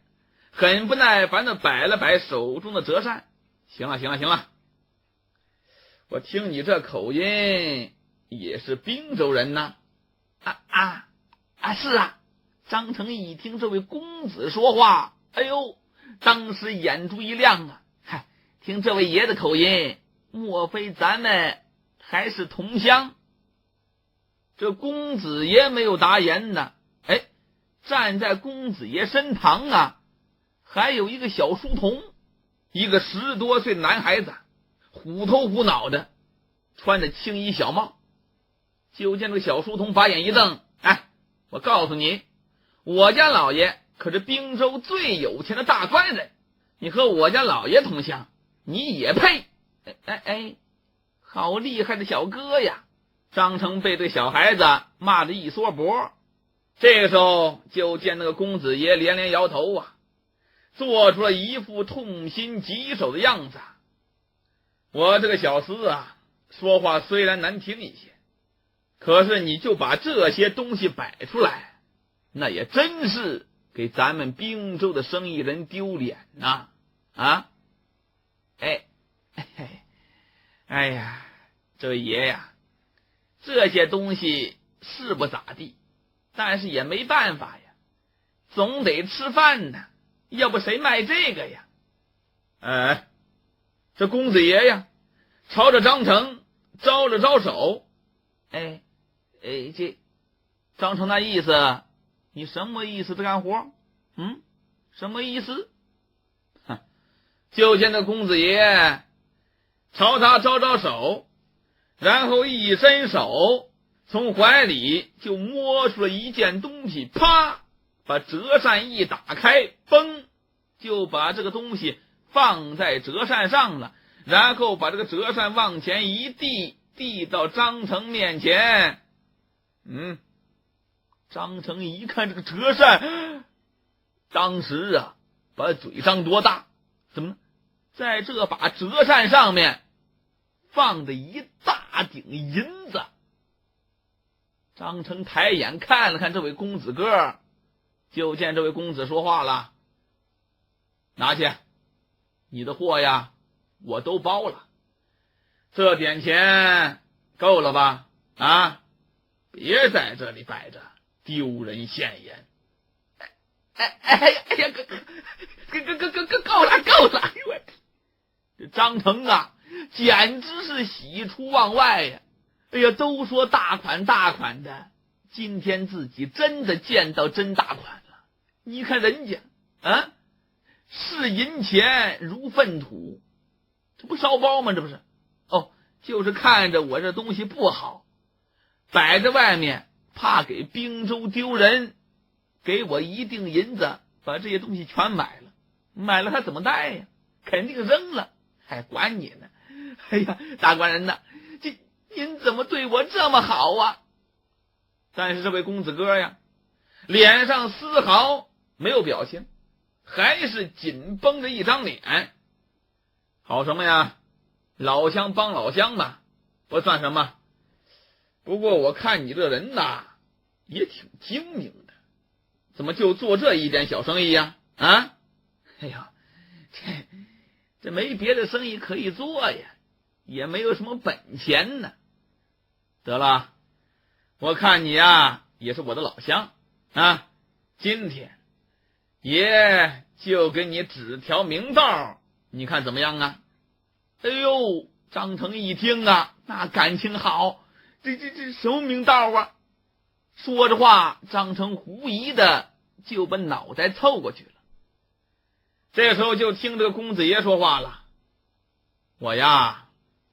很不耐烦的摆了摆手中的折扇。行了，我听你这口音也是滨州人呐。是啊。张成一听这位公子说话，哎呦，当时眼珠一亮啊，听这位爷的口音，莫非咱们还是同乡？这公子爷没有答言呢。站在公子爷身旁啊，还有一个小书童，一个10多岁的男孩子，虎头虎脑的，穿着青衣小帽。就见这个小书童把眼一瞪，我告诉你，我家老爷可是滨州最有钱的大官人，你和我家老爷同乡，你也配？好厉害的小哥呀！张成被这小孩子骂得一缩脖。这个时候就见那个公子爷连连摇头啊，做出了一副痛心疾首的样子。我这个小厮啊，说话虽然难听一些，可是你就把这些东西摆出来，那也真是给咱们滨州的生意人丢脸呐！这位爷呀，这些东西是不咋地，但是也没办法呀，总得吃饭呢，要不谁卖这个呀？这公子爷呀，朝着张成招了招手。这张成那意思，你什么意思的干活？什么意思？就见那公子爷朝他招招手，然后一伸手，从怀里就摸出了一件东西，啪，把折扇一打开，嘣，就把这个东西放在折扇上了，然后把这个折扇往前一递，递到张成面前。张成一看这个折扇，当时啊，把嘴张多大，怎么呢？在这把折扇上面放的一大顶银子。张成抬眼看了看这位公子哥，就见这位公子说话了：拿去，你的货呀我都包了，这点钱够了吧？别在这里摆着丢人现眼。够了！这张成啊，简直是喜出望外呀！哎呀，都说大款的，今天自己真的见到真大款了。你看人家啊，视银钱如粪土，这不烧包吗？这不是？哦，就是看着我这东西不好，摆在外面，怕给滨州丢人，给我一锭银子，把这些东西全买了他怎么带呀？肯定扔了，还管你呢！哎呀，大官人呐，您怎么对我这么好啊？但是这位公子哥呀，脸上丝毫没有表情，还是紧绷着一张脸。好什么呀？老乡帮老乡嘛，不算什么。不过我看你这人呐，也挺精明的，怎么就做这一点小生意呀？啊？哎呀，这没别的生意可以做呀，也没有什么本钱呢。得了，我看你呀也是我的老乡啊，今天爷就给你指条明道，你看怎么样啊？哎呦，张成一听啊，那感情好，这什么明道啊？说着话，张成狐疑的就把脑袋凑过去了。这时候就听这个公子爷说话了：我呀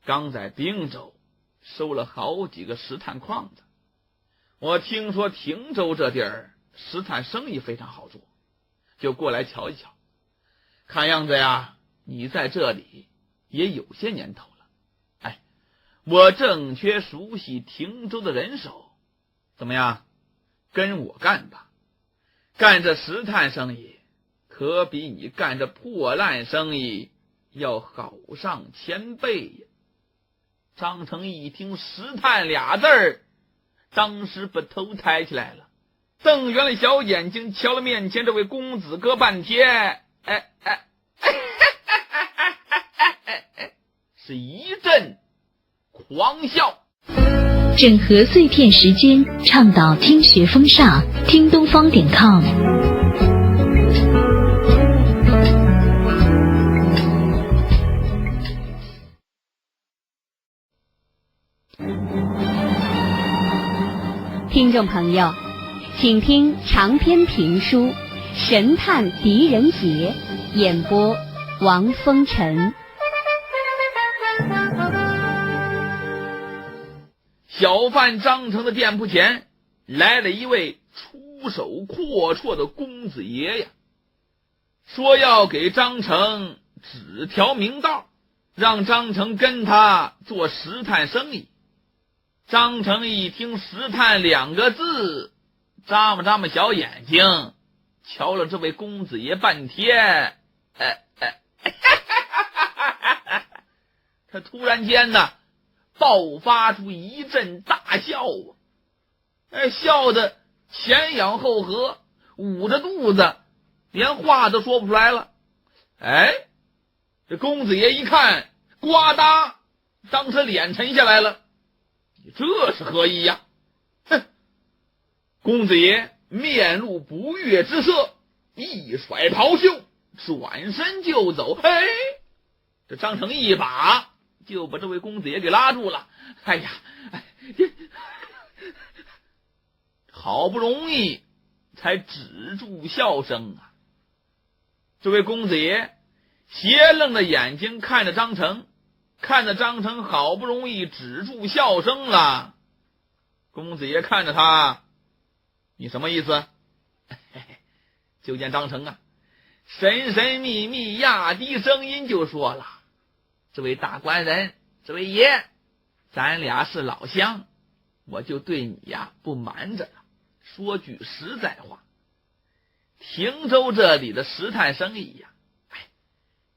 刚在滨州收了好几个石炭矿子，我听说亭州这地儿石炭生意非常好做，就过来瞧一瞧。看样子呀，你在这里也有些年头了。哎，我正缺熟悉亭州的人手，怎么样，跟我干吧。干这石炭生意可比你干这破烂生意要好上1000倍呀！张成一听石炭俩字儿，当时把头抬起来了，瞪圆了小眼睛，瞧了面前这位公子哥半天，是一阵狂笑。整合碎片时间，倡导听学风尚，听东方.com。听众朋友，请听长篇评书《神探狄仁杰》，演播王风尘。小贩张成的店铺前来了一位出手阔绰的公子爷呀，说要给张成指条明道，让张成跟他做石炭生意。张成一听石炭2个字，眨巴小眼睛，瞧了这位公子爷半天，他突然间呢爆发出一阵大笑啊！笑得前仰后合，捂着肚子，连话都说不出来了。这公子爷一看，呱嗒，当时脸沉下来了。这是何意呀？哼！公子爷面露不悦之色，一甩袍袖，转身就走。这张成一把就把这位公子爷给拉住了。好不容易才止住笑声啊！这位公子爷斜愣着眼睛看着张成，看着张成好不容易止住笑声了。公子爷看着他，你什么意思？就见张成啊神神秘秘压低声音就说了：这位大官人，这位爷，咱俩是老乡，我就对你呀不瞒着了。说句实在话，亭州这里的石炭生意呀，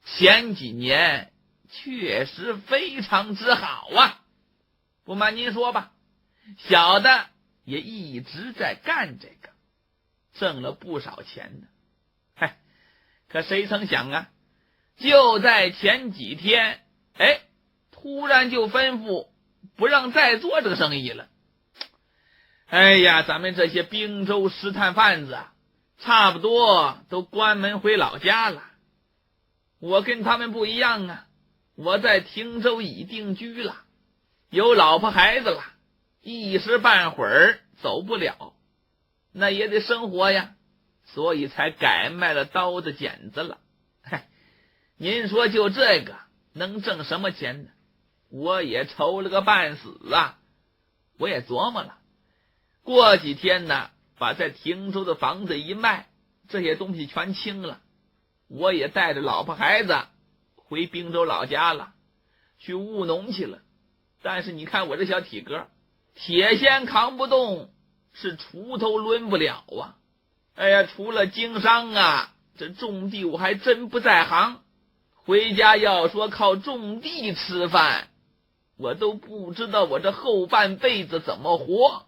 前几年确实非常之好啊。不瞒您说吧，小的也一直在干这个，挣了不少钱呢。可谁曾想啊，就在前几天，突然就吩咐不让再做这个生意了。咱们这些滨州石炭贩子啊，差不多都关门回老家了。我跟他们不一样啊，我在汀州已定居了，有老婆孩子了，一时半会儿走不了，那也得生活呀，所以才改卖了刀子剪子了。您说就这个能挣什么钱呢？我也愁了个半死啊。我也琢磨了，过几天呢，把在汀州的房子一卖，这些东西全清了，我也带着老婆孩子回滨州老家了，去务农去了。但是你看我这小体格，铁锨扛不动，是锄头抡不了啊。哎呀，除了经商啊，这种地我还真不在行。回家要说靠种地吃饭，我都不知道我这后半辈子怎么活。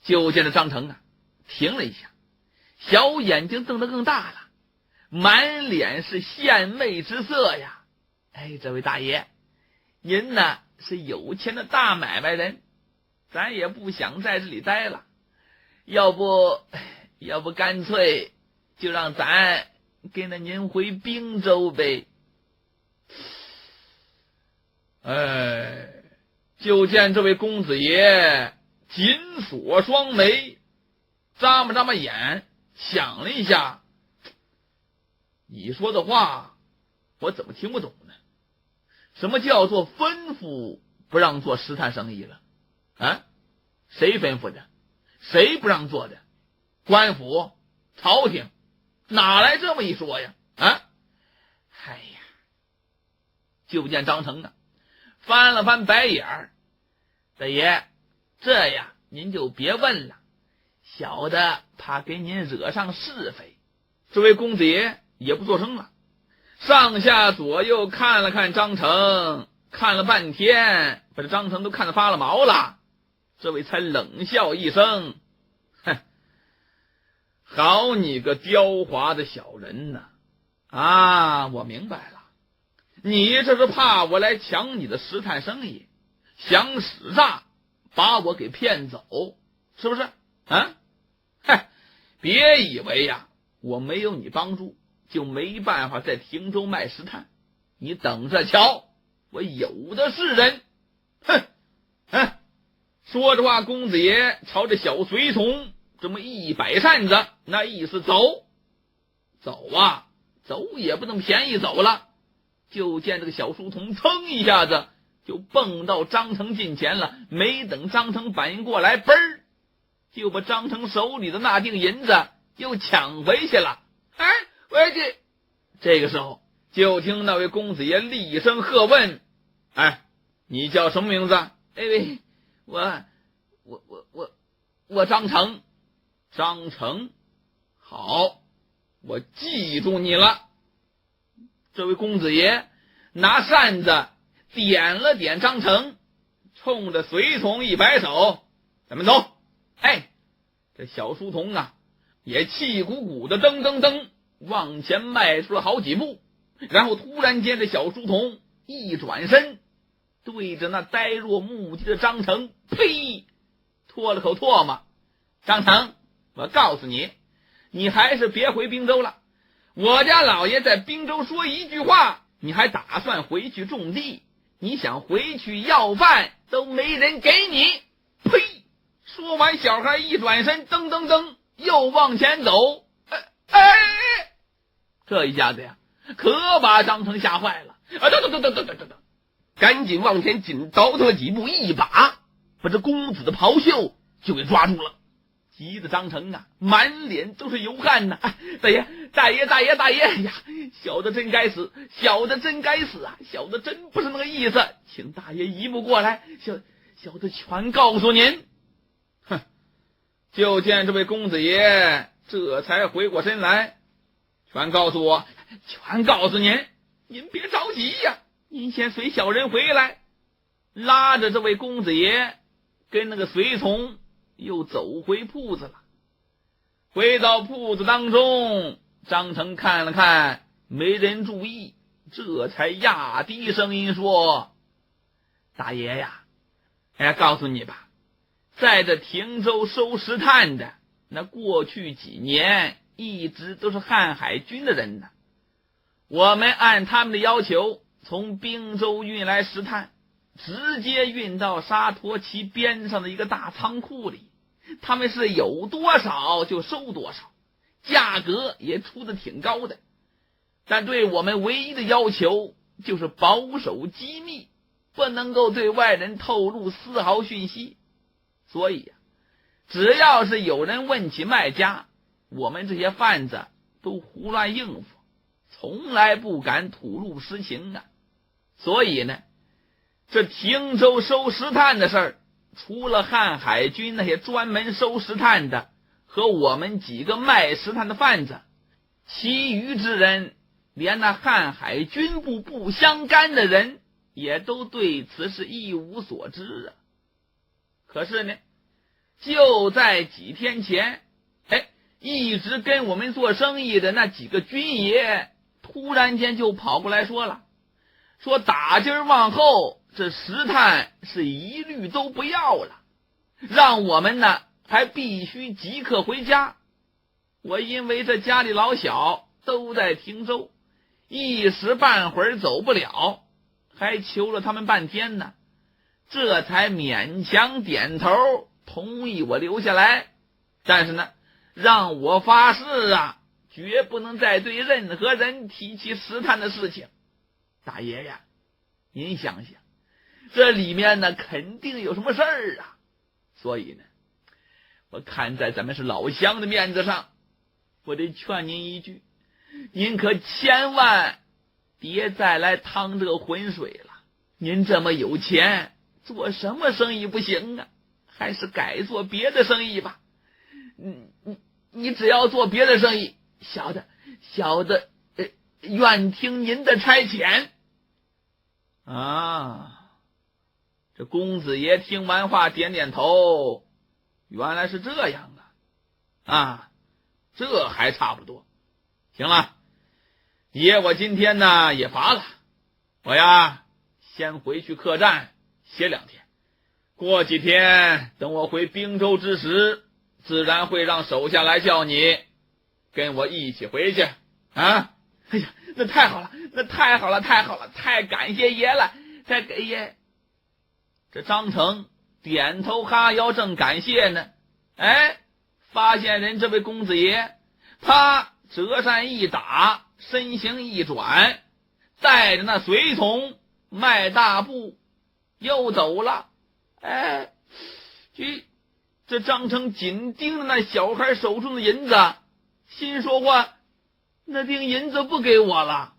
就见着张成啊，停了一下，小眼睛瞪得更大了，满脸是献媚之色呀。这位大爷，您呢是有钱的大买卖人，咱也不想在这里待了，要不干脆就让咱跟着您回滨州呗。就见这位公子爷紧锁双眉，眨巴眼，想了一下，你说的话我怎么听不懂呢？什么叫做吩咐不让做石炭生意了啊？谁吩咐的？谁不让做的？官府、朝廷，哪来这么一说呀？就见张成啊翻了翻白眼儿，大爷，这呀您就别问了，小的怕给您惹上是非。这位公子爷也不作声了，上下左右看了看张成，看了半天，把这张成都看得发了毛了。这位才冷笑一声，好你个刁滑的小人呐！我明白了，你这是怕我来抢你的石炭生意，想使诈把我给骗走，是不是啊？别以为呀我没有你帮助就没办法在汀州卖石炭，你等着瞧，我有的是人。说着话，公子爷朝着小随从这么一摆扇子，那意思走啊，走也不能便宜走了。就见这个小书童噌一下子就蹦到张成近前了，没等张成反应过来，嘣儿就把张成手里的那锭银子又抢回去了。回去。这个时候就听那位公子爷厉声喝问：你叫什么名字？我张成。张成，好，我记住你了。这位公子爷拿扇子点了点张成，冲着随从一摆手：咱们走。这小书童啊也气鼓鼓的噔噔噔往前迈出了好几步，然后突然间这小书童一转身，对着那呆若木鸡的张成呸唾了口唾沫。张成，我告诉你，你还是别回滨州了，我家老爷在滨州说一句话，你还打算回去种地，你想回去要饭都没人给你。呸！说完，小孩一转身，噔噔噔又往前走。这一下子呀可把张成吓坏了，赶紧往前紧倒腾了几步，一把把这公子的袍袖就给抓住了。急得张成啊满脸都是油汗呐！大爷呀，小的真该死，小的真不是那个意思，请大爷移步过来，小的全告诉您。就见这位公子爷这才回过身来，全告诉我，全告诉您，您别着急呀，您先随小人回来。拉着这位公子爷跟那个随从又走回铺子了。回到铺子当中，张成看了看没人注意，这才压低声音说：大爷呀，告诉你吧，在这汀州收石炭的那过去几年一直都是瀚海军的人呢。我们按他们的要求，从滨州运来石炭，直接运到沙陀旗边上的一个大仓库里，他们是有多少就收多少，价格也出得挺高的。但对我们唯一的要求就是保守机密，不能够对外人透露丝毫讯息。所以只要是有人问起卖家，我们这些贩子都胡乱应付，从来不敢吐露实情啊。所以呢，这汀州收石炭的事儿，除了瀚海军那些专门收石炭的和我们几个卖石炭的贩子，其余之人，连那瀚海军部不相干的人也都对此是一无所知啊。可是呢，就在几天前，一直跟我们做生意的那几个军爷突然间就跑过来说了，说打今儿往后这石炭是一律都不要了，让我们呢还必须即刻回家。我因为这家里老小都在汀州，一时半会儿走不了，还求了他们半天呢，这才勉强点头同意我留下来。但是呢，让我发誓啊，绝不能再对任何人提起石炭的事情。大爷呀，您想想，这里面呢肯定有什么事儿啊。所以呢，我看在咱们是老乡的面子上，我得劝您一句，您可千万别再来趟这个浑水了。您这么有钱，做什么生意不行啊？还是改做别的生意吧。你只要做别的生意，小的愿听您的差遣啊。这公子爷听完话点点头，原来是这样啊，这还差不多。行了，爷我今天呢也乏了，我呀先回去客栈歇2天，过几天等我回滨州之时，自然会让手下来叫你跟我一起回去啊。哎呀，那太好了，太感谢爷了，太给爷。这张成点头哈腰正感谢呢，发现人这位公子爷，他折扇一打，身形一转，带着那随从迈大步又走了。这张成紧盯着那小孩手中的银子，心说话，那锭银子不给我了。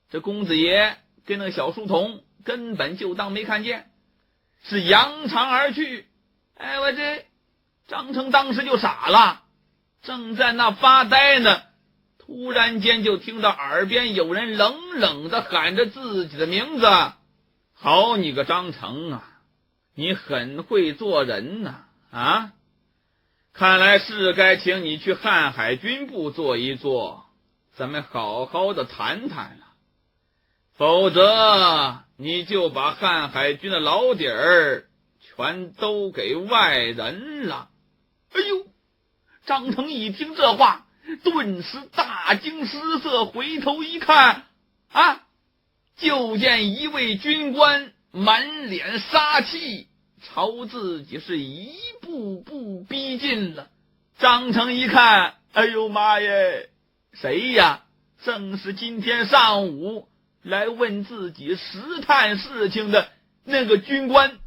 这公子爷跟那小书童根本就当没看见，是扬长而去。我这张成当时就傻了，正在那发呆呢，突然间就听到耳边有人冷冷地喊着自己的名字。好你个张成啊，你很会做人呐啊！看来是该请你去瀚海军部坐一坐，咱们好好的谈谈了。否则你就把瀚海军的老底儿全都给外人了。哎呦！张成一听这话，顿时大惊失色，回头一看就见一位军官满脸杀气，朝自己是一步步逼近了。张成一看，哎呦妈耶，谁呀？正是今天上午来问自己石炭事情的那个军官，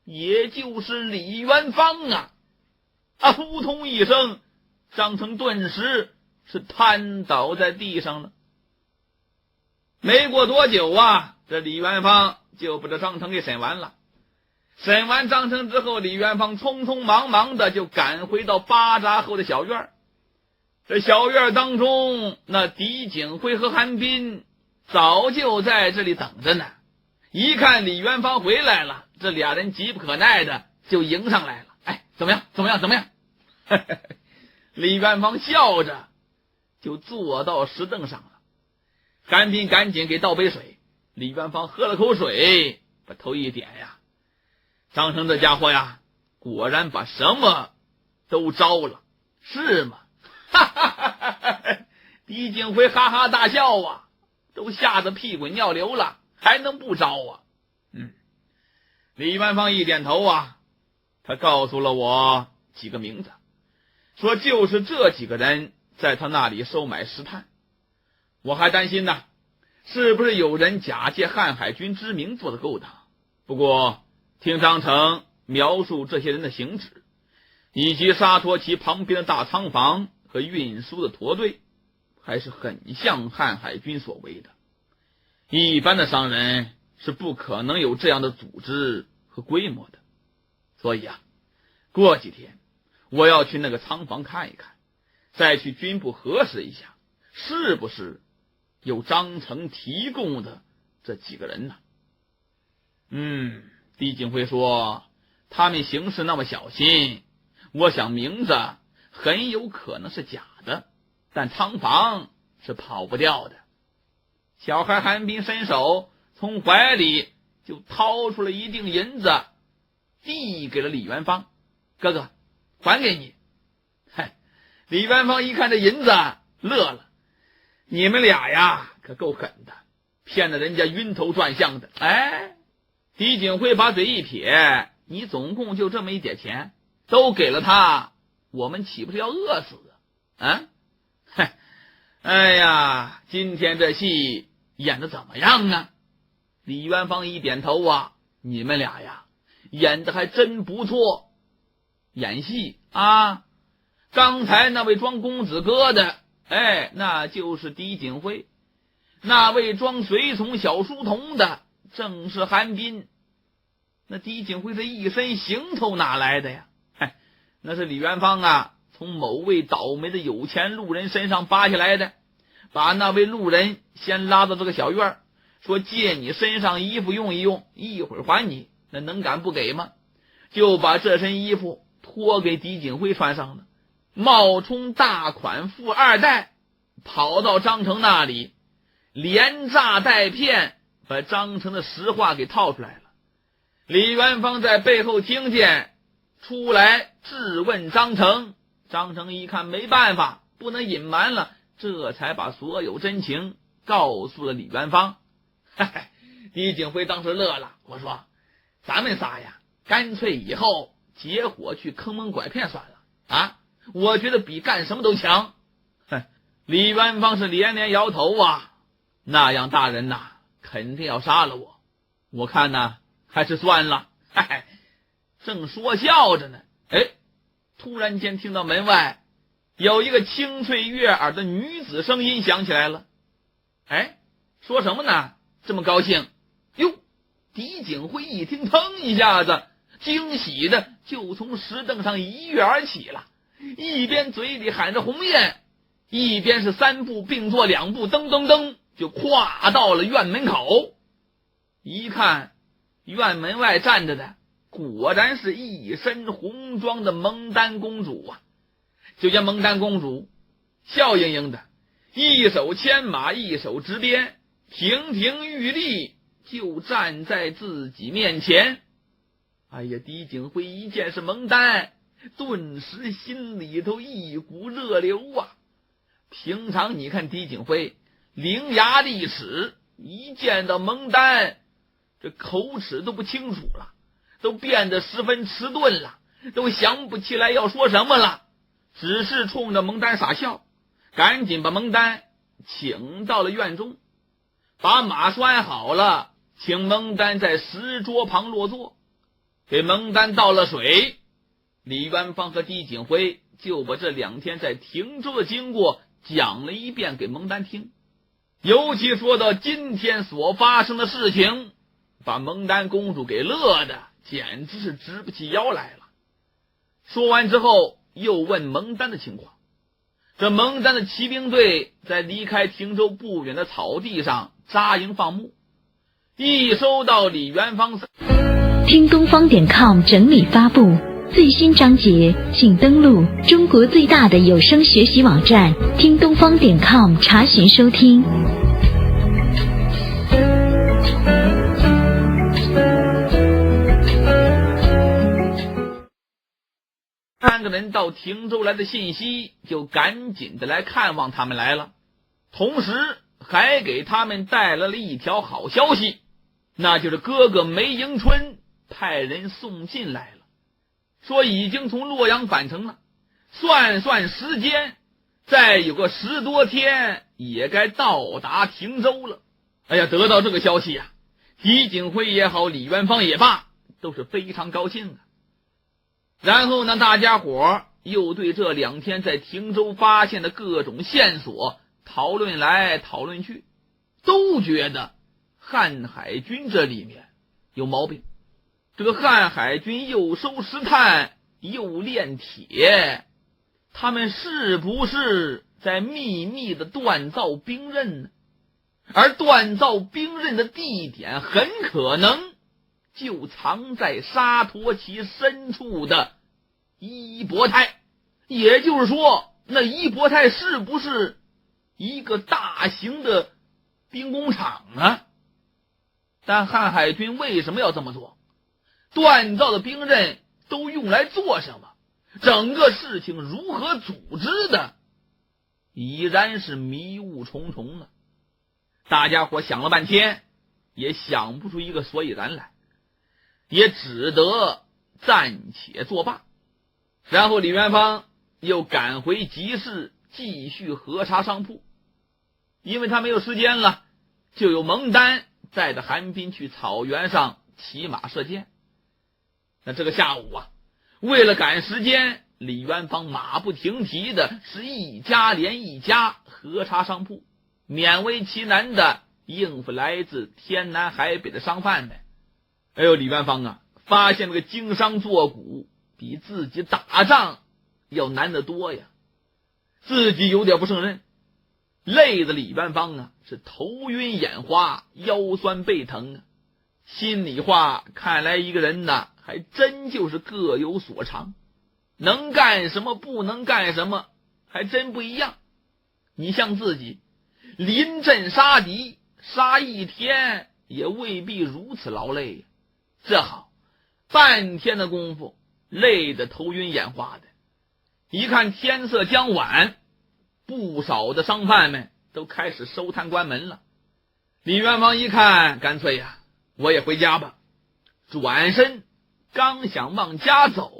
也就是李元芳啊！扑通一声，张成顿时是瘫倒在地上了。没过多久这李元芳就把这张成给审完了。审完张成之后，李元芳匆匆忙忙的就赶回到巴扎后的小院。这小院当中，那狄景辉和韩斌早就在这里等着呢。一看李元芳回来了，这俩人急不可耐的就迎上来了。怎么样李元芳笑着就坐到石凳上了。韩斌赶紧给倒杯水，李元芳喝了口水，把头一点呀，张成这家伙呀，果然把什么都招了是吗？哈哈哈哈哈！狄景辉哈哈大笑啊，都吓得屁滚尿流了，还能不招啊？李元芳一点头啊，他告诉了我几个名字，说就是这几个人在他那里收买石炭。我还担心呢，是不是有人假借瀚海军之名做的勾当？不过听张成描述这些人的行止，以及沙陀旗旁边的大仓房和运输的驼队，还是很像瀚海军所为的。一般的商人是不可能有这样的组织和规模的。所以啊，过几天我要去那个仓房看一看，再去军部核实一下，是不是有张成提供的这几个人呢？狄景辉说他们行事那么小心，我想名字很有可能是假的，但仓房是跑不掉的。小孩韩冰伸手从怀里就掏出了一锭银子，递给了李元芳。哥哥，还给你。李元芳一看这银子乐了，你们俩呀可够狠的，骗得人家晕头转向的。狄景辉把嘴一撇，你总共就这么一点钱，都给了他，我们岂不是要饿死啊？哎呀，今天这戏演得怎么样啊？李元芳一点头啊，你们俩呀演得还真不错。演戏啊，刚才那位装公子哥的，那就是狄景辉，那位装随从小书童的正是韩冰。那狄景辉这一身行头哪来的呀？那是李元芳啊从某位倒霉的有钱路人身上扒下来的，把那位路人先拉到这个小院，说借你身上衣服用一用，一会儿还你，那能敢不给吗？就把这身衣服托给狄景辉穿上了，冒充大款富二代，跑到张成那里，连诈带骗，把张成的实话给套出来了。李元芳在背后听见，出来质问张成。张成一看没办法，不能隐瞒了，这才把所有真情告诉了李元芳。狄景辉当时乐了，我说咱们仨呀，干脆以后结伙去坑蒙拐骗算了啊！我觉得比干什么都强。李元芳是连连摇头啊，那样大人呐，肯定要杀了我，我看呢还是算了。正说笑着呢，突然间听到门外有一个清脆悦耳的女子声音响起来了。说什么呢？这么高兴？哟，狄景辉一听，腾一下子惊喜的就从石凳上一跃而起了，一边嘴里喊着鸿雁，一边是三步并作两步，噔噔噔就跨到了院门口。一看院门外站着的果然是一身红装的蒙丹公主啊！就见蒙丹公主笑盈盈的，一手牵马，一手执鞭，亭亭玉立，就站在自己面前。狄景辉一见是蒙丹，顿时心里头一股热流啊！平常你看狄景辉伶牙俐齿，一见到蒙丹，这口齿都不清楚了，都变得十分迟钝了，都想不起来要说什么了，只是冲着蒙丹傻笑，赶紧把蒙丹请到了院中，把马拴好了，请蒙丹在石桌旁落座，给蒙丹倒了水。李元芳和狄景辉就把这2天在亭州的经过讲了一遍给蒙丹听，尤其说到今天所发生的事情，把蒙丹公主给乐的简直是直不起腰来了。说完之后又问蒙丹的情况，这蒙丹的骑兵队在离开亭州不远的草地上扎营放牧，一收到李元芳听东方.com 整理发布最新章节，请登录中国最大的有声学习网站听东方.com查询收听。看个个人到亭州来的信息，就赶紧的来看望他们来了，同时还给他们带来了一条好消息，那就是哥哥梅迎春派人送信来了，说已经从洛阳返程了，算算时间，再有个10多天也该到达亭州了。哎呀，得到这个消息啊，狄景辉也好，李元芳也罢，都是非常高兴啊。然后呢，大家伙又对这2天在亭州发现的各种线索讨论来讨论去，都觉得汉海军这里面有毛病。这个汉海军又收石炭又炼铁，他们是不是在秘密的锻造兵刃呢？而锻造兵刃的地点很可能就藏在沙陀旗深处的伊伯泰，也就是说，那伊伯泰是不是一个大型的兵工厂呢？但汉海军为什么要这么做？锻造的兵刃都用来做什么？整个事情如何组织的，已然是迷雾重重了。大家伙想了半天，也想不出一个所以然来，也只得暂且作罢。然后李元芳又赶回集市继续核查商铺，因为他没有时间了，就有蒙丹带着韩斌去草原上骑马射箭。那这个下午啊，为了赶时间，李元芳马不停蹄的是一家连一家核查商铺，勉为其难的应付来自天南海北的商贩们。哎呦，李元芳啊，发现这个经商做股比自己打仗要难得多呀，自己有点不胜任，累的李元芳啊是头晕眼花，腰酸背疼啊。心里话，看来一个人呢还真就是各有所长，能干什么不能干什么还真不一样。你像自己临阵杀敌，杀一天也未必如此劳累呀。这好，半天的功夫累得头晕眼花的。一看天色将晚，不少的商贩们都开始收摊关门了。李元芳一看，干脆呀，我也回家吧。转身刚想往家走，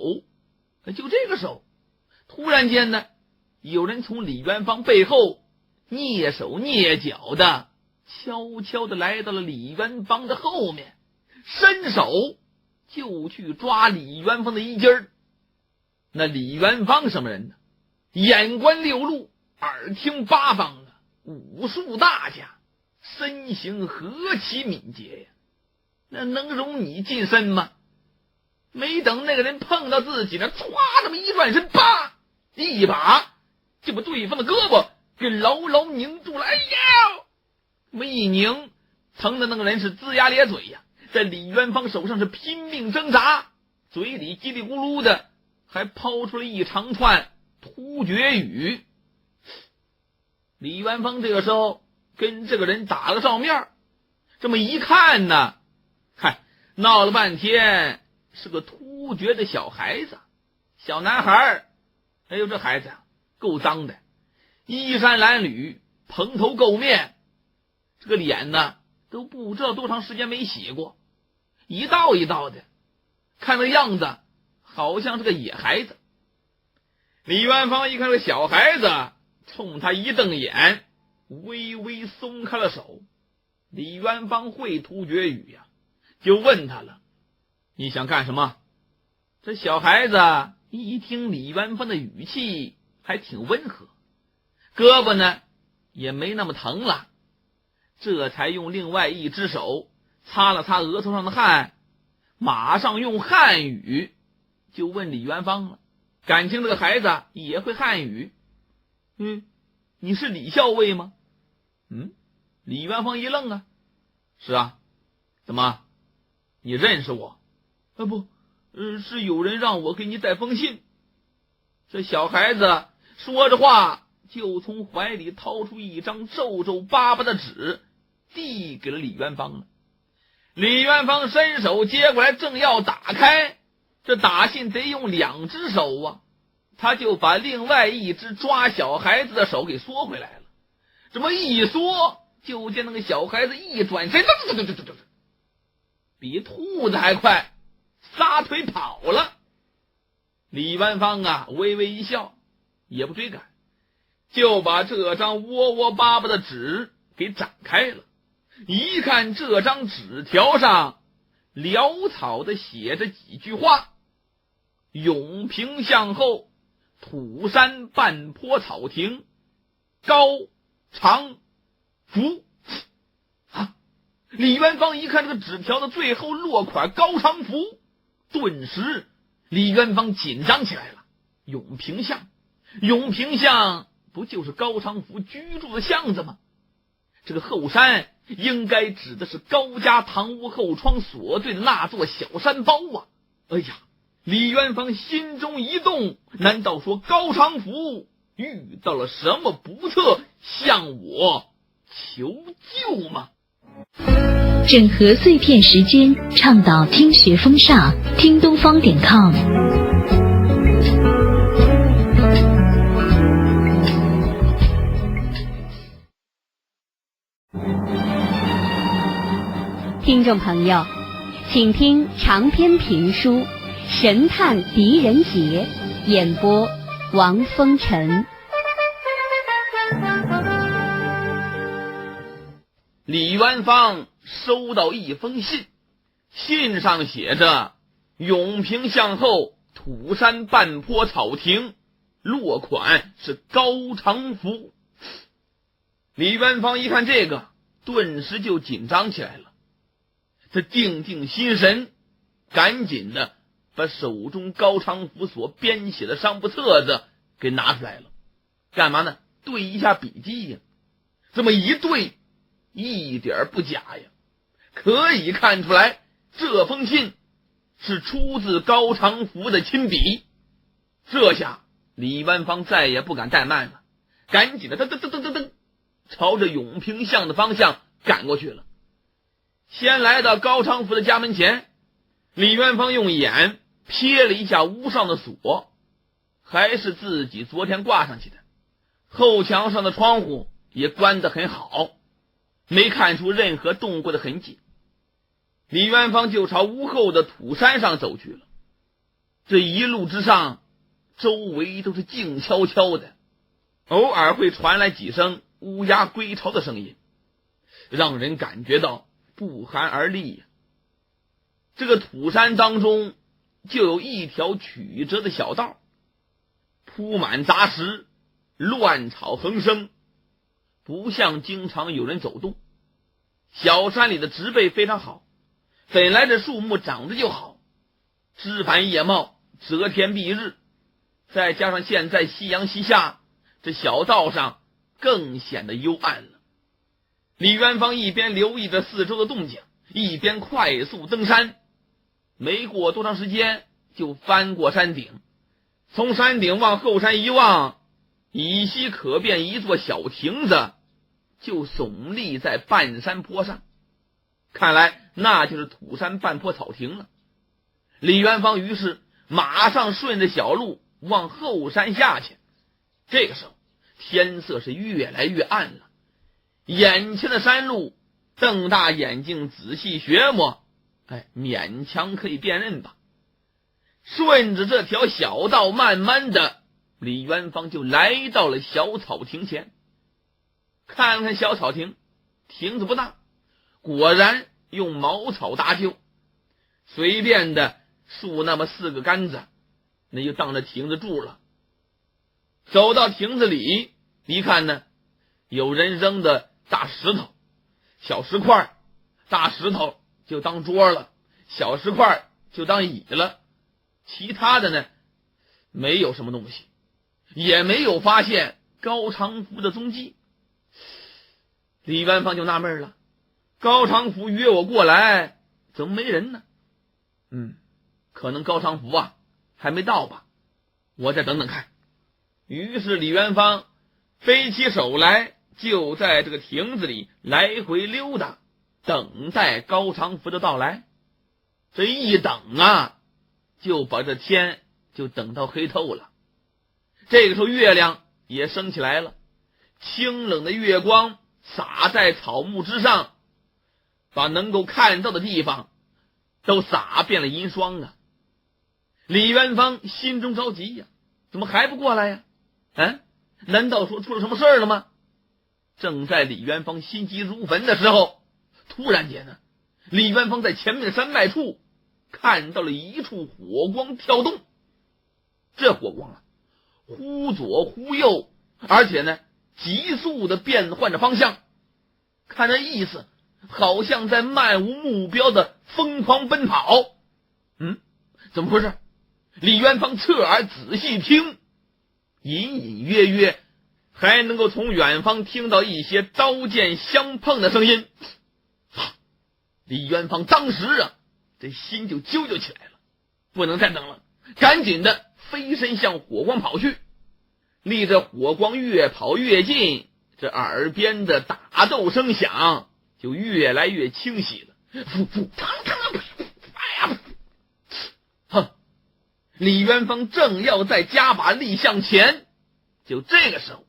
就这个时候，突然间呢，有人从李元芳背后蹑手蹑脚的悄悄的来到了李元芳的后面，伸手就去抓李元芳的衣襟儿。那李元芳什么人呢？眼观六路，耳听八方啊，武术大家，身形何其敏捷呀！那能容你近身吗？没等那个人碰到自己呢，歘这么一转身，啪一把就把对方的胳膊给牢牢拧住了。哎呀，这么一拧，疼的那个人是龇牙咧嘴呀，在李元芳手上是拼命挣扎，嘴里叽里咕噜的还抛出了一长串突厥语。李元芳这个时候跟这个人打了照面，这么一看呢，嗨，闹了半天是个突厥的小孩子，小男孩。哎呦，这孩子啊够脏的，衣衫褴褛，蓬头垢面，这个脸呢都不知道多长时间没洗过，一道一道的，看这样子好像是个野孩子。李元芳一看这个小孩子，冲他一瞪眼，微微松开了手。李元芳会突厥语呀，就问他了，你想干什么？这小孩子一听李元芳的语气还挺温和，胳膊呢也没那么疼了，这才用另外一只手擦了擦额头上的汗，马上用汉语就问李元芳了。感情这个孩子也会汉语。你是李校尉吗？李元芳一愣啊，是啊，怎么你认识我？不，是有人让我给你带封信。这小孩子说着话，就从怀里掏出一张皱皱巴巴的纸，递给了李元芳了。李元芳伸手接过来，正要打开，这打信得用2只手啊，他就把另外一只抓小孩子的手给缩回来了。这么一缩，就见那个小孩子一转身，比兔子还快，撒腿跑了。李元芳啊，微微一笑，也不追赶，就把这张窝窝巴巴的纸给展开了。一看这张纸条上潦草的写着几句话：永平向后，土山半坡草亭，高长福。李元芳一看这个纸条的最后落款高长福，顿时李元芳紧张起来了。永平巷不就是高长福居住的巷子吗？这个后山应该指的是高家堂屋后窗所对的那座小山包啊！哎呀，李元芳心中一动，难道说高长福遇到了什么不测，向我求救吗？整合碎片时间，倡导听学风尚，听东方.com。听众朋友，请听长篇评书《神探狄仁杰》，演播王风尘。李元芳收到一封信，信上写着永平巷后土山半坡草亭，落款是高长福。李元芳一看这个，顿时就紧张起来了。他定定心神，赶紧的把手中高长福所编写的商铺册子给拿出来了。干嘛呢？对一下笔记呀。这么一对，一点不假呀，可以看出来这封信是出自高长福的亲笔。这下李元芳再也不敢怠慢了，赶紧的噔朝着永平巷的方向赶过去了。先来到高长福的家门前，李元芳用眼瞥了一下屋上的锁，还是自己昨天挂上去的，后墙上的窗户也关得很好，没看出任何动过的痕迹。李元芳就朝屋后的土山上走去了。这一路之上，周围都是静悄悄的，偶尔会传来几声乌鸦归巢的声音，让人感觉到不寒而栗呀。这个土山当中就有一条曲折的小道，铺满杂石，乱草横生，不像经常有人走动。小山里的植被非常好，本来这树木长得就好，枝繁叶茂，遮天蔽日，再加上现在夕阳西下，这小道上更显得幽暗了。李元芳一边留意着四周的动静，一边快速登山。没过多长时间就翻过山顶，从山顶往后山一望，依稀可辨一座小亭子就耸立在半山坡上，看来那就是土山半坡草亭了。李元芳于是马上顺着小路往后山下去。这个时候天色是越来越暗了，眼前的山路瞪大眼睛仔细学摸，勉强可以辨认吧。顺着这条小道慢慢的，李元芳就来到了小草亭前。看看小草亭，亭子不大，果然用茅草搭就，随便的竖那么4个杆子，那就当着亭子住了。走到亭子里一看呢，有人扔的大石头、小石块，大石头就当桌了，小石块就当椅了，其他的呢没有什么东西，也没有发现高长福的踪迹。李元芳就纳闷了，高长福约我过来，怎么没人呢？可能高长福啊还没到吧，我再等等看。于是李元芳飞起手来，就在这个亭子里来回溜达，等待高长福的到来。这一等啊，就把这天就等到黑透了。这个时候月亮也升起来了，清冷的月光洒在草木之上，把能够看到的地方都洒遍了银霜啊！李元芳心中着急呀，怎么还不过来呀？难道说出了什么事儿了吗？正在李元芳心急如焚的时候，突然间呢，李元芳在前面的山脉处看到了一处火光跳动。这火光啊，忽左忽右，而且呢急速的变换着方向，看这意思好像在漫无目标的疯狂奔跑。怎么回事？李元芳侧耳仔细听，隐隐约约还能够从远方听到一些刀剑相碰的声音。李元芳当时啊，这心就揪揪起来了，不能再等了，赶紧的飞身向火光跑去。离着火光越跑越近，这耳边的打斗声响就越来越清晰了。李元芳正要再加把力向前，就这个时候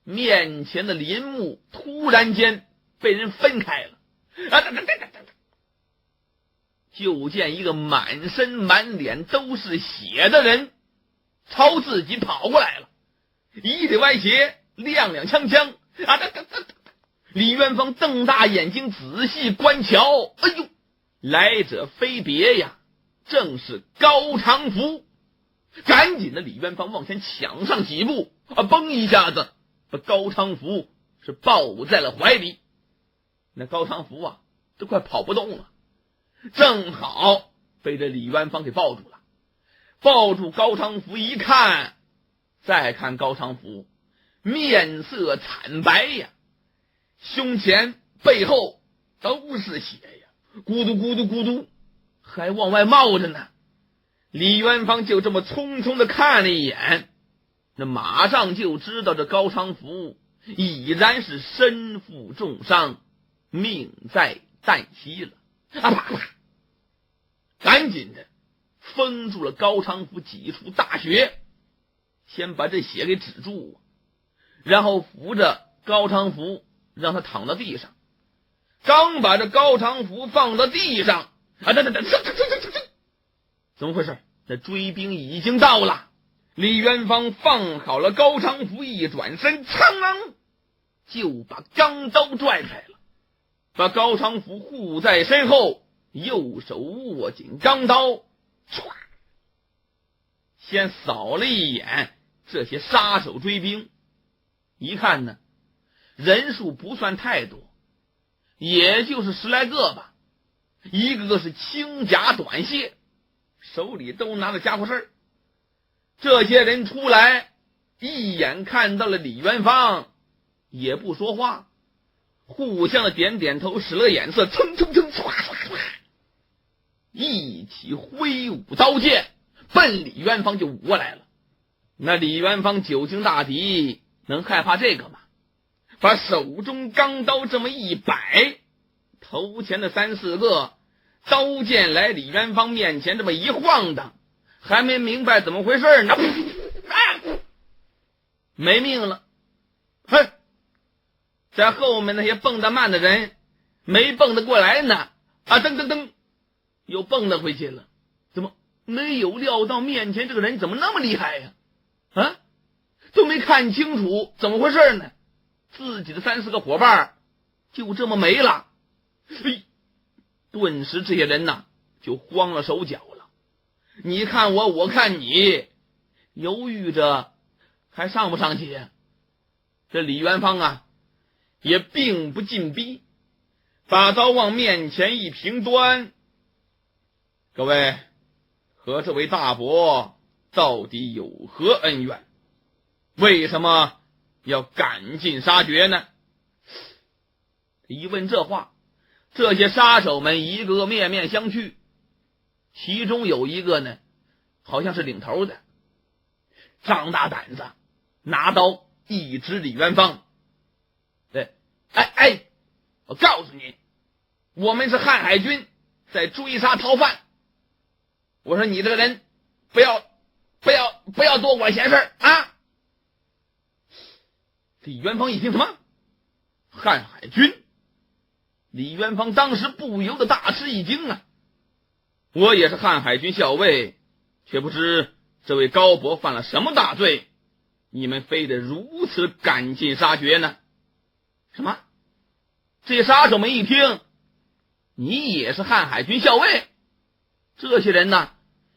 面前的林木突然间被人分开了，就见一个满身满脸都是血的人朝自己跑过来了，一对歪斜，踉踉跄跄。李元芳瞪大眼睛仔细观瞧，哎呦，来者非别呀，正是高长福。赶紧的，李元芳往前抢上几步，嘣一下子把高长福是抱在了怀里。那高长福啊，都快跑不动了，正好被这李元芳给抱住了。抱住高长福一看，再看高长福面色惨白呀，胸前背后都是血呀，咕嘟咕嘟咕嘟还往外冒着呢。李元芳就这么匆匆的看了一眼，那马上就知道这高长福已然是身负重伤，命在旦夕了。赶紧的封住了高长福几处大穴，先把这血给止住，然后扶着高长福让他躺到地上。刚把这高长福放到地上，怎么回事？这追兵已经到了。李元芳放好了高长福，一转身，苍啷就把钢刀拽开了，把高长福护在身后，右手握紧钢刀，先扫了一眼这些杀手追兵，一看呢，人数不算太多，也就是10来个吧，一个个是轻甲短械，手里都拿着家伙事儿。这些人出来一眼看到了李元芳，也不说话，互相的点点头，使了个眼色，蹭蹭蹭，唰唰唰，一起挥舞刀剑奔李元芳就舞过来了。那李元芳久经大敌，能害怕这个吗？把手中钢刀这么一摆，头前的3、4个刀剑来李元芳面前这么一晃荡，还没明白怎么回事呢，没命了。在后面那些蹦得慢的人没蹦得过来呢，噔噔噔又蹦得回去了。怎么没有料到面前这个人怎么那么厉害呀？都没看清楚怎么回事呢，自己的3、4个伙伴就这么没了。顿时这些人呐就慌了手脚了，你看我，我看你，犹豫着还上不上去呀？这李元芳啊也并不进逼，把刀往面前一平端，各位，和这位大伯到底有何恩怨？为什么要赶尽杀绝呢？一问这话，这些杀手们一个个面面相觑，其中有一个呢好像是领头的，张大胆子拿刀一指李元芳，我告诉你，我们是瀚海军在追杀逃犯，我说你这个人不要不要多管闲事啊！李元芳一听，什么瀚海军？李元芳当时不由得大吃一惊啊！我也是瀚海军校尉，却不知这位高伯犯了什么大罪，你们非得如此赶尽杀绝呢？什么？这杀手们一听，你也是瀚海军校尉，这些人呢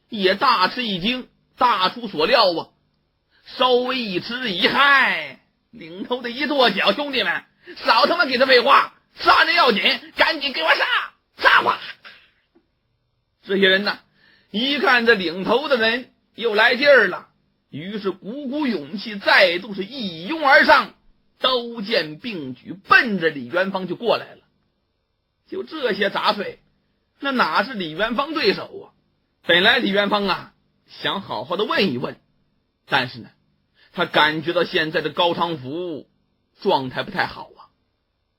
也大吃一惊，大出所料啊！稍微一吃一嗨，领头的一跺脚，兄弟们，少他妈给他废话，杀人要紧，赶紧给我杀吧！这些人呢，一看这领头的人又来劲儿了，于是鼓鼓勇气，再度是一拥而上，刀剑并举，奔着李元芳就过来了。就这些杂碎，那哪是李元芳对手啊？本来李元芳啊想好好的问一问，但是呢，他感觉到现在的高昌福状态不太好啊，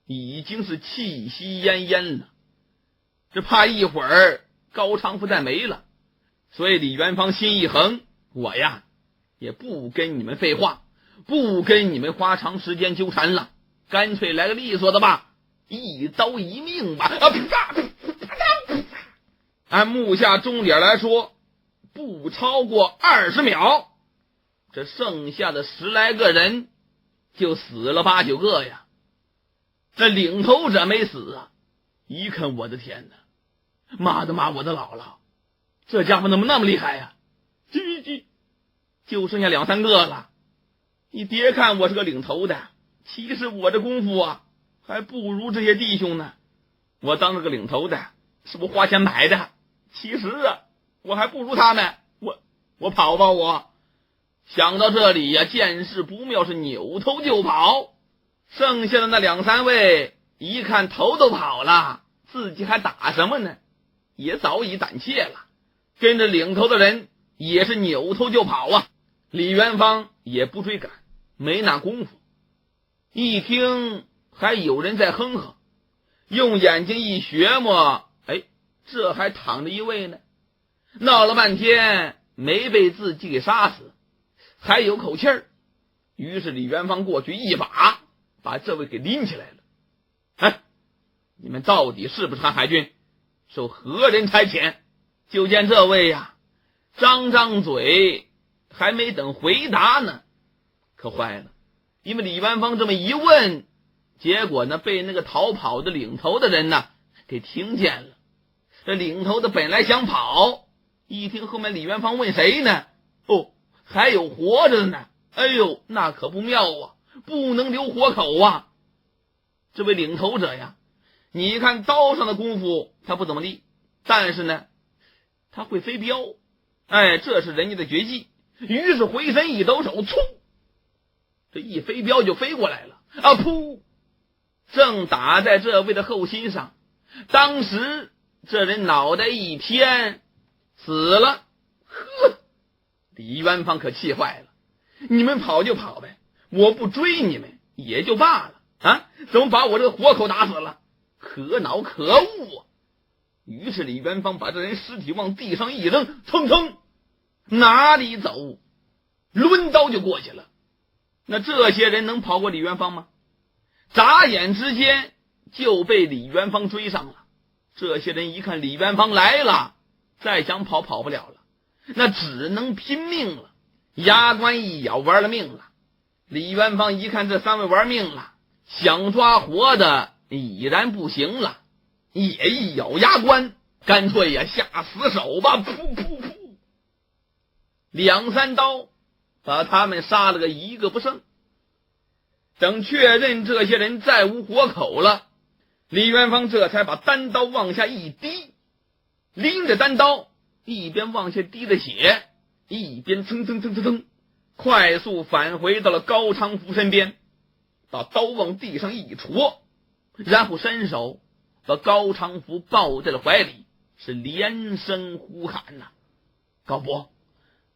已经是气息奄奄了，这怕一会儿高昌福再没了。所以李元芳心一横，我呀也不跟你们废话，不跟你们花长时间纠缠了，干脆来个利索的吧，一刀一命吧！按目下钟点来说，不超过20秒，这剩下的10来个人就死了8、9个呀。这领头者没死啊，一看我的天哪，妈的妈，我的姥姥，这家伙怎么那么厉害呀？就剩下2、3个了。你别看我是个领头的，其实我这功夫啊还不如这些弟兄呢。我当这个领头的是不花钱买的，其实啊我还不如他们。我跑吧我。想到这里呀，见势不妙，是扭头就跑。剩下的那2、3位一看头都跑了，自己还打什么呢，也早已胆怯了，跟着领头的人也是扭头就跑啊。李元芳也不追赶，没那功夫。一听还有人在哼哼，用眼睛一学摸，这还躺着一位呢，闹了半天没被自己给杀死，还有口气儿。于是李元芳过去一把把这位给拎起来了。你们到底是不是瀚海军？受何人差遣？就见这位呀张嘴，还没等回答呢，可坏了，因为李元芳这么一问，结果呢被那个逃跑的领头的人呢给听见了。这领头的本来想跑，一听后面李元芳问谁呢，还有活着的呢，那可不妙啊，不能留活口啊。这位领头者呀，你看刀上的功夫他不怎么地，但是呢他会飞镖，这是人家的绝技。于是回身一抖手，嗖，这一飞镖就飞过来了噗，正打在这位的后心上。当时这人脑袋一偏死了。李元芳可气坏了，你们跑就跑呗，我不追你们也就罢了啊，怎么把我这个活口打死了？可恼可恶啊！于是李元芳把这人尸体往地上一扔，蹭蹭哪里走，抡刀就过去了。那这些人能跑过李元芳吗？眨眼之间就被李元芳追上了。这些人一看李元芳来了，再想跑不了了，那只能拼命了。牙关一咬，玩了命了。李元芳一看这3位玩命了，想抓活的已然不行了，也一咬牙关，干脆呀下死手吧，噗噗噗，2、3刀把他们杀了个一个不剩。等确认这些人再无活口了，李元芳这才把单刀往下一滴，拎着单刀一边往下滴的血，一边蹭蹭蹭蹭蹭快速返回到了高昌福身边，把刀往地上一戳，然后伸手把高昌福抱在了怀里，是连声呼喊呐：高伯，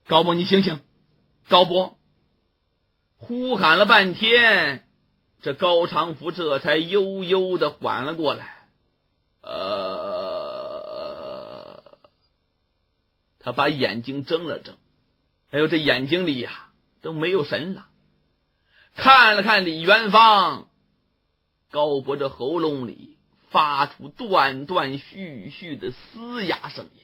高伯你醒醒，高伯！呼喊了半天，这高昌福这才悠悠的缓了过来。他把眼睛睁了睁，哎呦，这眼睛里呀都没有神了。看了看李元芳，高博这喉咙里发出断断续续的嘶哑声音：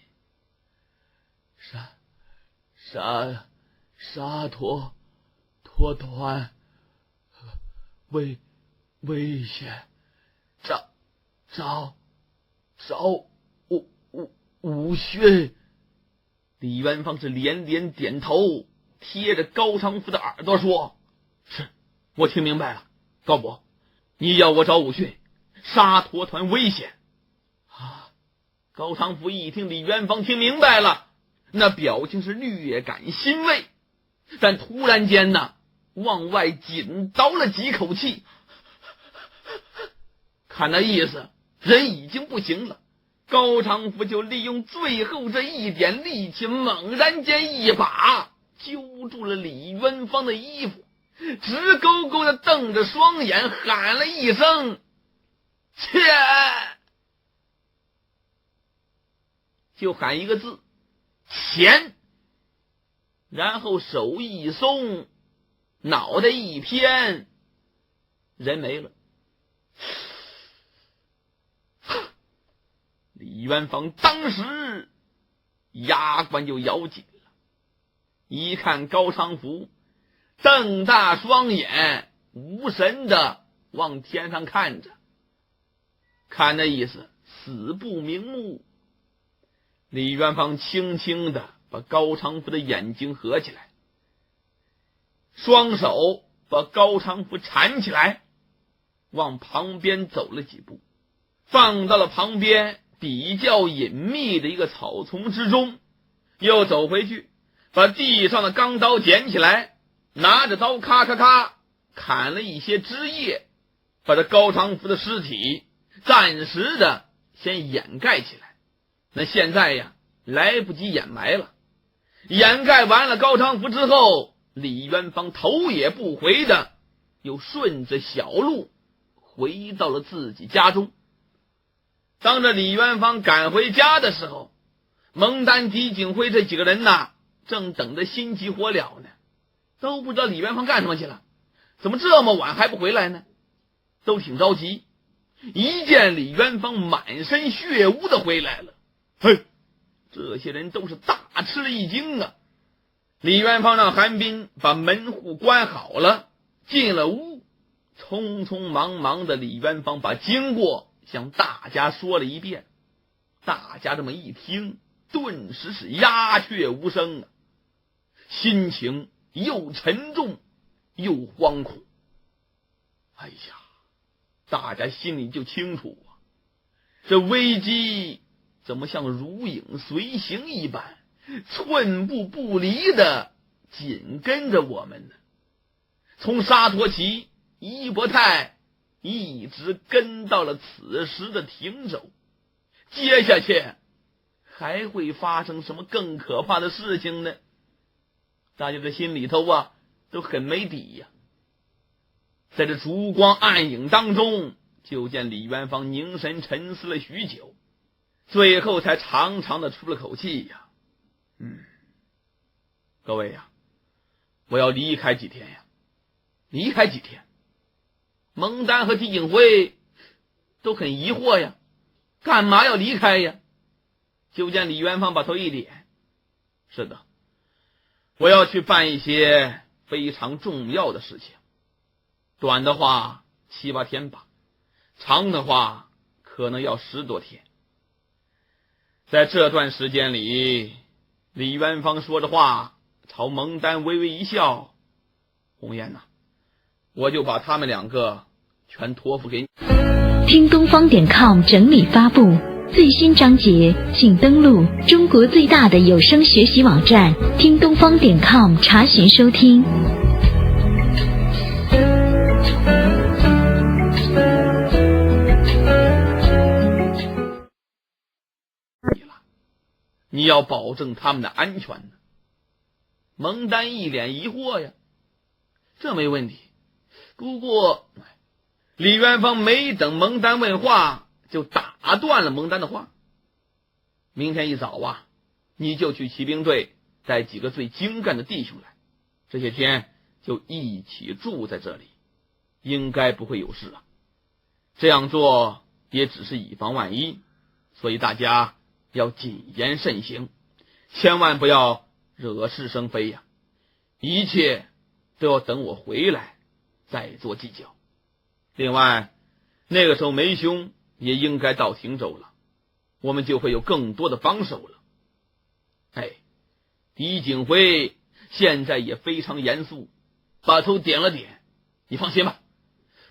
沙陀团，危险，找武训。李元芳是连连点头，贴着高长福的耳朵说：是，我听明白了，高伯，你要我找武训，沙陀团危险啊！高长福一听李元芳听明白了，那表情是略感欣慰，但突然间呢，往外紧倒了几口气，看那意思人已经不行了。高长福就利用最后这一点力气，猛然间一把揪住了李元芳的衣服，直勾勾的瞪着双眼，喊了一声切，就喊一个字钱，然后手一松，脑袋一偏，人没了。李元芳当时牙关就咬紧了，一看高长福瞪大双眼，无神的往天上看着，看那意思死不瞑目。李元芳轻轻的把高长福的眼睛合起来，双手把高长福缠起来，往旁边走了几步，放到了旁边比较隐秘的一个草丛之中，又走回去，把地上的钢刀捡起来，拿着刀咔咔咔砍了一些枝叶，把这高长福的尸体暂时的先掩盖起来。那现在呀，来不及掩埋了。掩盖完了高长福之后，李元芳头也不回的又顺着小路回到了自己家中。当着李元芳赶回家的时候，蒙丹、狄景辉这几个人呐，正等得心急火燎呢，都不知道李元芳干什么去了，怎么这么晚还不回来呢？都挺着急。一见李元芳满身血污的回来了，嘿，这些人都是大吃了一惊啊！李元芳让韩斌把门户关好了，进了屋，匆匆忙忙的李元芳把经过向大家说了一遍。大家这么一听，顿时是鸦雀无声啊，心情又沉重又惶恐。哎呀，大家心里就清楚啊，这危机怎么像如影随形一般，寸步不离的紧跟着我们呢？从沙陀旗、伊伯泰一直跟到了此时的亭州，接下去还会发生什么更可怕的事情呢？大家的心里头啊都很没底呀。在这烛光暗影当中，就见李元芳凝神沉思了许久，最后才长长的出了口气呀。各位呀，我要离开几天呀？离开几天？蒙丹和狄景辉都很疑惑呀，干嘛要离开呀？就见李元芳把头一点，是的，我要去办一些非常重要的事情，短的话7、8天吧，长的话可能要10多天。在这段时间里，李元芳说着话，朝蒙丹微微一笑，红颜呐，我就把他们2个全托付给你。听东方.com 整理发布最新章节，请登录中国最大的有声学习网站听东方.com查询收听。你要保证他们的安全呢。蒙丹一脸疑惑呀，这没问题。不过李元芳没等蒙丹问话，就打断了蒙丹的话。明天一早啊，你就去骑兵队带几个最精干的弟兄来，这些天就一起住在这里，应该不会有事啊。这样做也只是以防万一，所以大家要谨言慎行，千万不要惹是生非呀。一切都要等我回来再做计较。另外，那个时候梅兄也应该到亭州了，我们就会有更多的帮手了。狄景辉现在也非常严肃，把头点了点。你放心吧，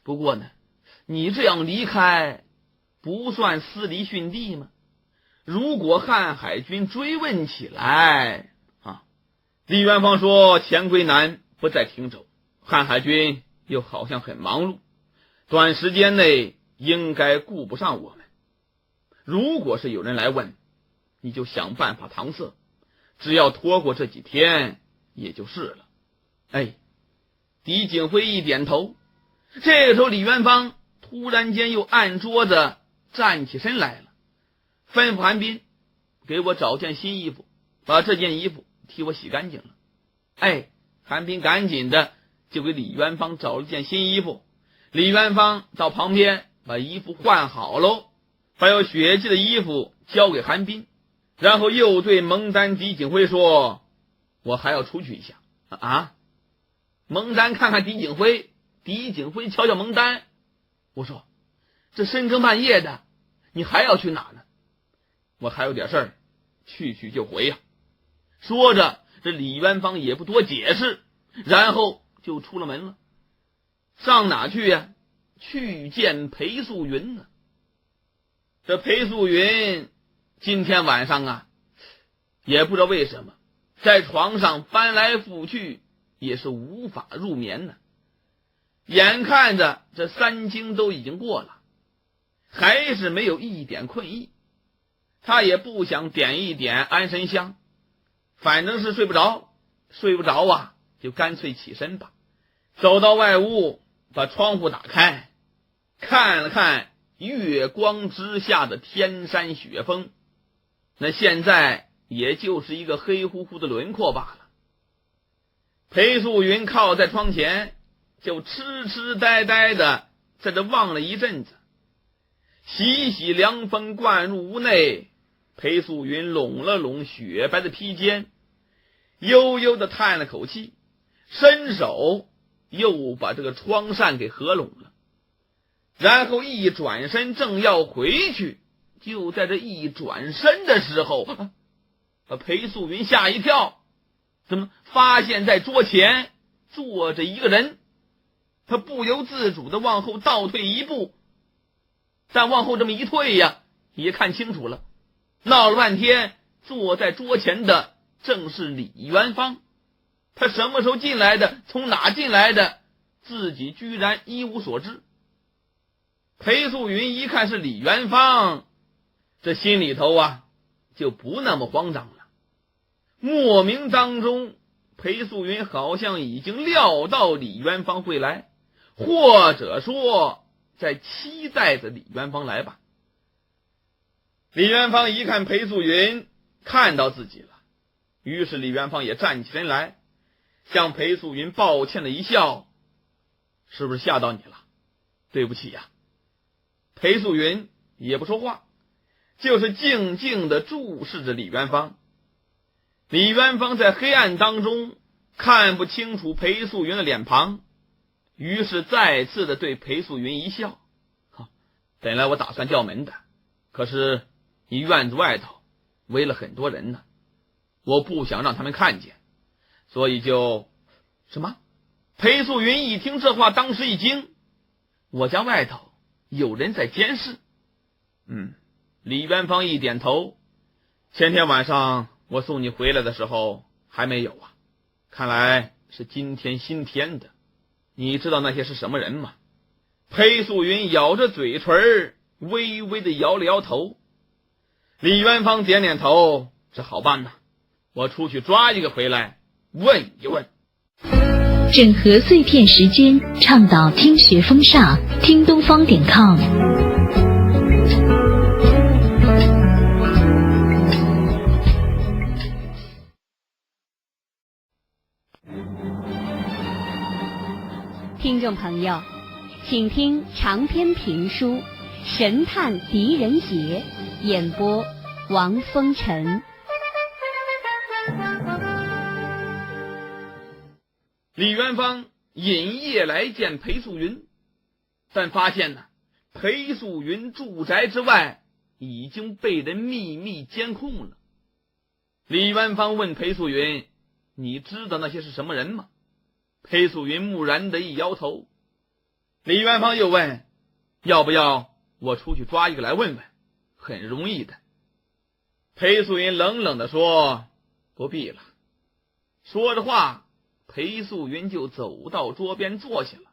不过呢，你这样离开不算私离训弟吗？如果瀚海军追问起来李元芳说钱归南不在亭州，瀚海军又好像很忙碌，短时间内应该顾不上我们。如果是有人来问，你就想办法搪塞，只要拖过这几天也就是了。狄景辉一点头。这个时候李元芳突然间又按桌子站起身来了，吩咐韩斌给我找件新衣服，把这件衣服替我洗干净了。韩斌赶紧的就给李元芳找了件新衣服。李元芳到旁边把衣服换好喽，把有血迹的衣服交给韩斌，然后又对蒙丹狄景辉说，我还要出去一下蒙丹看看狄景辉，狄景辉瞧瞧蒙丹。我说，这深更半夜的你还要去哪呢？我还有点事儿，去就回呀。说着，这李元芳也不多解释，然后就出了门了。上哪去呀？去见裴素云呢。这裴素云今天晚上也不知道为什么在床上翻来覆去，也是无法入眠呢。眼看着这3更都已经过了，还是没有一点困意。他也不想点一点安神香，反正是睡不着就干脆起身吧。走到外屋，把窗户打开，看了看月光之下的天山雪峰，那现在也就是一个黑乎乎的轮廓罢了。裴素云靠在窗前，就痴痴呆呆的在这望了一阵子。习习凉风灌入屋内，裴素云拢了拢雪白的披肩，悠悠的叹了口气，伸手又把这个窗扇给合拢了，然后一转身正要回去。就在这一转身的时候，把裴素云吓一跳，怎么发现在桌前坐着一个人。他不由自主的往后倒退一步，但往后这么一退也看清楚了，闹了半天坐在桌前的正是李元芳。他什么时候进来的，从哪进来的，自己居然一无所知。裴素云一看是李元芳，这心里头就不那么慌张了。莫名当中，裴素云好像已经料到李元芳会来，或者说在期待着李元芳来吧。李元芳一看裴素云看到自己了，于是李元芳也站起身来，向裴素云抱歉的一笑，是不是吓到你了？对不起呀。裴素云也不说话，就是静静地注视着李元芳。李元芳在黑暗当中看不清楚裴素云的脸庞，于是再次的对裴素云一笑，本来我打算叫门的，可是你院子外头围了很多人呢，我不想让他们看见，所以就……什么？裴素云一听这话，当时一惊，我家外头有人在监视。李元芳一点头，前天晚上我送你回来的时候还没有看来是今天新添的。你知道那些是什么人吗？裴素云咬着嘴唇，微微的摇了摇头。李元芳点点头，这好办呐，我出去抓一个回来问一问。整合碎片时间，倡导听学风尚，听东方.com。听众朋友，请听长篇评书《神探狄仁杰》，演播王风尘。李元芳隐夜来见裴素云，但发现呢，裴素云住宅之外已经被人秘密监控了。李元芳问裴素云：“你知道那些是什么人吗？”裴素云木然的一摇头。李元芳又问：“要不要我出去抓一个来问问？很容易的。”裴素云冷冷地说：“不必了。”说着话，裴素云就走到桌边坐下了，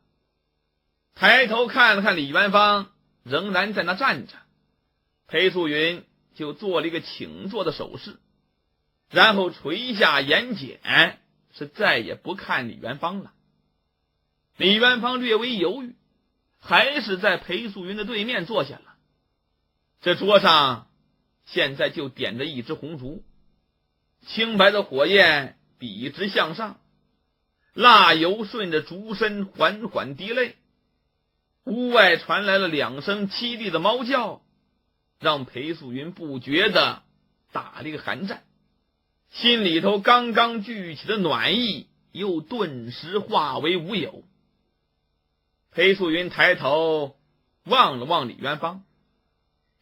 抬头看了看李元芳，仍然在那站着。裴素云就做了一个请坐的手势，然后垂下眼睑，是再也不看李元芳了。李元芳略微犹豫，还是在裴素云的对面坐下了。这桌上现在就点着一支红烛，清白的火焰笔直向上，蜡油顺着烛身缓缓滴泪。屋外传来了2声凄厉的猫叫，让裴素云不觉地打了一个寒战，心里头刚刚聚起的暖意又顿时化为无有。裴素云抬头望了望李元芳，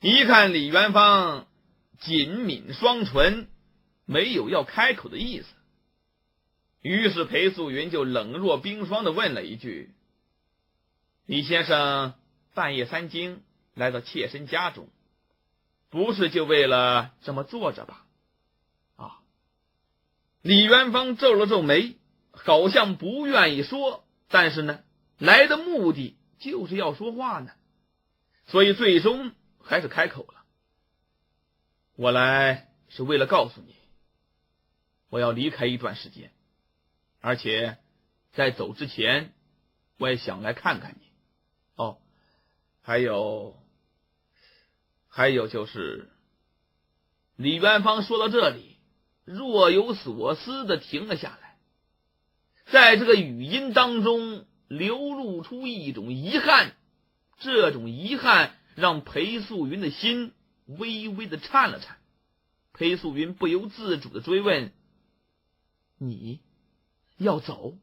一看李元芳紧抿双唇，没有要开口的意思，于是裴素云就冷若冰霜地问了一句：“李先生半夜3更来到妾身家中，不是就为了这么坐着吧？”啊！李元芳皱了皱眉，好像不愿意说，但是呢，来的目的就是要说话呢，所以最终还是开口了：“我来是为了告诉你，我要离开一段时间，而且在走之前，我也想来看看你。哦，还有就是……”李元芳说到这里，若有所思地停了下来，在这个语音当中流露出一种遗憾，这种遗憾让裴素云的心微微的颤了颤。裴素云不由自主的追问：“你要走？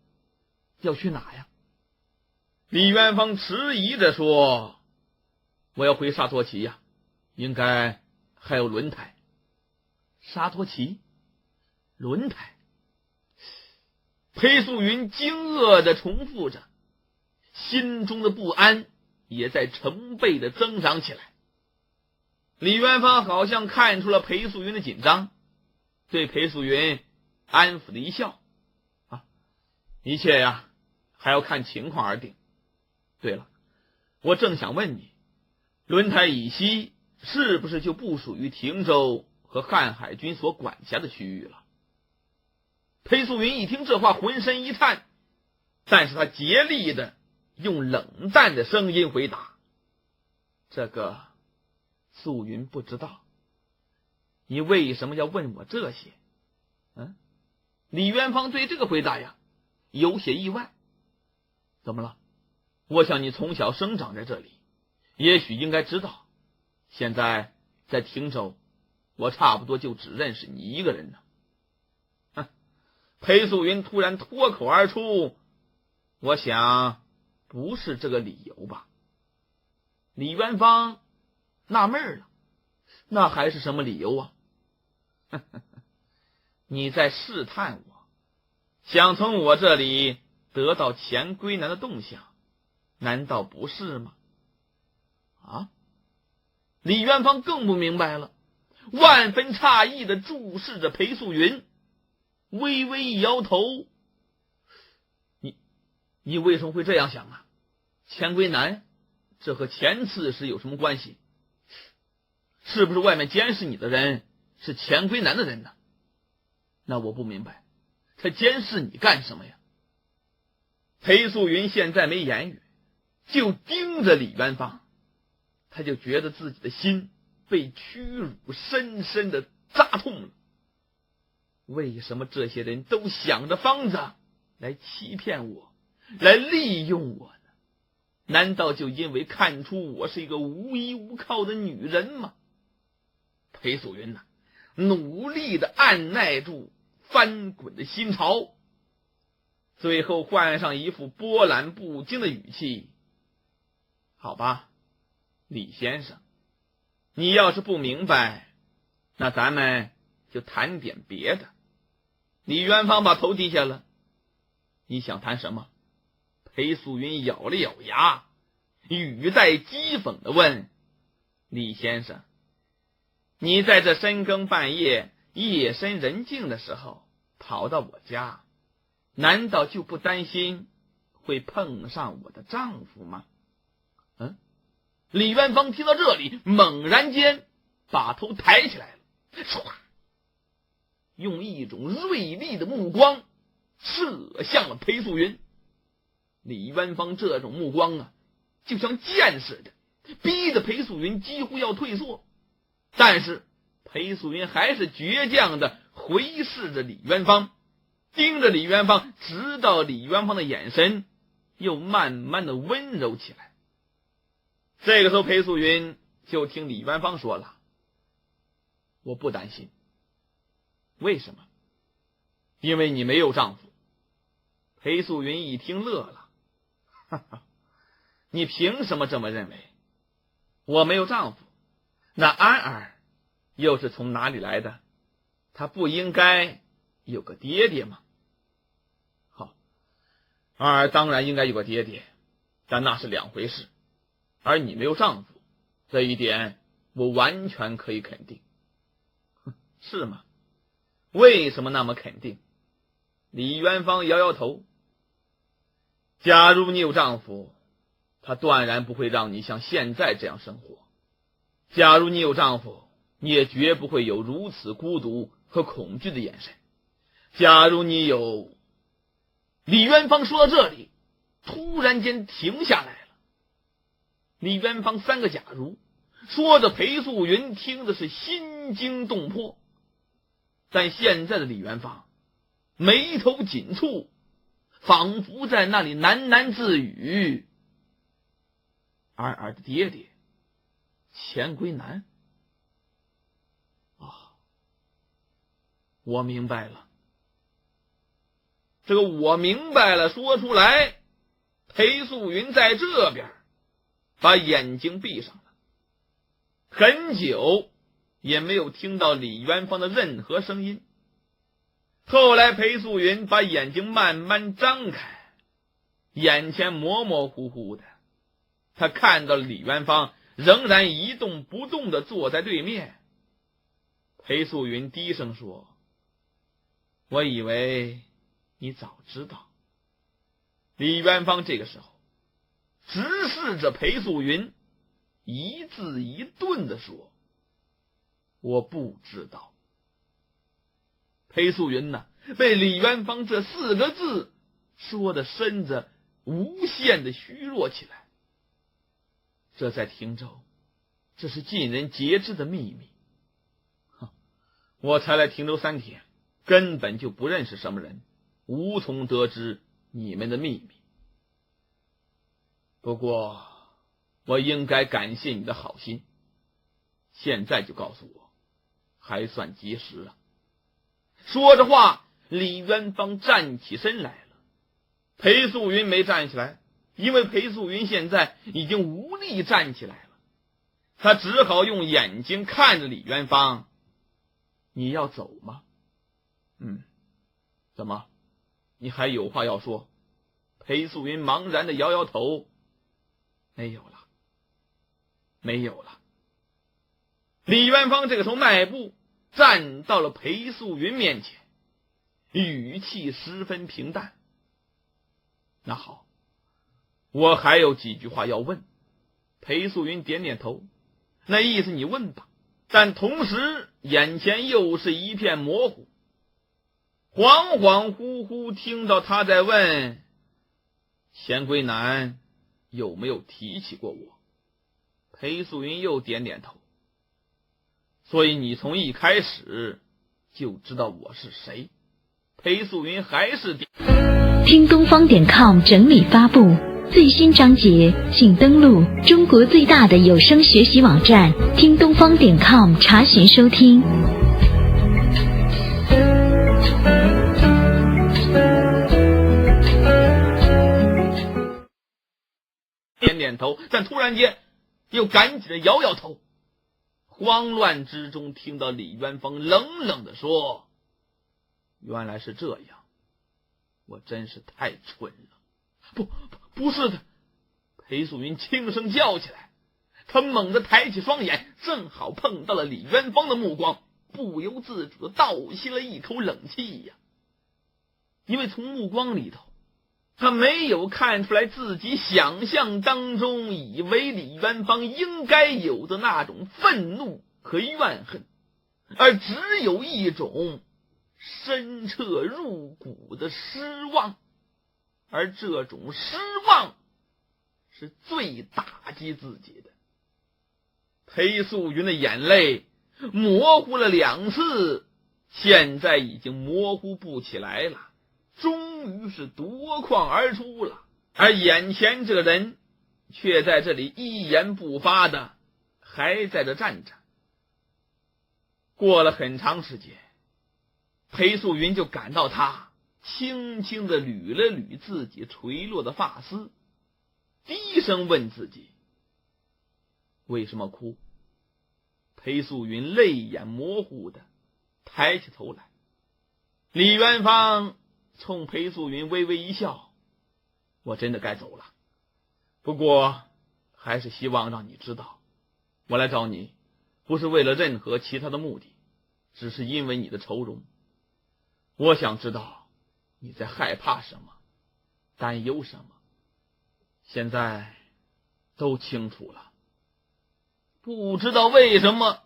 要去哪呀？”李元芳迟疑着说：“我要回沙陀旗呀，应该还有轮台。”沙陀旗？轮台？裴素云惊愕地重复着，心中的不安也在成倍的增长起来。李元芳好像看出了裴素云的紧张，对裴素云安抚的一笑：“啊，一切呀，还要看情况而定。对了，我正想问你，轮台以西是不是就不属于汀州和瀚海军所管辖的区域了？”裴素云一听这话，浑身一颤，但是他竭力的用冷淡的声音回答：“这个素云不知道。你为什么要问我这些？”李元芳对这个回答呀有些意外。怎么了？我想你从小生长在这里，也许应该知道，现在在汀州，我差不多就只认识你一个人呢。裴素云突然脱口而出：“我想不是这个理由吧？”李元芳纳闷了，那还是什么理由啊？你在试探我，想从我这里得到钱归南的动向，难道不是吗？啊！李元芳更不明白了，万分诧异地注视着裴素云，微微一摇头：“你为什么会这样想啊？钱归南，这和钱刺史有什么关系？是不是外面监视你的人是钱归南的人呢？那我不明白，他监视你干什么呀？”裴素云现在没言语，就盯着李元芳，他就觉得自己的心被屈辱深深的扎痛了。为什么这些人都想着方子来欺骗我，来利用我呢？难道就因为看出我是一个无依无靠的女人吗？裴素云努力的按耐住翻滚的心潮，最后换上一副波澜不惊的语气：好吧，李先生，你要是不明白，那咱们就谈点别的。李元芳把头低下了。你想谈什么？裴素云咬了咬牙，语带讥讽地问：李先生，你在这深更半夜夜深人静的时候跑到我家，难道就不担心会碰上我的丈夫吗？李元芳听到这里，猛然间把头抬起来了，唰，用一种锐利的目光射向了裴素云。李元芳这种目光就像箭似的，逼得裴素云几乎要退缩。但是裴素云还是倔强的回视着李元芳，盯着李元芳，直到李元芳的眼神又慢慢的温柔起来。这个时候裴素云就听李元芳说了：我不担心。为什么？因为你没有丈夫。裴素云一听乐了：哈哈，你凭什么这么认为？我没有丈夫，那安儿又是从哪里来的？她不应该有个爹爹吗？好，安儿当然应该有个爹爹，但那是两回事。而你没有丈夫，这一点我完全可以肯定。是吗？为什么那么肯定？李元芳摇摇头。假如你有丈夫，他断然不会让你像现在这样生活。假如你有丈夫，你也绝不会有如此孤独和恐惧的眼神。假如你有……李元芳说到这里，突然间停下来了。李元芳三个假如，说着裴素云听的是心惊动魄。但现在的李元芳眉头紧蹙，仿佛在那里喃喃自语：安儿的爹爹钱归南。我明白了。这个我明白了说出来，裴素云在这边把眼睛闭上了，很久也没有听到李元芳的任何声音。后来裴素云把眼睛慢慢张开，眼前模模糊糊的，他看到了李元芳仍然一动不动地坐在对面。裴素云低声说：我以为你早知道。李元芳这个时候直视着裴素云，一字一顿地说：我不知道。裴素云被李元芳这4个字说的身子无限的虚弱起来。这在汀州，这是尽人皆知的秘密。我才来汀州3天，根本就不认识什么人，无从得知你们的秘密。不过我应该感谢你的好心，现在就告诉我，还算及时啊。说着话，李元芳站起身来了。裴素云没站起来，因为裴素云现在已经无力站起来了。他只好用眼睛看着李元芳：你要走吗？怎么？你还有话要说？裴素云茫然的摇摇头：没有了，没有了。李元芳这个时候迈步站到了裴素云面前，语气十分平淡：那好，我还有几句话要问。裴素云点点头，那意思你问吧。但同时眼前又是一片模糊，恍恍惚惚听到他在问：钱归南有没有提起过我？裴素云又点点头。所以你从一开始就知道我是谁？裴素云还是点。听东方.com 整理发布最新章节，请登录中国最大的有声学习网站听东方.com查询收听。点点头，但突然间又赶紧的摇摇头。慌乱之中听到李元芳冷冷的说：“原来是这样，我真是太蠢了。”不是的，裴素云轻声叫起来。他猛地抬起双眼，正好碰到了李元芳的目光，不由自主的倒吸了一口冷气呀。因为从目光里头，他没有看出来自己想象当中以为李元芳应该有的那种愤怒和怨恨，而只有一种深彻入骨的失望，而这种失望是最打击自己的。裴素云的眼泪模糊了2次，现在已经模糊不起来了，终于是夺眶而出了，而眼前这个人却在这里一言不发的还在这站着。过了很长时间，裴素云就感到他轻轻地捋了捋自己垂落的发丝，低声问自己：为什么哭？裴素云泪眼模糊的抬起头来。李元芳冲裴素云微微一笑：我真的该走了，不过还是希望让你知道，我来找你不是为了任何其他的目的，只是因为你的愁容。我想知道你在害怕什么，担忧什么，现在都清楚了。不知道为什么，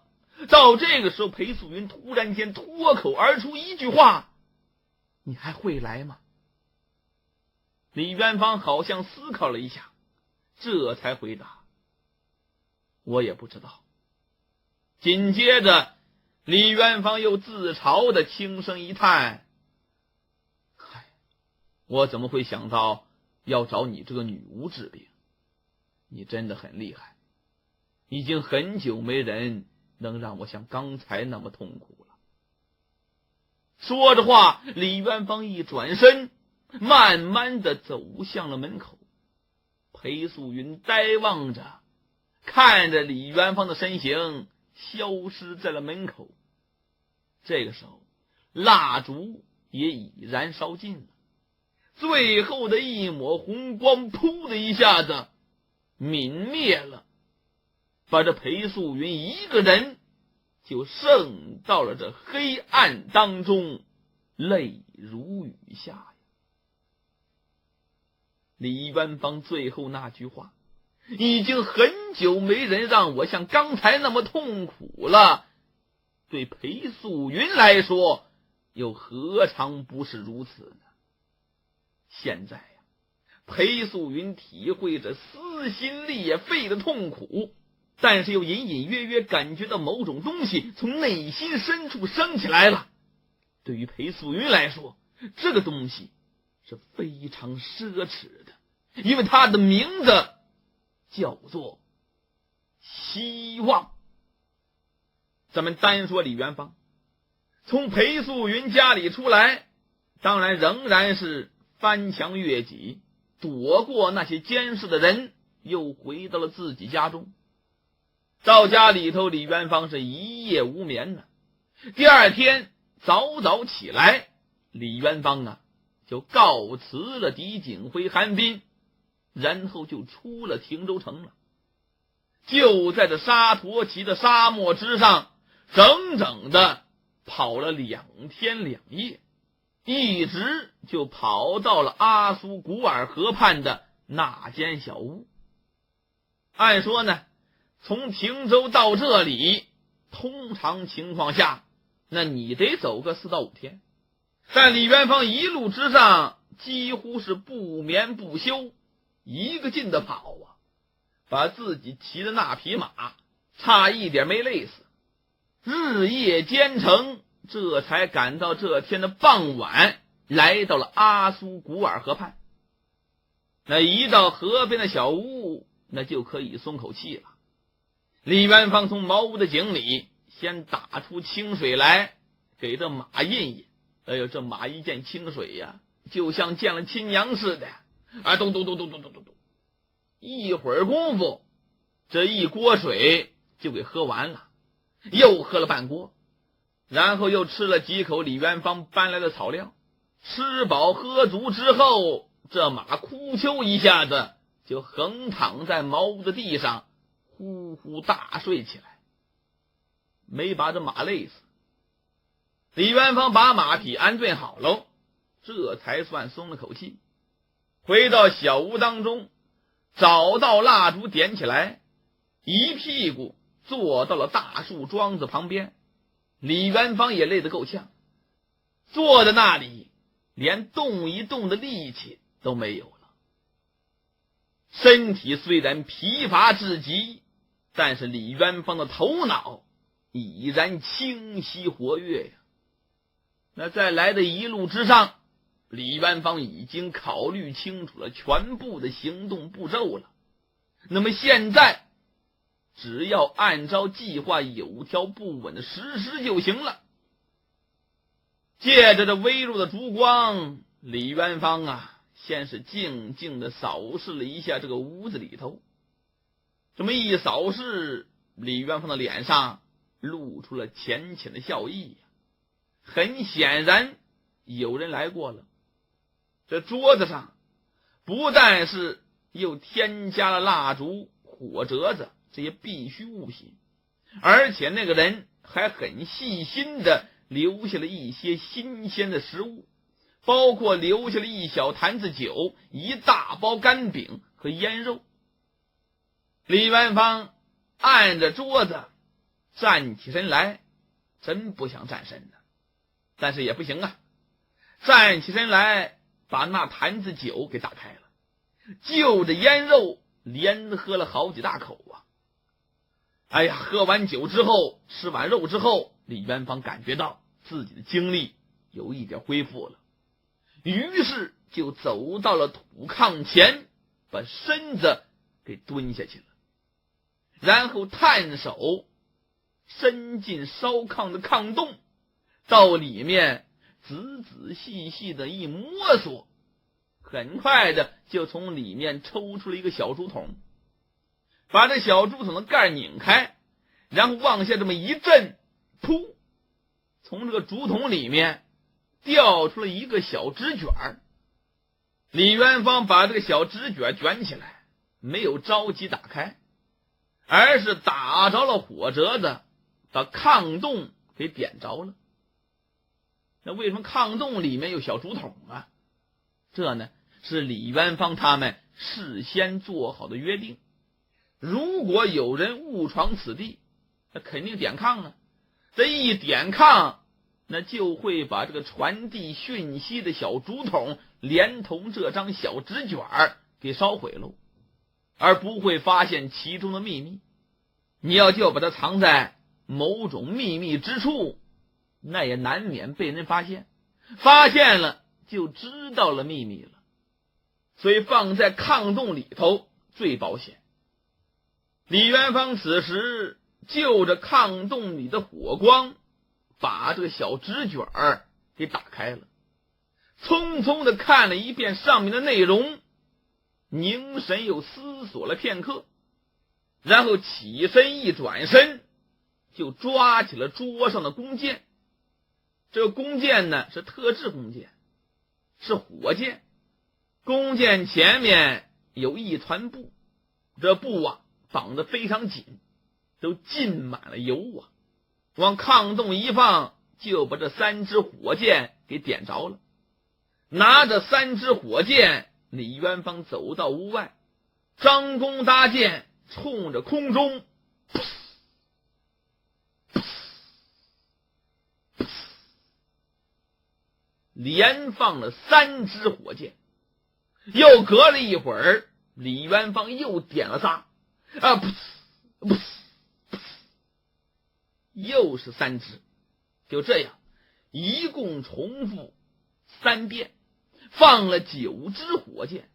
到这个时候裴素云突然间脱口而出一句话：你还会来吗？李元芳好像思考了一下，这才回答：我也不知道。紧接着李元芳又自嘲的轻声一叹：嗨，我怎么会想到要找你这个女巫治病？你真的很厉害，已经很久没人能让我像刚才那么痛苦了。说着话，李元芳一转身，慢慢的走向了门口。裴素云呆望着，看着李元芳的身形消失在了门口。这个时候，蜡烛也已燃烧尽了，最后的一抹红光噗的一下子泯灭了，把这裴素云一个人就剩到了这黑暗当中，泪如雨下呀。李元芳最后那句话：已经很久没人让我像刚才那么痛苦了，对裴素云来说又何尝不是如此呢？现在呀，裴素云体会着撕心裂肺的痛苦，但是又隐隐约约感觉到某种东西从内心深处升起来了。对于裴素云来说，这个东西是非常奢侈的，因为它的名字叫做希望。咱们单说李元芳，从裴素云家里出来，当然仍然是翻墙越脊，躲过那些监视的人，又回到了自己家中。到家里头，李元芳是一夜无眠呢。第二天早早起来，李元芳就告辞了狄景辉、韩斌，然后就出了汀州城了。就在这沙陀旗的沙漠之上，整整的跑了2天2夜，一直就跑到了阿苏古尔河畔的那间小屋。按说呢，从汀州到这里，通常情况下，那你得走个4到5天。但李元芳一路之上几乎是不眠不休，一个劲的跑啊，把自己骑的那匹马差一点没累死。日夜兼程，这才赶到这天的傍晚，来到了阿苏古尔河畔。那一到河边的小屋，那就可以松口气了。李元芳从茅屋的井里先打出清水来，给这马印印。哎呦，这马一见清水呀，就像见了亲娘似的啊，咚咚咚咚咚咚咚咚，一会儿功夫，这一锅水就给喝完了，又喝了半锅，然后又吃了几口李元芳搬来的草料。吃饱喝足之后，这马哭秋一下子就横躺在茅屋的地上，呼呼大睡起来，没把这马累死。李元芳把马匹安顿好喽，这才算松了口气。回到小屋当中，找到蜡烛点起来，一屁股坐到了大树桩子旁边。李元芳也累得够呛，坐在那里连动一动的力气都没有了。身体虽然疲乏至极，但是李元芳的头脑已然清晰活跃呀。那在来的一路之上，李元芳已经考虑清楚了全部的行动步骤了。那么现在只要按照计划有条不紊的实施就行了。借着这微弱的烛光，李元芳啊，先是静静地扫视了一下这个屋子里头。这么一扫视，李元芳的脸上露出了浅浅的笑意。很显然有人来过了。这桌子上不但是又添加了蜡烛、火折子这些必需物品，而且那个人还很细心地留下了一些新鲜的食物，包括留下了一小坛子酒、一大包干饼和腌肉。李元芳按着桌子站起身来，真不想站身的，但是也不行啊，站起身来把那坛子酒给打开了，就着腌肉连喝了好几大口啊。哎呀，喝完酒之后，吃完肉之后，李元芳感觉到自己的精力有一点恢复了，于是就走到了土炕前，把身子给蹲下去了，然后探手伸进烧炕的炕洞，到里面仔仔细细的一摸索，很快的就从里面抽出了一个小竹筒，把这小竹筒的盖拧开，然后往下这么一震，噗，从这个竹筒里面掉出了一个小纸卷。李元芳把这个小纸卷卷起来，没有着急打开，而是打着了火折子，把炕洞给点着了。那为什么炕洞里面有小竹筒啊？这呢是李元芳他们事先做好的约定，如果有人误闯此地，那肯定点炕啊，这一点炕，那就会把这个传递讯息的小竹筒连同这张小纸卷给烧毁了，而不会发现其中的秘密。你要就把它藏在某种秘密之处，那也难免被人发现，发现了就知道了秘密了，所以放在炕洞里头最保险。李元芳此时就着炕洞里的火光，把这个小纸卷给打开了，匆匆的看了一遍上面的内容，凝神又思索了片刻，然后起身一转身，就抓起了桌上的弓箭。这个弓箭呢是特制弓箭，是火箭。弓箭前面有一团布，这布啊绑得非常紧，都浸满了油啊，往炕洞一放，就把这3支火箭给点着了。拿着3支火箭，李元芳走到屋外，张弓搭箭，冲着空中连放了3支火箭。又隔了一会儿，李元芳又点了仨，又是3支。就这样一共重复3遍，放了9支火箭。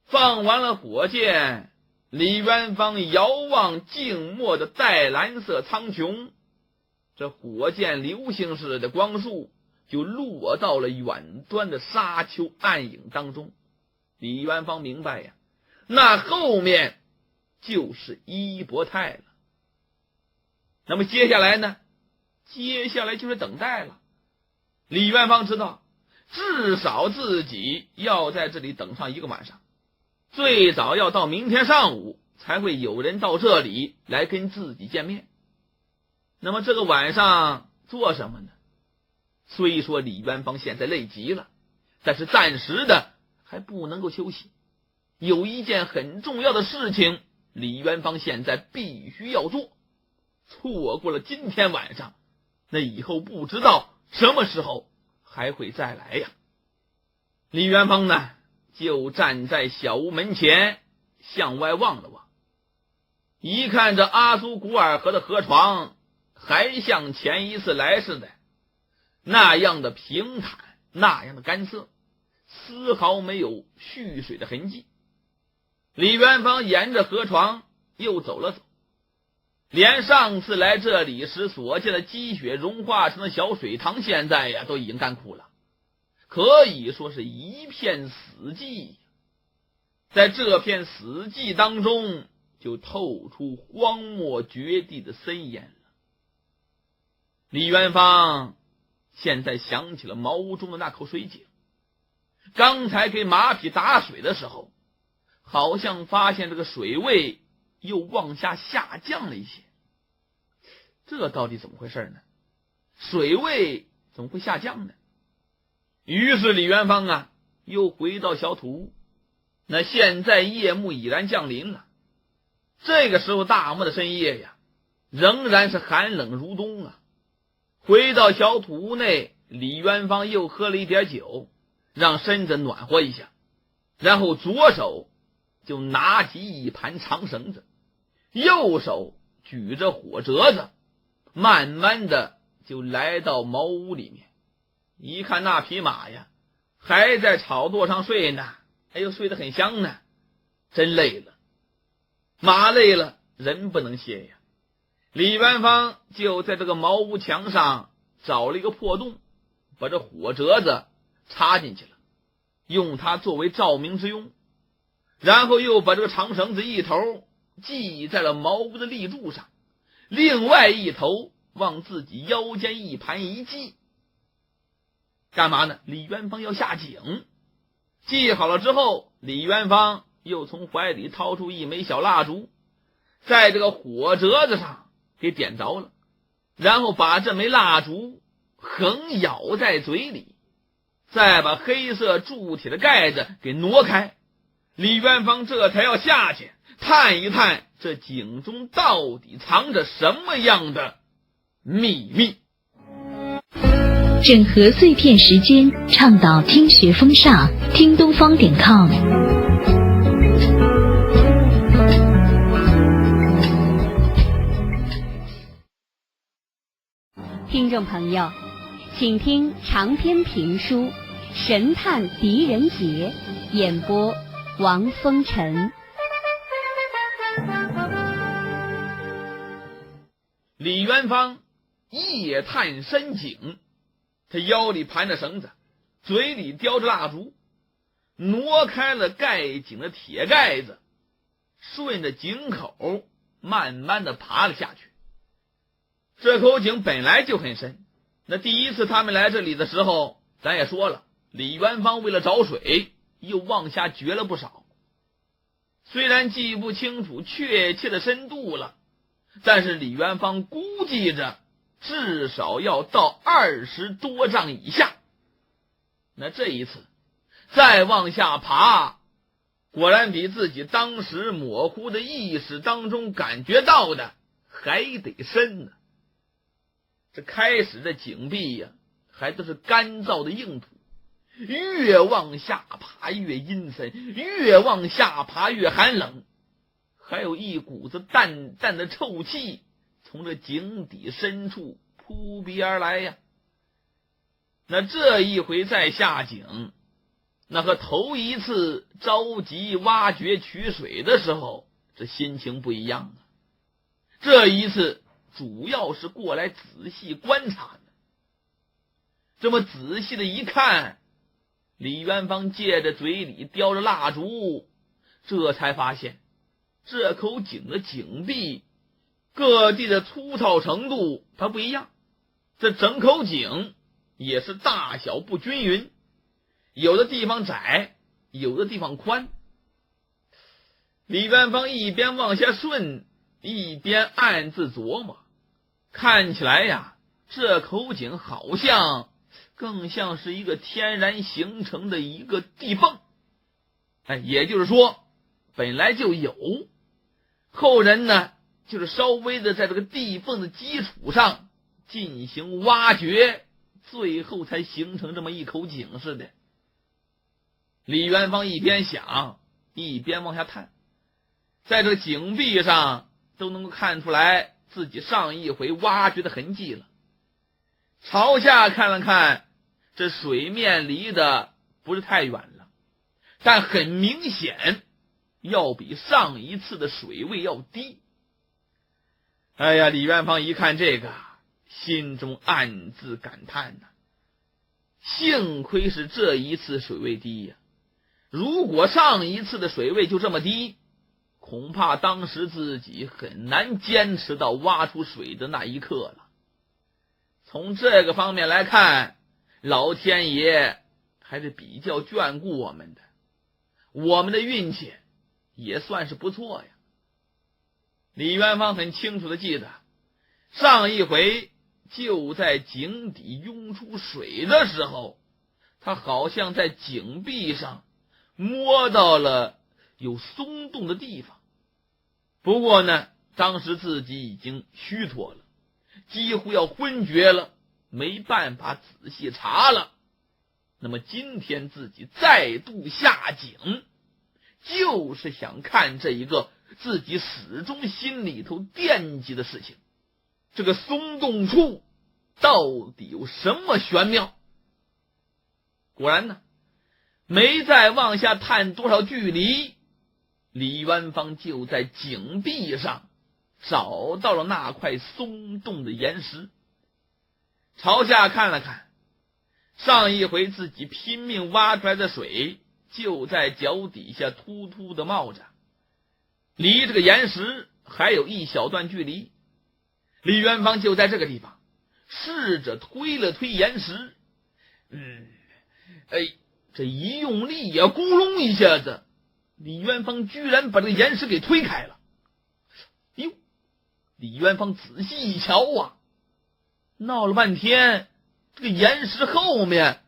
放完了火箭，李元芳遥望静默的黛蓝色苍穹，这火箭流星似的光束就落到了远端的沙丘暗影当中。李元芳明白呀，那后面就是伊伯泰了。那么接下来呢？接下来就是等待了。李元芳知道，至少自己要在这里等上1个晚上，最早要到明天上午才会有人到这里来跟自己见面。那么这个晚上做什么呢？虽说李元芳现在累极了，但是暂时的还不能够休息。有一件很重要的事情，李元芳现在必须要做。错过了今天晚上，那以后不知道什么时候还会再来呀。李元芳呢，就站在小屋门前向外望了望，一看这阿苏古尔河的河床还像前一次来似的那样的平坦，那样的干涩，丝毫没有蓄水的痕迹。李元芳沿着河床又走了走，连上次来这里时所见的积雪融化成的小水塘，现在呀都已经干枯了，可以说是一片死寂。在这片死寂当中，就透出荒漠绝地的森严了。李元芳现在想起了茅屋中的那口水井，刚才给马匹打水的时候，好像发现这个水位又往下降了一些。这到底怎么回事呢？水位怎么会下降呢？于是李元芳又回到小土屋。那现在夜幕已然降临了，这个时候大漠的深夜呀，仍然是寒冷如冬啊。回到小土屋内，李元芳又喝了一点酒，让身子暖和一下，然后左手就拿起一盘长绳子，右手举着火折子，慢慢的就来到茅屋里面。一看那匹马呀，还在草垛上睡呢，睡得很香呢，真累了。马累了，人不能歇呀。李元芳就在这个茅屋墙上找了一个破洞，把这火折子插进去了，用它作为照明之用，然后又把这个长绳子一头系在了茅屋的立柱上，另外一头往自己腰间一盘一系。干嘛呢？李元芳要下井。系好了之后，李元芳又从怀里掏出一枚小蜡烛，在这个火折子上给点着了，然后把这枚蜡烛横咬在嘴里，再把黑色铸铁的盖子给挪开。李元芳这才要下去探一探这井中到底藏着什么样的秘密。整合碎片时间，倡导听学风尚，听东方.com。听众朋友，请听长篇评书《神探狄仁杰》，演播王风尘。李元芳夜探深井，他腰里盘着绳子，嘴里叼着蜡烛，挪开了盖井的铁盖子，顺着井口慢慢的爬了下去。这口井本来就很深，那第一次他们来这里的时候，咱也说了，李元芳为了找水又往下掘了不少。虽然记不清楚确切的深度了，但是李元芳估计着至少要到20多丈以下。那这一次再往下爬，果然比自己当时模糊的意识当中感觉到的还得深呢。这开始的井壁呀，还都是干燥的硬土，越往下爬越阴森，越往下爬越寒冷，还有一股子淡淡的臭气从这井底深处扑鼻而来呀。那这一回再下井，那和头一次着急挖掘取水的时候，这心情不一样啊。这一次主要是过来仔细观察的。这么仔细的一看，李元芳借着嘴里叼着蜡烛，这才发现这口井的井壁各地的粗糙程度它不一样，这整口井也是大小不均匀，有的地方窄，有的地方宽。李元芳一边往下顺，一边暗自琢磨，看起来呀，这口井好像更像是一个天然形成的一个地缝。也就是说本来就有，后人呢就是稍微的在这个地缝的基础上进行挖掘，最后才形成这么一口井似的。李元芳一边想一边往下探，在这井壁上都能够看出来自己上一回挖掘的痕迹了。朝下看了看，这水面离得不是太远了，但很明显要比上一次的水位要低。哎呀，李元芳一看这个，心中暗自感叹呐，幸亏是这一次水位低呀，如果上一次的水位就这么低，恐怕当时自己很难坚持到挖出水的那一刻了。从这个方面来看，老天爷还是比较眷顾我们的，我们的运气也算是不错呀。李元芳很清楚的记得，上一回就在井底涌出水的时候，他好像在井壁上摸到了有松动的地方。不过呢，当时自己已经虚脱了，几乎要昏厥了，没办法仔细查了。那么今天自己再度下井，就是想看这一个自己始终心里头惦记的事情，这个松动处到底有什么玄妙。果然呢，没再往下探多少距离，李元芳就在井壁上找到了那块松动的岩石。朝下看了看，上一回自己拼命挖出来的水就在脚底下突突的冒着，离这个岩石还有一小段距离。李元芳就在这个地方试着推了推岩石，这一用力呀，咕隆一下子，李元芳居然把这个岩石给推开了。哟，李元芳仔细一瞧啊，闹了半天，这个岩石后面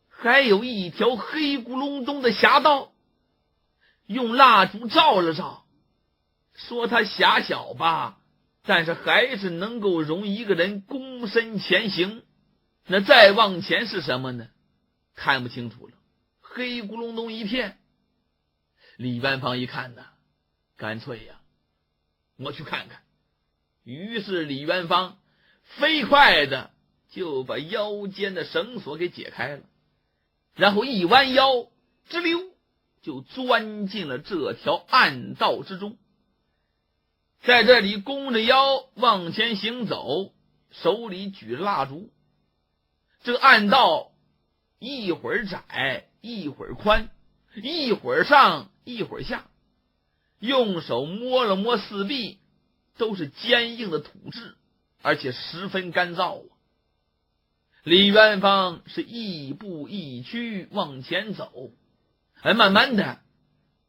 还有一条黑咕隆咚的狭道。用蜡烛照了照，说它狭小吧，但是还是能够容一个人躬身前行。那再往前是什么呢？看不清楚了，黑咕隆咚一片。李元芳一看呢，干脆呀，我去看看。于是李元芳飞快的就把腰间的绳索给解开了，然后一弯腰，直溜就钻进了这条暗道之中。在这里弓着腰往前行走，手里举着蜡烛。这个暗道一会儿窄一会儿宽，一会儿上一会儿下，用手摸了摸四壁，都是坚硬的土质，而且十分干燥啊。李元芳是一步一趋往前走，慢慢的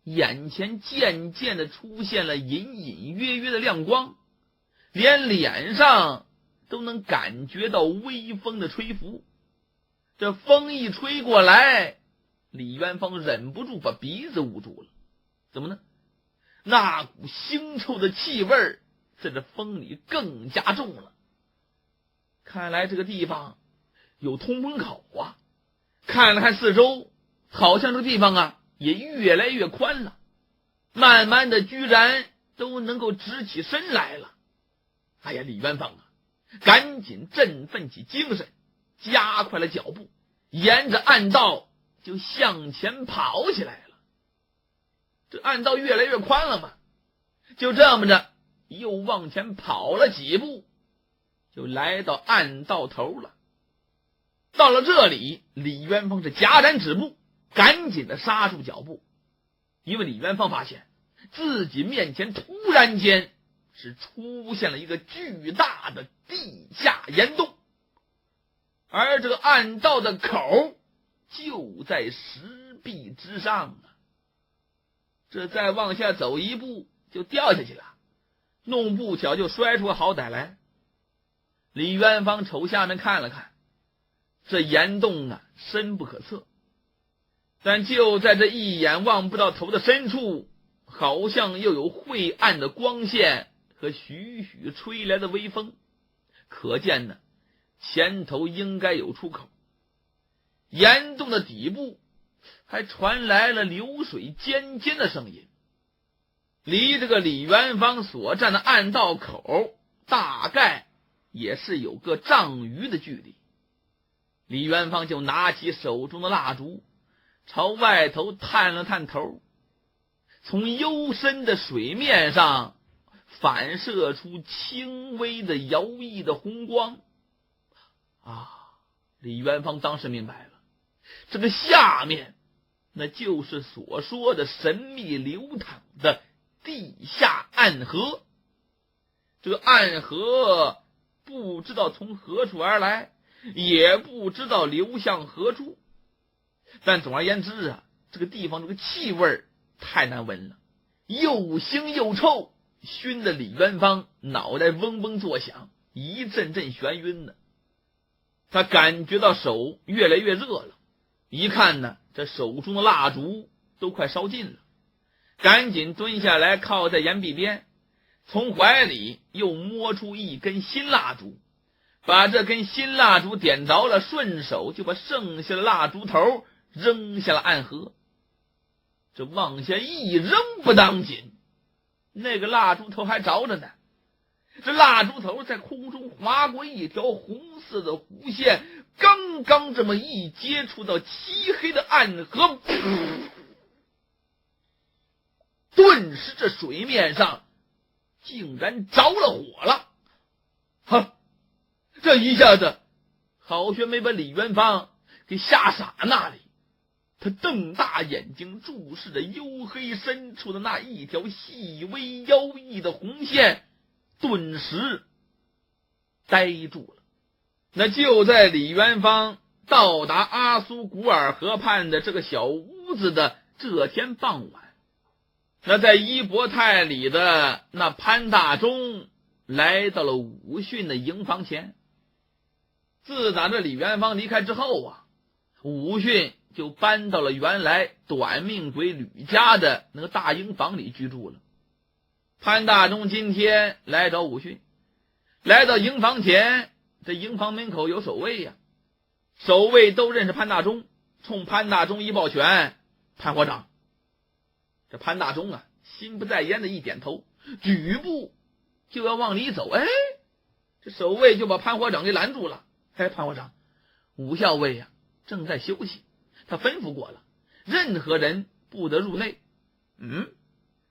眼前渐渐的出现了隐隐约约的亮光，连脸上都能感觉到微风的吹拂。这风一吹过来，李元芳忍不住把鼻子捂住了。怎么呢？那股腥臭的气味在这风里更加重了。看来这个地方有通风口啊。看了看四周，好像这个地方啊也越来越宽了，慢慢的居然都能够直起身来了。哎呀，李元芳啊，赶紧振奋起精神，加快了脚步，沿着暗道就向前跑起来了。这暗道越来越宽了嘛，就这么着又往前跑了几步，就来到暗道头了。到了这里，李元芳是戛然止步，赶紧的刹住脚步，因为李元芳发现自己面前突然间是出现了一个巨大的地下岩洞，而这个暗道的口就在石壁之上啊！这再往下走一步就掉下去了，弄不巧就摔出个好歹来。李元芳瞅下面看了看，这岩洞啊深不可测，但就在这一眼望不到头的深处，好像又有晦暗的光线和徐徐吹来的微风，可见呢前头应该有出口。岩洞的底部还传来了流水尖尖的声音，离这个李元芳所站的暗道口大概也是有个丈余的距离。李元芳就拿起手中的蜡烛，朝外头探了探头，从幽深的水面上反射出轻微的摇曳的红光。李元芳当时明白了，这个下面那就是所说的神秘流淌的地下暗河。这个暗河不知道从何处而来，也不知道流向何处，但总而言之啊，这个地方这个气味太难闻了，又腥又臭，熏得李元芳脑袋嗡嗡作响，一阵阵眩晕呢。他感觉到手越来越热了，一看呢，这手中的蜡烛都快烧尽了，赶紧蹲下来靠在岩壁边，从怀里又摸出一根新蜡烛，把这根新蜡烛点着了，顺手就把剩下的蜡烛头扔下了暗河。这往下一扔，不当紧，那个蜡烛头还着着呢。这蜡烛头在空中划过一条红色的弧线，刚刚这么一接触到漆黑的暗河，顿时这水面上竟然着了火了。这一下子好学没把李元芳给吓傻那里，他瞪大眼睛注视着幽黑深处的那一条细微妖异的红线，顿时呆住了。那就在李元芳到达阿苏古尔河畔的这个小屋子的这天傍晚，那在一博泰里的那潘大忠来到了武训的营房前。自打这李元芳离开之后啊，武训就搬到了原来短命鬼吕家的那个大营房里居住了。潘大忠今天来找武训，来到营房前，这营房门口有守卫呀，守卫都认识潘大忠，冲潘大忠一抱拳：“潘伙长。”这潘大忠啊，心不在焉的一点头，举步就要往里走。这守卫就把潘伙长给拦住了。潘伙长，武校尉呀正在休息，他吩咐过了，任何人不得入内。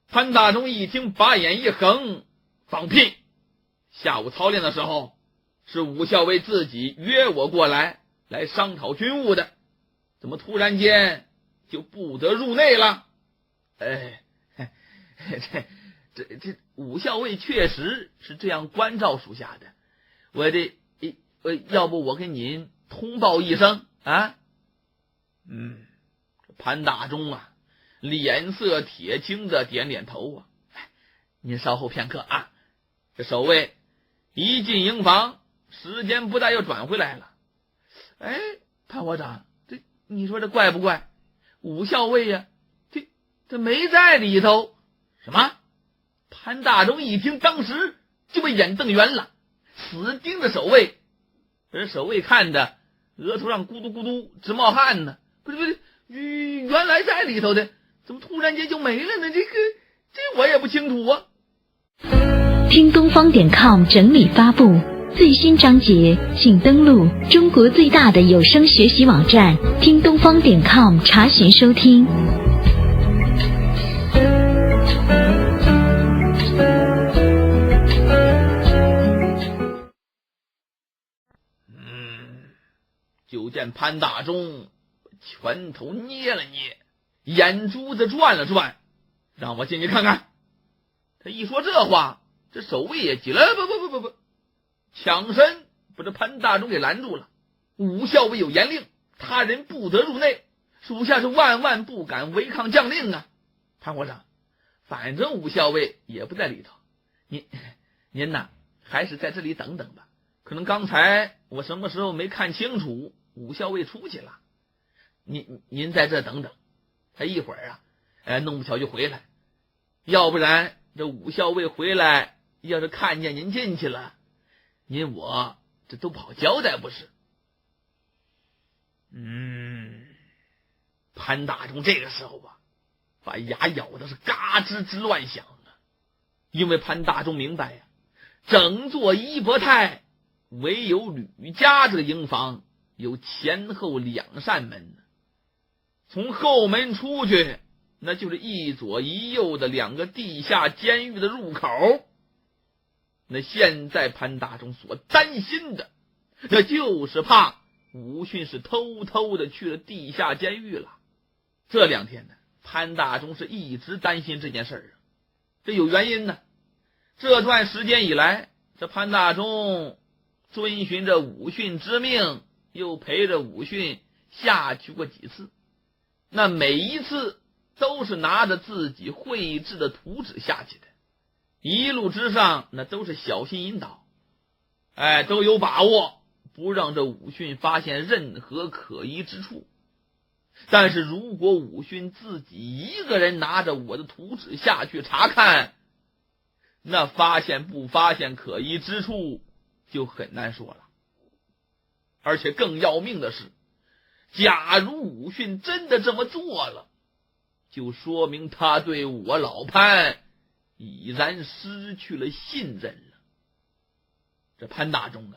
潘大忠一听，把眼一横：“放屁！下午操练的时候，是武校尉自己约我过来商讨军务的，怎么突然间就不得入内了？”这武校尉确实是这样关照属下的，要不我给您通报一声啊？这潘大忠啊，脸色铁青的点点头啊。您稍后片刻啊。这守卫一进营房，时间不大又转回来了。潘伙长，你说这怪不怪？武校尉呀，这没在里头。什么？潘大忠一听，当时就被眼瞪圆了，死盯着守卫。这守卫看着额头上咕嘟咕嘟直冒汗呢。不是，原来在里头的，怎么突然间就没了呢？这我也不清楚啊。听东方.com整理发布最新章节，请登录中国最大的有声学习网站听东方.com查询收听。就见潘大忠拳头捏了捏，眼珠子转了转，让我进去看看。他一说这话，这守卫也急了，不，抢身把这潘大忠给拦住了。武校尉有严令，他人不得入内，属下是万万不敢违抗将令啊。潘国长，反正武校尉也不在里头，您呐还是在这里等等吧，可能刚才我什么时候没看清楚，武校尉出去了，您在这等等，他一会儿弄不巧就回来，要不然这武校尉回来要是看见您进去了，您我这都不好交代不是。潘大忠这个时候把牙咬的是嘎吱吱乱响因为潘大忠明白整座一博泰唯有吕家这个营房有前后2扇门，从后门出去那就是一左一右的2个地下监狱的入口。那现在潘大忠所担心的，那就是怕武训是偷偷的去了地下监狱了。这2天呢，潘大忠是一直担心这件事这有原因呢。这段时间以来，这潘大忠遵循着武训之命，又陪着武训下去过几次，那每一次都是拿着自己绘制的图纸下去的，一路之上那都是小心引导，都有把握不让这武训发现任何可疑之处。但是如果武训自己一个人拿着我的图纸下去查看，那发现不发现可疑之处就很难说了。而且更要命的是，假如武训真的这么做了，就说明他对我老潘已然失去了信任了。这潘大忠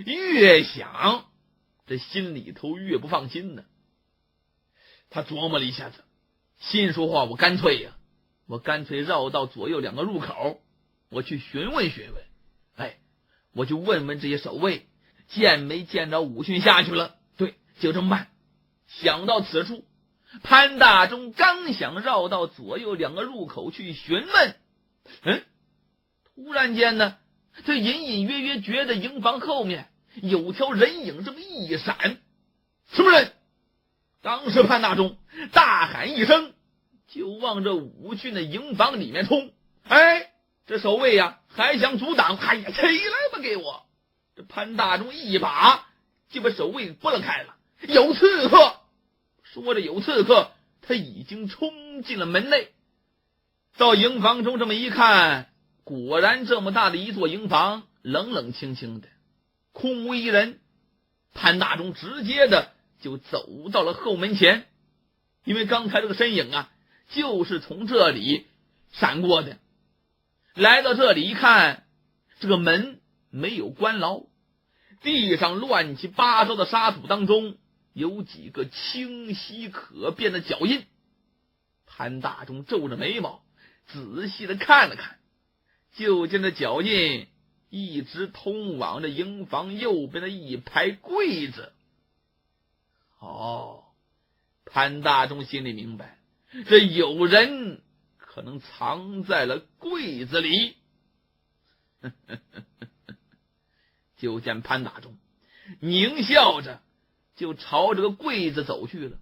越想这心里头越不放心呢。他琢磨了一下子，心说话，我干脆绕到左右2个入口，我去询问询问，我就问问这些守卫见没见着武训下去了。对，就这么办。想到此处，潘大忠刚想绕到左右2个入口去询问，突然间呢，他隐隐约约觉得营房后面有条人影这么一闪，什么人？当时潘大忠大喊一声，就往这武训的营房里面冲。这守卫还想阻挡，起来吧给我！这潘大忠一把就把守卫拨了开了。有刺客！说着有刺客，他已经冲进了门内。到营房中这么一看，果然这么大的一座营房，冷冷清清的，空无一人。潘大忠直接的就走到了后门前，因为刚才这个身影就是从这里闪过的。来到这里一看，这个门没有关牢，地上乱七八糟的沙土当中有几个清晰可辨的脚印。潘大忠皱着眉毛仔细的看了看，就见这脚印一直通往着营房右边的一排柜子。潘大忠心里明白，这有人可能藏在了柜子里。就见潘大忠狞笑着就朝这个柜子走去了。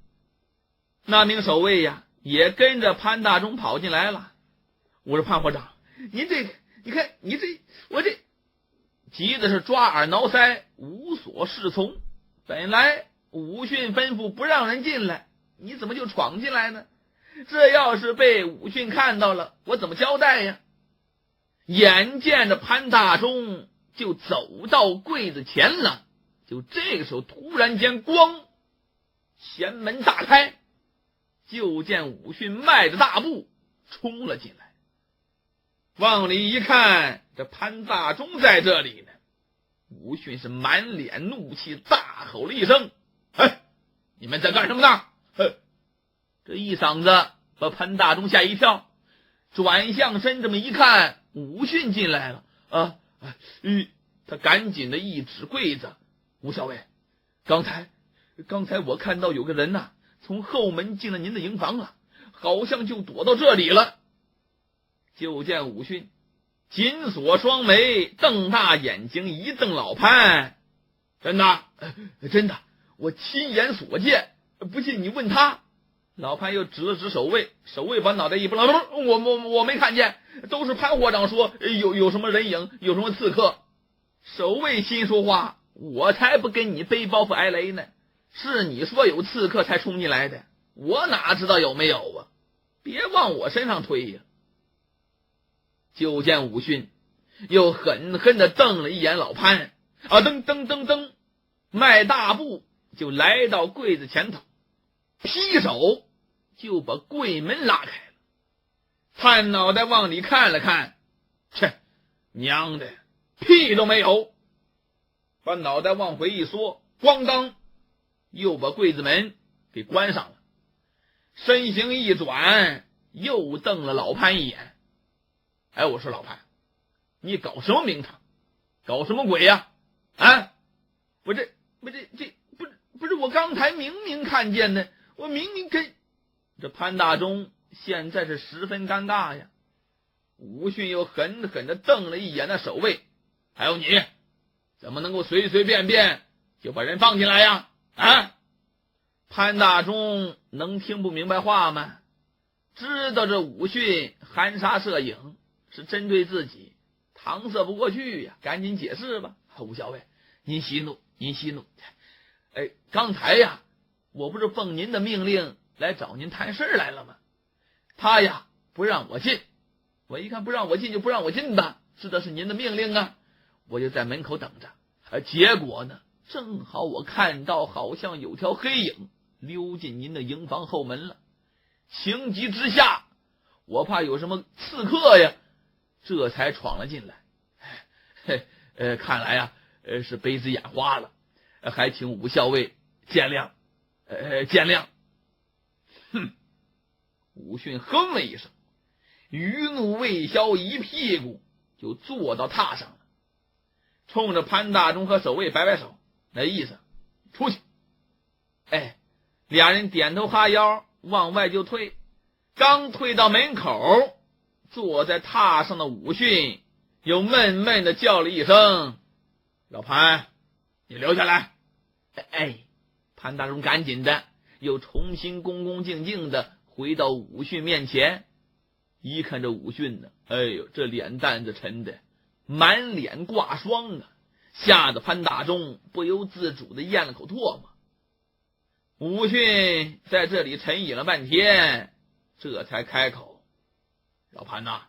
那名守卫也跟着潘大忠跑进来了。我说潘伙长，您这你看你这我这急的是抓耳挠腮，无所适从。本来武训吩咐不让人进来，你怎么就闯进来呢？这要是被武训看到了，我怎么交代呀？眼见着潘大忠就走到柜子前了，就这个时候突然间咣，前门大开，就见武训迈着大步冲了进来。往里一看，这潘大忠在这里呢，武训是满脸怒气，大吼了一声：“哎，你们在干什么呢？”这一嗓子把潘大忠吓一跳，转向身这么一看，武训进来了。他赶紧的一指柜子：“吴校尉，刚才我看到有个人呐，从后门进了您的营房了，好像就躲到这里了。”就见武训紧锁双眉，瞪大眼睛一瞪老潘：“真的？真的，我亲眼所见，不信你问他。”老潘又指了指守卫，守卫把脑袋一拨：“我没看见，都是潘伙长说有什么人影，有什么刺客。”守卫心说话：“我才不跟你背包袱挨雷呢，是你说有刺客才冲进来的，我哪知道有没有啊？别往我身上推呀！”就见武训又狠狠地瞪了一眼老潘，噔，迈大步就来到柜子前头，劈手就把柜门拉开了。探脑袋往里看了看，切，娘的，屁都没有！把脑袋往回一缩，咣当，又把柜子门给关上了。身形一转，又瞪了老潘一眼。我说老潘，你搞什么名堂，搞什么鬼呀？不是我刚才明明看见的，我明明跟这潘大忠现在是十分尴尬呀。武训又狠狠地瞪了一眼那守卫：“还有你，怎么能够随随便便就把人放进来呀？”潘大忠能听不明白话吗？知道这武训含沙射影，是针对自己，搪塞不过去呀，赶紧解释吧。“吴校尉，您息怒。刚才呀，我不是奉您的命令来找您谈事来了吗？他呀不让我进，我一看不让我进就不让我进吧，是的是您的命令啊，我就在门口等着。结果呢，正好我看到好像有条黑影溜进您的营房后门了。情急之下，我怕有什么刺客呀，这才闯了进来。看来呀，是杯子眼花了，还请武校尉见谅，见谅。”武训哼了一声，余怒未消，一屁股就坐到榻上了，冲着潘大忠和守卫摆摆手，那意思出去。俩人点头哈腰往外就退，刚退到门口，坐在榻上的武训又闷闷地叫了一声：“老潘，你留下来。”潘大忠赶紧的又重新恭恭敬敬的回到武训面前，一看这武训呢，这脸蛋子沉的满脸挂霜啊，吓得潘大忠不由自主的咽了口唾沫。武训在这里沉吟了半天，这才开口：“老潘呐，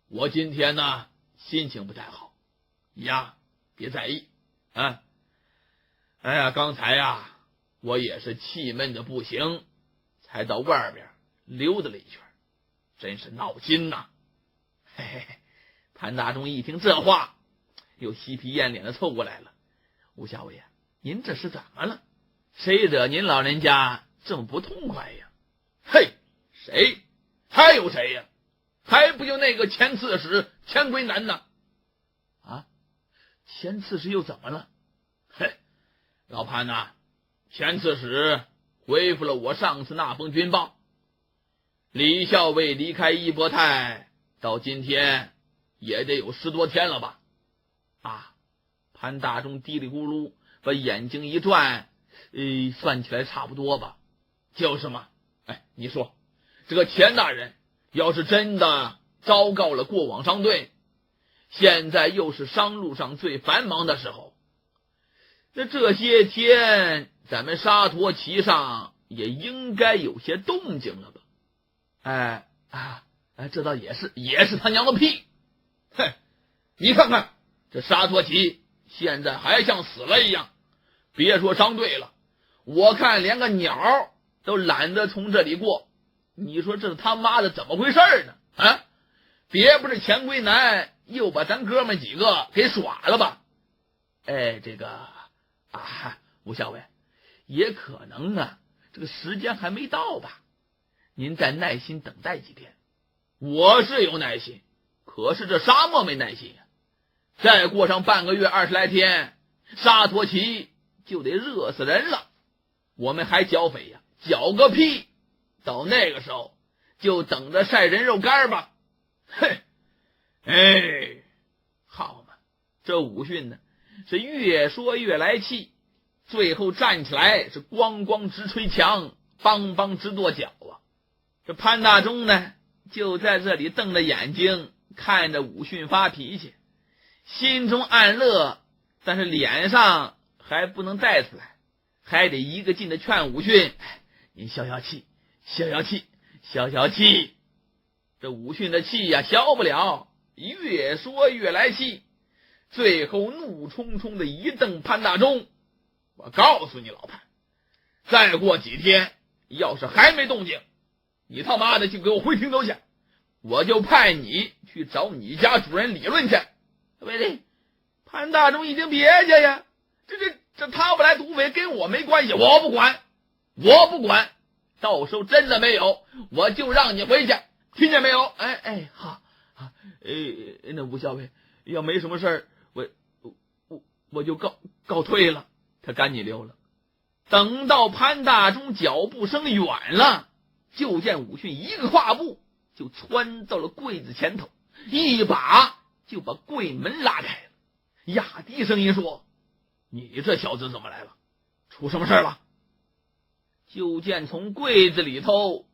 我今天呢心情不太好，你呀别在意啊。刚才呀我也是气闷的不行，才到外边溜达了一圈，真是闹心呐。”潘大忠一听这话，又嬉皮艳脸的凑过来了：“吴校尉，您这是怎么了？谁惹您老人家这么不痛快呀？”“谁？还有谁呀？还不就那个前刺史钱归南呢？”“前刺史又怎么了？”“老潘呐，钱刺史回复了我上次那封军报，李校尉离开一波泰到今天也得有10多天了吧？”潘大忠嘀里咕噜把眼睛一转，算起来差不多吧。“就是嘛。你说这个钱大人要是真的昭告了过往商队，现在又是商路上最繁忙的时候，那这些天咱们沙陀旗上也应该有些动静了吧？”“这倒也是他娘的屁！你看看这沙陀旗现在还像死了一样，别说商队了，我看连个鸟都懒得从这里过。你说这他妈的怎么回事呢？别不是钱归南又把咱哥们几个给耍了吧？这个吴校尉，也可能啊，这个时间还没到吧？您再耐心等待几天。我是有耐心，可是这沙漠没耐心呀。再过上半个月20来天，沙陀旗就得热死人了。我们还剿匪呀，剿个屁！到那个时候就等着晒人肉干吧。嘿，好嘛，这武训呢是越说越来气，最后站起来是咣咣直捶墙，梆梆直跺脚啊。这潘大忠呢就在这里瞪着眼睛看着武训发脾气，心中暗乐，但是脸上还不能带出来，还得一个劲的劝武训，您消消气，消消气，消消气。这武训的气呀消不了，越说越来气，最后怒冲冲的一瞪潘大忠，我告诉你老潘，再过几天要是还没动静，你他妈的就给我回亭头去，我就派你去找你家主人理论去。喂嘞，潘大忠已经别介呀，这他不来土匪跟我没关系，我不管，到时候真的没有，我就让你回去，听见没有？好，那吴校尉要没什么事儿，我就告退了。他赶紧溜了。等到潘大忠脚步声远了，就见武训一个跨步就窜到了柜子前头，一把就把柜门拉开了，压低声音说：“你这小子怎么来了？出什么事了？”就见从柜子里头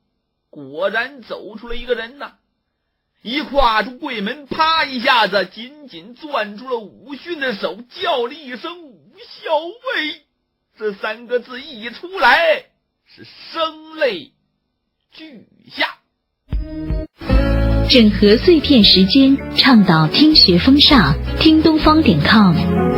果然走出了一个人呐，一跨出柜门，啪一下子紧紧攥住了武训的手，叫了一声“武校尉”，这3个字一出来是声泪俱下。整合碎片时间，倡导听学风尚，听东方.com。